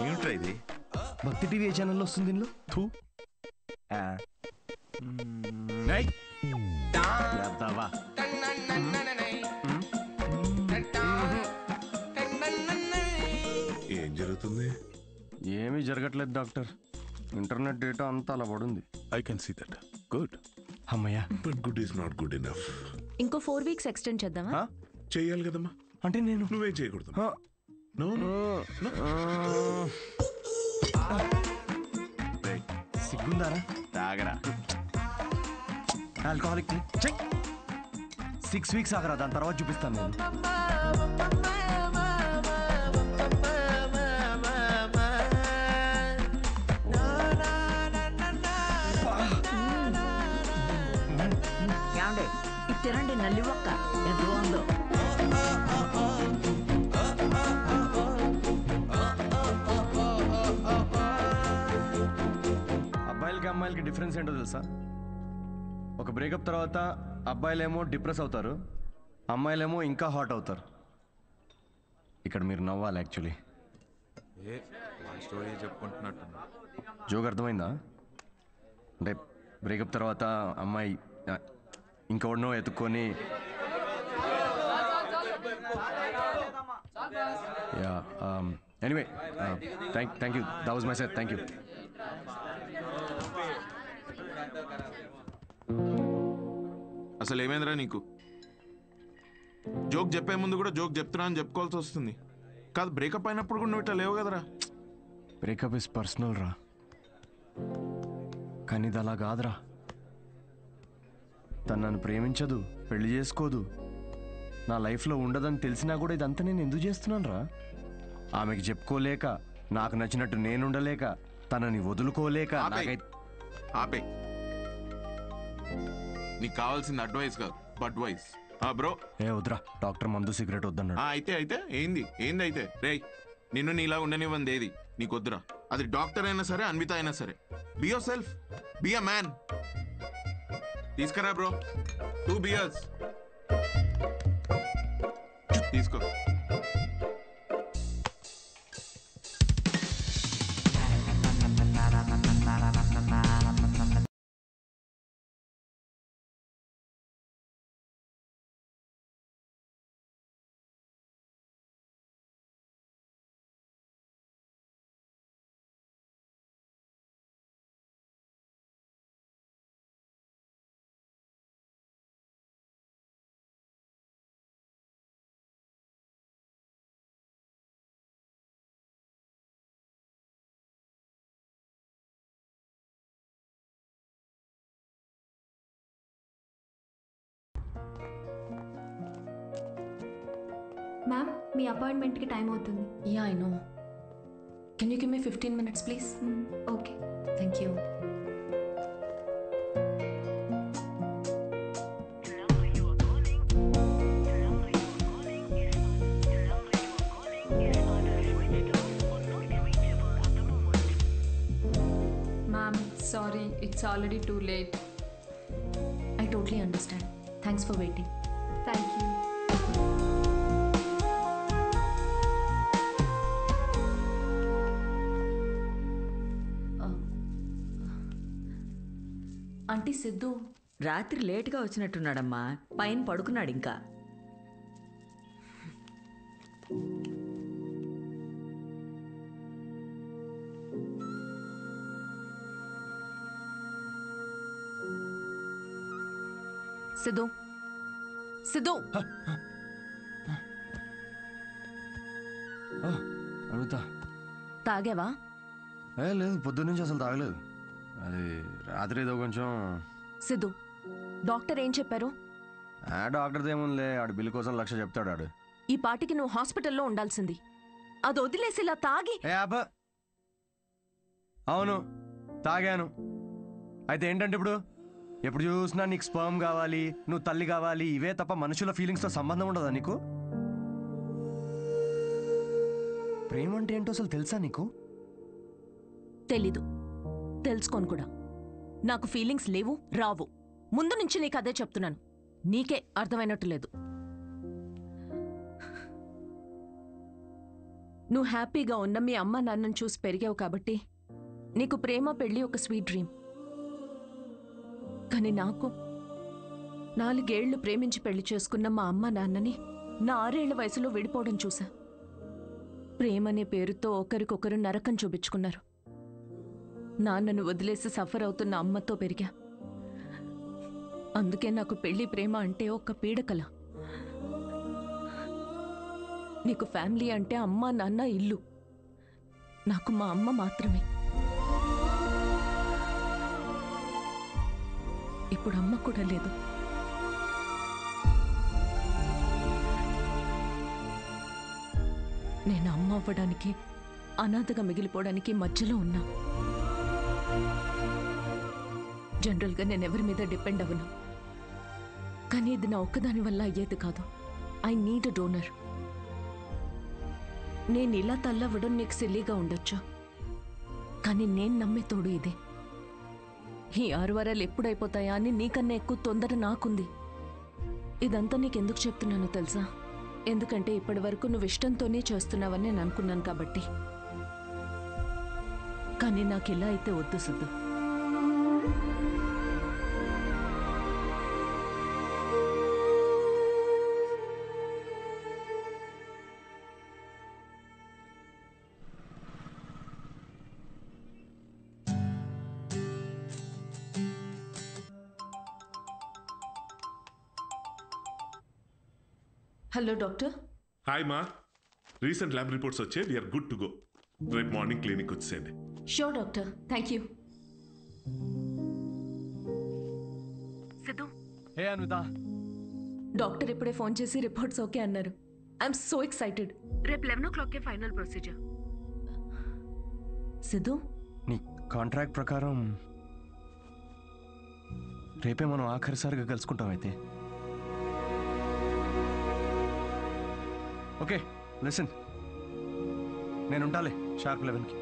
ఏమిట్రా ఇది? భక్తి టీవీ ఏ ఛానల్లో వస్తుంది దీనిలో? థూ. ఏం జరుగుతుంది? ఏమీ జరగట్లేదు డాక్టర్. ఇంటర్నెట్ డేటా అంతా అలా పడుంది. I can see that. Good. అమ్మయ్యా. But good is not good enough. ఇంకో 4 వీక్స్ ఎక్స్టెండ్ చేద్దామా? చెయ్యాలి కదమ్మా. అంటే నేను నువ్వేం చేయకూడదు. నో సిగ్గుందారా? తాగరా. ఆల్కహాలిక్ 6 వీక్స్ ఆగరా, దాని తర్వాత చూపిస్తాను నేను. ఏమండి ఇది తినండి, నల్లి ఒక్క ఎంత బాగుందో. అబ్బాయిలకి అమ్మాయిలకి డిఫరెన్స్ ఏంటో తెలుసా? ఒక బ్రేకప్ తర్వాత అబ్బాయిలేమో డిప్రెస్ అవుతారు, అమ్మాయిలేమో ఇంకా హాట్ అవుతారు. ఇక్కడ మీరు నవ్వాలి యాక్చువల్లీ. స్టోరీ చెప్పుకుంటున్నట్టు. జోక్ అర్థమైందా? అంటే బ్రేకప్ తర్వాత అమ్మాయి ఇంకెవడనో ఎత్తుక్కొని yeah anyway thank you, that was my set. Thank you. అసలు ఏమైందిరా నీకు? జోక్ చెప్పే ముందు కూడా జోక్ చెప్తున్నా అని చెప్పుకోవాల్సి వస్తుంది. కాదు బ్రేకప్ అయినప్పుడు కూడా నువ్వు ఇట్లా లేవు కదరా. బ్రేకప్ ఇస్ పర్సనల్ రా, కానీ ఇది అలా కాదురా. తను నన్ను ప్రేమించదు, పెళ్లి చేసుకోదు, నా లైఫ్లో ఉండదని తెలిసినా కూడా ఇదంతా నేను ఎందుకు చేస్తున్నాను రా? ఆమెకి చెప్పుకోలేక, నాకు నచ్చినట్టు నేనుండలేక, తనని వదులుకోలేక. ఆపే. నీకు కావాల్సింది అడ్వైస్ కాదు, బడ్వైస్. బ్రో ఏ వద్దురా, డాక్టర్ మందు సిగరెట్ వద్దన్నాడు. అయితే ఏంది అయితే రే, నిన్ను నీలా ఉండనివ్వంది ఏది నీకు వద్దురా. అది డాక్టర్ అయినా సరే, అన్విత అయినా సరే. Be your self, be a man. తీసుకురా బ్రో 2 beers. తీసుకో. మ్యామ్ మీ అపాయింట్మెంట్కి టైం అవుతుంది. Yeah I know. Can you give me 15 minutes please? Okay, thank you. Ma'am sorry, it's already too late. I totally understand. Thanks for waiting. Thank you. Aunty Siddhu రాత్రి లేటుగా వచ్చినట్టున్నాడమ్మా, పైన పడుకున్నాడు ఇంకా. సిద్ధు సిద్ధు అడుగుతా. తాగావా? లేదు, పొద్దున్నుంచి అసలు తాగలేదు. అది రాత్రి ఏదో కొంచెం. సిద్ధు, డాక్టర్ ఏం చెప్పారు? డాక్టర్ది ఏముందిలే, ఆడు బిల్లు కోసం 1,00,000 చెప్తాడు ఆడు. ఈ పాటికి నువ్వు హాస్పిటల్లో ఉండాల్సింది. అది వదిలేసి ఇలా తాగి. అవును, తాగాను. అయితే ఏంటంటే ఇప్పుడు ఎప్పుడు చూసినా నీకు స్పర్మ్ కావాలి, నువ్వు తల్లి కావాలి, ఇవే తప్ప మనుషుల ఫీలింగ్స్తో సంబంధం ఉండదా నీకు? ప్రేమ అంటే ఏంటో అసలు తెలుసా నీకు? తెలీదు, తెలుసుకోను కూడా. నాకు ఫీలింగ్స్ లేవు, రావు. ముందు నుంచి నీకు అదే చెప్తున్నాను. నీకే అర్థమైనట్టు లేదు. నువ్వు హ్యాపీగా ఉన్న మీ అమ్మ నాన్నను చూసి పెరిగావు కాబట్టి నీకు ప్రేమ పెళ్లి ఒక స్వీట్ డ్రీమ్. కానీ నాకు 4 ఏళ్లు ప్రేమించి పెళ్లి చేసుకున్న మా అమ్మ నాన్నని నా 6 ఏళ్ల వయసులో విడిపోవడం చూసా. ప్రేమనే పేరుతో ఒకరికొకరు నరకం చూపించుకున్నారు. నాన్నను వదిలేసి సఫర్ అవుతున్న అమ్మతో పెరిగా. అందుకే నాకు పెళ్లి ప్రేమ అంటే ఒక పీడకల. నీకు ఫ్యామిలీ అంటే అమ్మ నాన్న ఇల్లు. నాకు మా అమ్మ మాత్రమే. ఇప్పుడు అమ్మ కూడా లేదు. నేను అమ్మ అవ్వడానికి, అనాథగా మిగిలిపోవడానికి మధ్యలో ఉన్నా. జనరల్గా నేను ఎవరి మీద డిపెండ్ అవ్వను. కానీ ఇది నా ఒక్కదాని వల్ల అయ్యేది కాదు. I need a donor. నేను ఇలా తల్లవ్వడం నీకు సిల్లీగా ఉండొచ్చు, కానీ నేను నమ్మే తోడు ఇదే. ఈ 6 వారాలు ఎప్పుడైపోతాయా అని నీకన్నా ఎక్కువ తొందర నాకుంది. ఇదంతా నీకెందుకు చెప్తున్నానో తెలుసా? ఎందుకంటే ఇప్పటి వరకు నువ్వు ఇష్టంతోనే చేస్తున్నావని నేను అనుకున్నాను కాబట్టి. కానీ నాకు ఇలా అయితే వద్దు సిద్ధు. Hello doctor. హాయ్ మా, రీసెంట్ ల్యాబ్ రిపోర్ట్స్ వచ్చాయి. We're good to go. రేపు మార్నింగ్ క్లినిక్ వచ్చేయండి. Sure doctor, thank you. Siddhu. Hey Anvitha. Doctor ఇప్పుడే ఫోన్ చేసి రిపోర్ట్స్ ఓకే అన్నారు. I'm so excited. రేపు 11 o'clock ఫైనల్ ప్రొసీజర్. సిద్ధు, నీ కాంట్రాక్ట్ ప్రకారం రేపే మనం ఆఖరిసారిగా కలుసుకుంటాం. అయితే ఓకే, లిసన్, నేను ఉంటాలే షార్ప్ 11కి.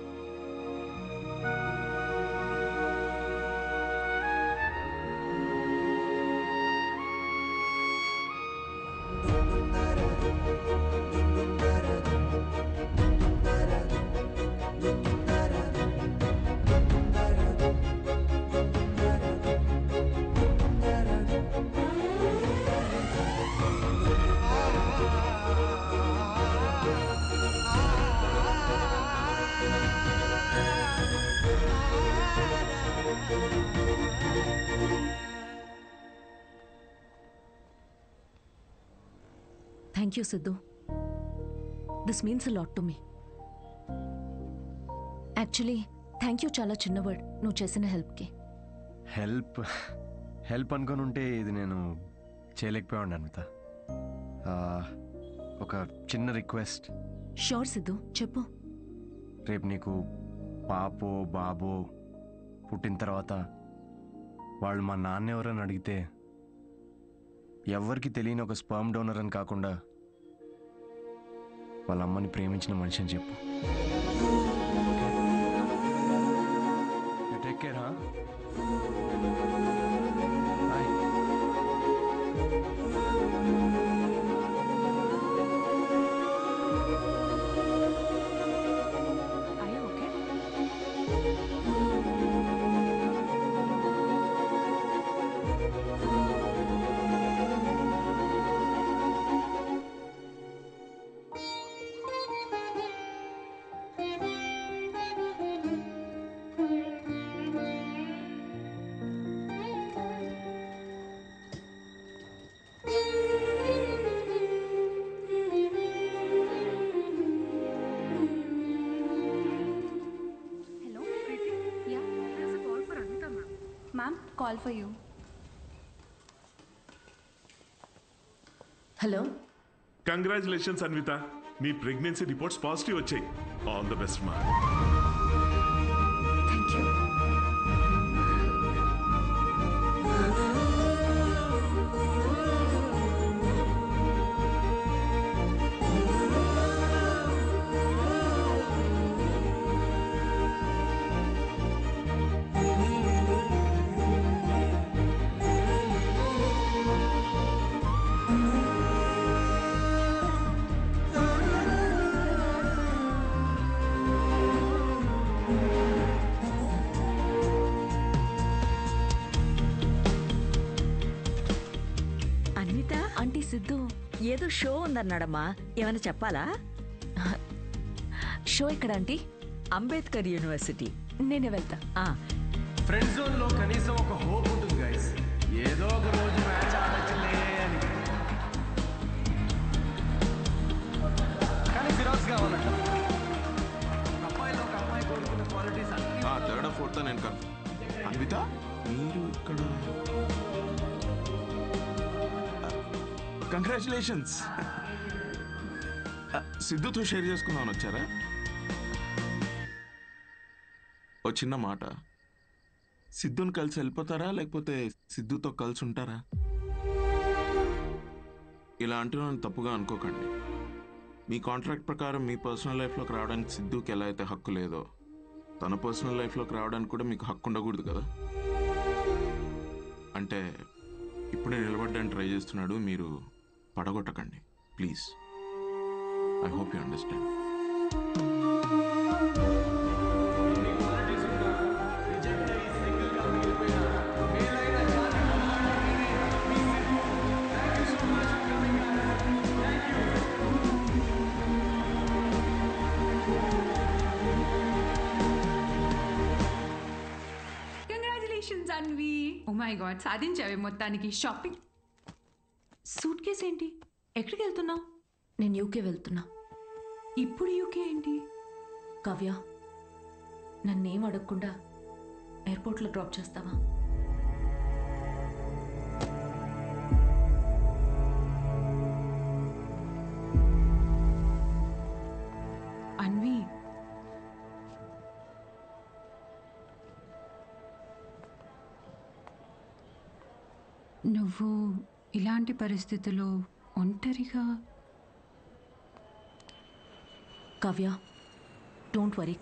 Thank you Siddhu. This means a lot to me. Actually thank you చాలా చిన్న వర్డ్ నువ్వు చేసిన హెల్ప్కి. హెల్ప్ అనుకొని ఉంటే ఇది నేను చేయలేకపోయాను అన్విత. ఒక చిన్న రిక్వెస్ట్. షూర్ సిద్ధు, చెప్పు. రేపు నీకు పాపో బాబో పుట్టిన తర్వాత వాళ్ళు మా నాన్న ఎవరని అడిగితే ఎవరికి తెలియని ఒక స్పర్మ్ డోనర్ అని కాకుండా వాళ్ళ అమ్మని ప్రేమించిన మనిషి అని చెప్పు. Take care. Ma'am call for you. Hello. Congratulations Anvitha, నీ ప్రెగ్నెన్సీ రిపోర్ట్స్ పాజిటివ్ వచ్చాయి. ఆల్ ద బెస్ట్ మా. Thank you. Anvitha, aunty Siddhu ఏదో షో ఉందన్నాడమ్మా, ఏమైనా చెప్పాలా? షో ఎక్కడ ఆంటీ? అంబేద్కర్ యూనివర్సిటీ. నేనే వెళ్తా. ఫ్రెండ్ జోన్ లో కనీసం ఒక హోప్ ఉంటుంది గైస్, ఏదో ఒక రోజు మ్యాచ్ ఆడచ్చులే అని. కానీ జిరాక్స్ కావాలంట. ఒక అమ్మాయిలో ఒక అమ్మాయి కోరుకున్న క్వాలిటీస్ అన్ని. థర్డ్ ఫోర్త్ నేను అన్విత మీరు ఇక్కడ. కంగ్రాచులేషన్స్. సిద్ధుతో షేర్ చేసుకుందామని వచ్చారా? ఓ చిన్న మాట, సిద్ధుని కలిసి వెళ్ళిపోతారా లేకపోతే సిద్ధుతో కలిసి ఉంటారా? ఇలా అంటున్నాను తప్పుగా అనుకోకండి. మీ కాంట్రాక్ట్ ప్రకారం మీ పర్సనల్ లైఫ్లోకి రావడానికి సిద్ధుకి ఎలా అయితే హక్కు లేదో, తన పర్సనల్ లైఫ్లోకి రావడానికి కూడా మీకు హక్కు ఉండకూడదు కదా. అంటే ఇప్పుడే నిలబడడానికి ట్రై చేస్తున్నాడు, మీరు పడగొట్టకండి please. I hope you understand. Congratulations Anvi. Oh my god, సాధించావే మొత్తానికి. షాపింగ్. సూట్ కేస్ ఏంటి? ఎక్కడికి వెళ్తున్నావు? నేను యూకే వెళ్తున్నా. ఇప్పుడు యూకే ఏంటి? కావ్య, నన్నేం అడగకుండా ఎయిర్పోర్ట్లో డ్రాప్ చేస్తావా? అన్వి, నువ్వు ఇలాంటి పరిస్థితుల్లో ఒంటరిగా. కావ్య, డోంట్ వరీ,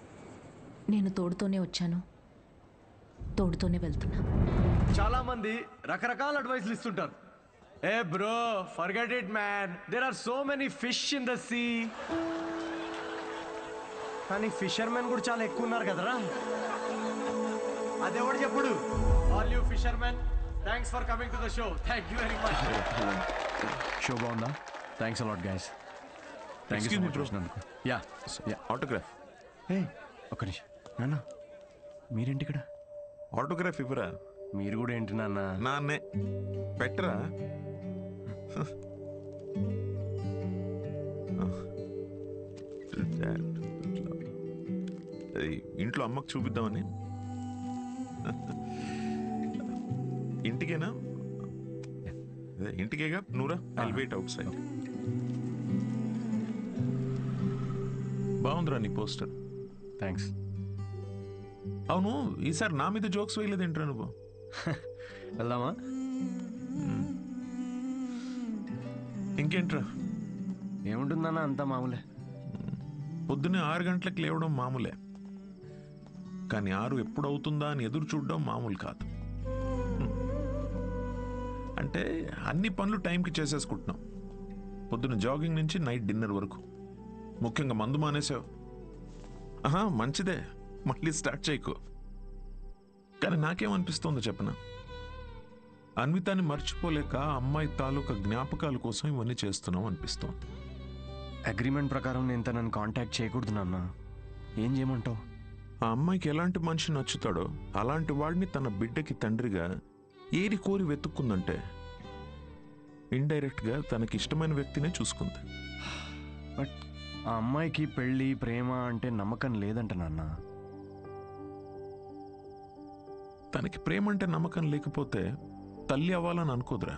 నేను తోడుతోనే వచ్చాను, తోడుతోనే వెళ్తున్నా. చాలా మంది రకరకాల అడ్వైస్లు ఇస్తుంటారు. ఏ bro, forget it man, there are so many fish in the sea. కానీ ఫిషర్మెన్ కూడా చాలా ఎక్కువ ఉన్నారు కదరా. అదెవడు చెప్పుడు? All you fishermen, thanks for coming to the show. Thank you very much. Show బాగుందా? Thanks a lot guys. Thank you so much వచ్చినందుకు. Yeah autograph. ఏ ఒక్క నిమిషం నాన్న, మీరేంటి ఇక్కడ? ఆటోగ్రాఫ్ ఇవ్వరా? మీరు కూడా ఏంటి నాన్న? నాన్నే పెట్టరా. ఇంట్లో అమ్మకు చూపిద్దామని. ఇంటికేనా? ఇంటికేగా నూరా. I wait outside. బాగుందిరా నీ పోస్టర్. థ్యాంక్స్. అవును, ఈసారి నా మీద జోక్స్ వేయలేదేంట్రా నువ్వు? వెళ్దామా? ఇంకేంట్రా? ఏముంటుందన్నా, అంతా మామూలే. పొద్దున్నే 6 గంటలకు లేవడం మామూలే, కానీ 6 ఎప్పుడు అవుతుందా అని ఎదురు చూడడం మామూలు కాదు. అంటే అన్ని పనులు టైంకి చేసేసుకుంటున్నాం. పొద్దున్న జాగింగ్ నుంచి నైట్ డిన్నర్ వరకు. ముఖ్యంగా మందు మానేసావు. మంచిదే, మళ్ళీ స్టార్ట్ చేయకు. కానీ నాకేమనిపిస్తుందో చెప్పనా, అన్వితాన్ని మర్చిపోలేక అమ్మాయి తాలూకా జ్ఞాపకాల కోసం ఇవన్నీ చేస్తున్నాం అనిపిస్తోంది. అగ్రిమెంట్ ప్రకారం నేను తనని కాంటాక్ట్ చేయకూడదు నాన్న. ఏం చేయమంటావు? ఆ అమ్మాయికి ఎలాంటి మనిషి నచ్చుతాడో అలాంటి వాడిని తన బిడ్డకి తండ్రిగా ఏరి కోరి వెతుక్కుందంటే ఇండైరెక్ట్గా తనకి ఇష్టమైన వ్యక్తినే చూసుకుంది. బట్ ఆ అమ్మాయికి పెళ్ళి ప్రేమ అంటే నమ్మకం లేదంట నాన్న. తనకి ప్రేమ అంటే నమ్మకం లేకపోతే తల్లి అవ్వాలని అనుకోదురా.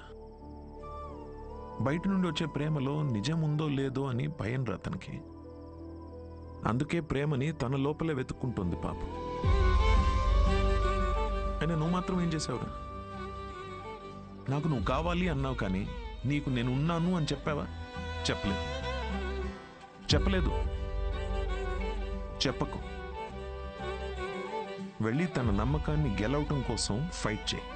బయట నుండి వచ్చే ప్రేమలో నిజం ఉందో లేదో అని భయం రా తనకి. అందుకే ప్రేమని తన లోపలే వెతుక్కుంటుంది పాపం. అయినా నువ్వు మాత్రం ఏం చేసావురా? నాకు నువ్వు కావాలి అన్నావు, కానీ నీకు నేను ఉన్నాను అని చెప్పావా? చెప్పలేదు. చెప్పకు. వెళ్ళి తన నమ్మకాన్ని గెలవటం కోసం ఫైట్ చేయి.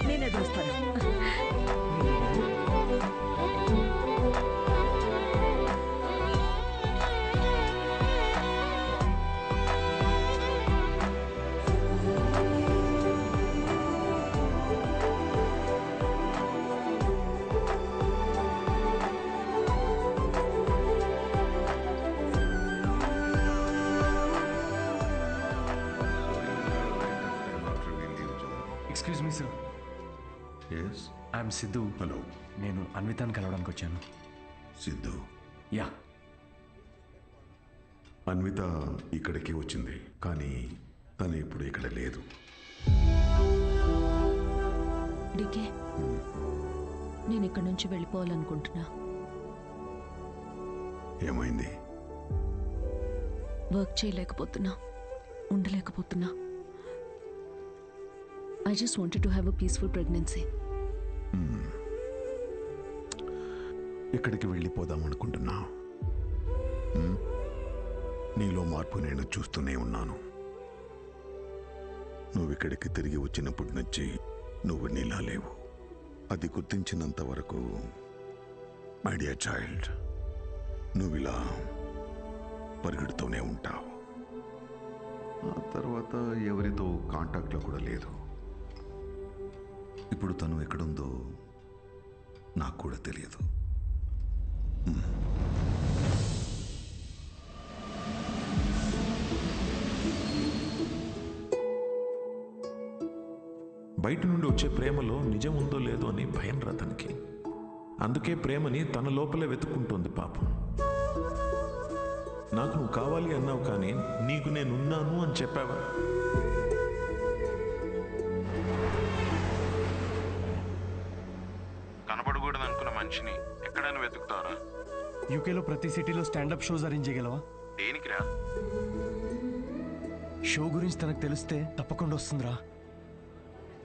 నేనే చూస్తాను. Excuse me sir. I'm Siddhu. Hello. నేను అన్వితాన్ని కలవడానికి వచ్చాను. సిద్ధు? యా. అన్విత ఇక్కడికి వచ్చింది, కానీ తను ఇప్పుడు ఇక్కడ లేదు. డికే, నేను ఇక్కడి నుంచి వెళ్ళిపోవాలనుకుంటున్నా. ఏమైంది? Work చేయలేకపోతున్నా, ఉండలేకపోతున్నా. I just wanted to have a peaceful pregnancy. ఎక్కడికి వెళ్ళిపోదాం అనుకుంటున్నా? నీలో మార్పు నేను చూస్తూనే ఉన్నాను. నువ్వు ఇక్కడికి తిరిగి వచ్చినప్పటి నుంచి నువ్వు నీలా లేవు. అది గుర్తించినంత వరకు మై డియర్ చైల్డ్, నువ్వు ఇలా పరిగెడుతూనే ఉంటావు. ఆ తర్వాత ఎవరితో కాంటాక్ట్లో కూడా లేదు. ఇప్పుడు తను ఎక్కడుందో నాకు కూడా తెలియదు. బయట నుండి వచ్చే ప్రేమలో నిజం ఉందో లేదో అని భయం రా తనకి. అందుకే ప్రేమని తన లోపలే వెతుక్కుంటుంది పాపం. నాకు నువ్వు కావాలి అన్నావు, కానీ నీకు నేనున్నాను అని చెప్పావా? కనబడకూడదు అనుకున్న మనిషిని ఎక్కడైనా వెతుకుతారా? యూకేలో ప్రతి సిటీలో స్టాండప్ షోస్ అరేంజ్ చేయగలవా? దేనికిరా? షో గురించి తనకు తెలిస్తే తప్పకుండా వస్తుందిరా.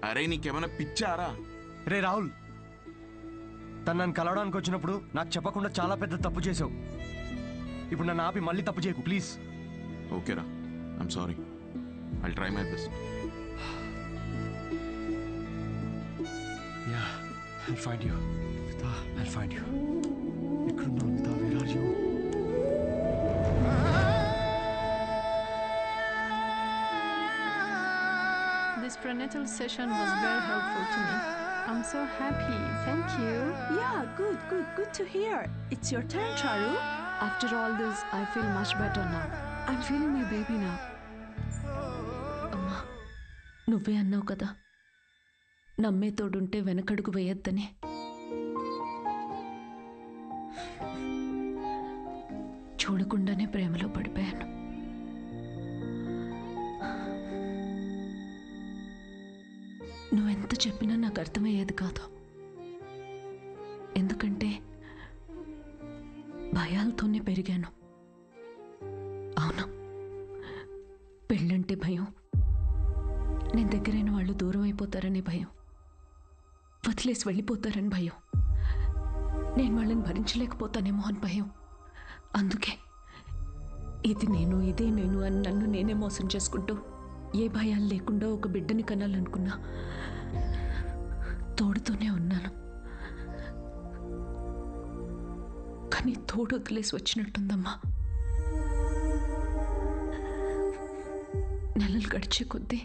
అరే నీకేమైనా పిచ్చారా? రే రాహుల్, తను నన్ను కలవడానికి వచ్చినప్పుడు నాకు చెప్పకుండా చాలా పెద్ద తప్పు చేసావు. ఇప్పుడు నన్ను ఆపి మళ్ళీ తప్పు చేయకు ప్లీజ్. ఓకేరా, I'm sorry. I'll try my best. Yeah, I'll find you. Vita, I'll find you. ఎక్కడున్నావు Vita? Where are you? This prenatal session was very helpful to me. I'm so happy. Thank you. Yeah, good to hear. It's your turn, Charu. After all this, I feel much better now. I'm feeling my baby now. అమ్మా, నువ్వే అన్నావు కదా, నమ్మే తోడుంటే వెనకడుగు వేయొద్దని. చూడకుండానే ప్రేమలో పడిపోయాను. నువ్వెంత చెప్పినా నాకు అర్థమయ్యేది కాదు. ఎందుకంటే భయాలతోనే పెరిగాను. అవును, పెళ్ళంటే భయం, నేను దగ్గరైన వాళ్ళు దూరం అయిపోతారనే భయం, వదిలేసి వెళ్ళిపోతారని భయం, నేను వాళ్ళని భరించలేకపోతానేమో అని భయం. అందుకే ఇది నేను, ఇదే నేను అని నన్ను నేనే మోసం చేసుకుంటూ ఏ భయాలు లేకుండా ఒక బిడ్డని కనాలనుకున్నా. తోడుతోనే ఉన్నాను, కానీ తోడు వదిలేసి వచ్చినట్టుందమ్మా. నెలలు గడిచే కొద్దీ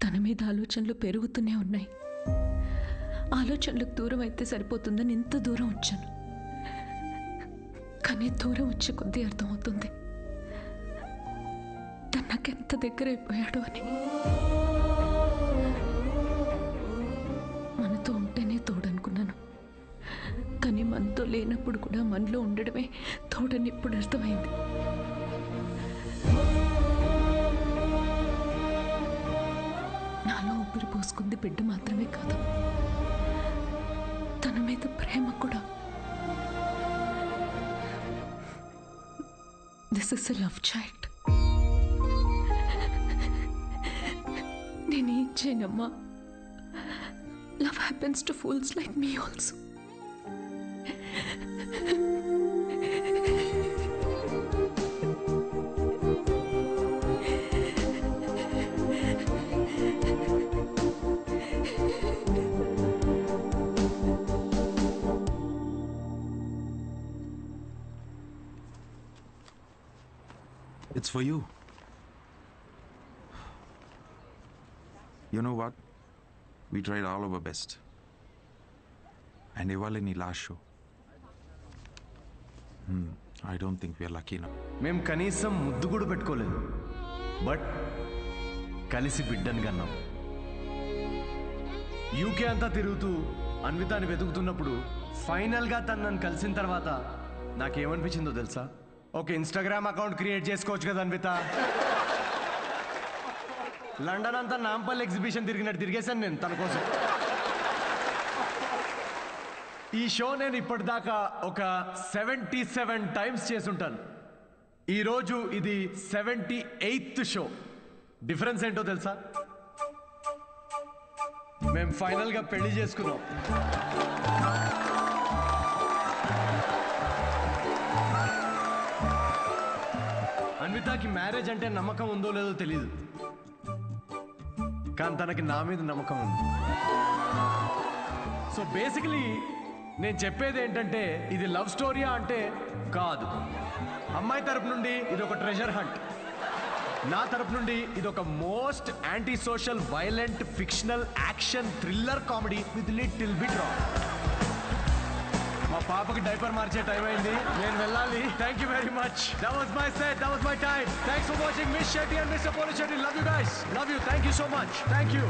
తన మీద ఆలోచనలు పెరుగుతూనే ఉన్నాయి. ఆలోచనలకు దూరం అయితే సరిపోతుందని ఇంత దూరం వచ్చాను. కానీ దూరం వచ్చే కొద్దీ అర్థమవుతుంది తను నాకెంత దగ్గర అయిపోయాడు అని. మనతో ఉంటేనే లేనప్పుడు కూడా మనలో ఉండడమే తోడని ఇప్పుడు అర్థమైంది. నాలో ఊపిరి పోసుకుంది బిడ్డ మాత్రమే కాదు, తన మీద ప్రేమ కూడా. This is a love child. నేనేం చేయనమ్మా. Love happens to fools like me also. It's for you. You know what? We tried all our best. And ఇవాళ నీ last show. I don't think we are lucky enough. మేము కనీసం ముద్దు కూడా పెట్టుకోలేదు, but కలిసి బిడ్డని కన్నాం. యూకే అంతా తిరుగుతూ అన్వితాని వెతుకుతున్నప్పుడు ఫైనల్గా తను నన్ను కలిసిన తర్వాత నాకేమనిపించిందో తెలుసా? ఒక ఇన్స్టాగ్రామ్ అకౌంట్ క్రియేట్ చేసుకోవచ్చు కదా అన్విత. లండన్ అంతా నాంపల్లి ఎగ్జిబిషన్ తిరిగినట్టు తిరిగేశాను నేను తన కోసం. ఈ షో నేను ఇప్పటిదాకా ఒక 77 టైమ్స్ చేసుంటాను. ఈరోజు ఇది 78th షో. డిఫరెన్స్ ఏంటో తెలుసా? మేము ఫైనల్గా పెళ్లి చేసుకున్నాం. అన్వితాకి మ్యారేజ్ అంటే నమ్మకం ఉందో లేదో తెలీదు, కానీ తనకి నా మీద నమ్మకం ఉంది. సో బేసికలీ నేను చెప్పేది ఏంటంటే, ఇది లవ్ స్టోరీయా అంటే కాదు. అమ్మాయి తరపు నుండి ఇది ఒక ట్రెజర్ హంట్, నా తరపు నుండి ఇది ఒక most anti social violent fictional action thriller comedy with little bit రా. మా పాపకి డైపర్ మార్చే టైం అయింది, నేను వెళ్ళాలి. Thank you very much. That was my set, that was my time. Thanks for watching miss Shetty and mister Polishetty. Love you guys, love you. Thank you so much. Thank you.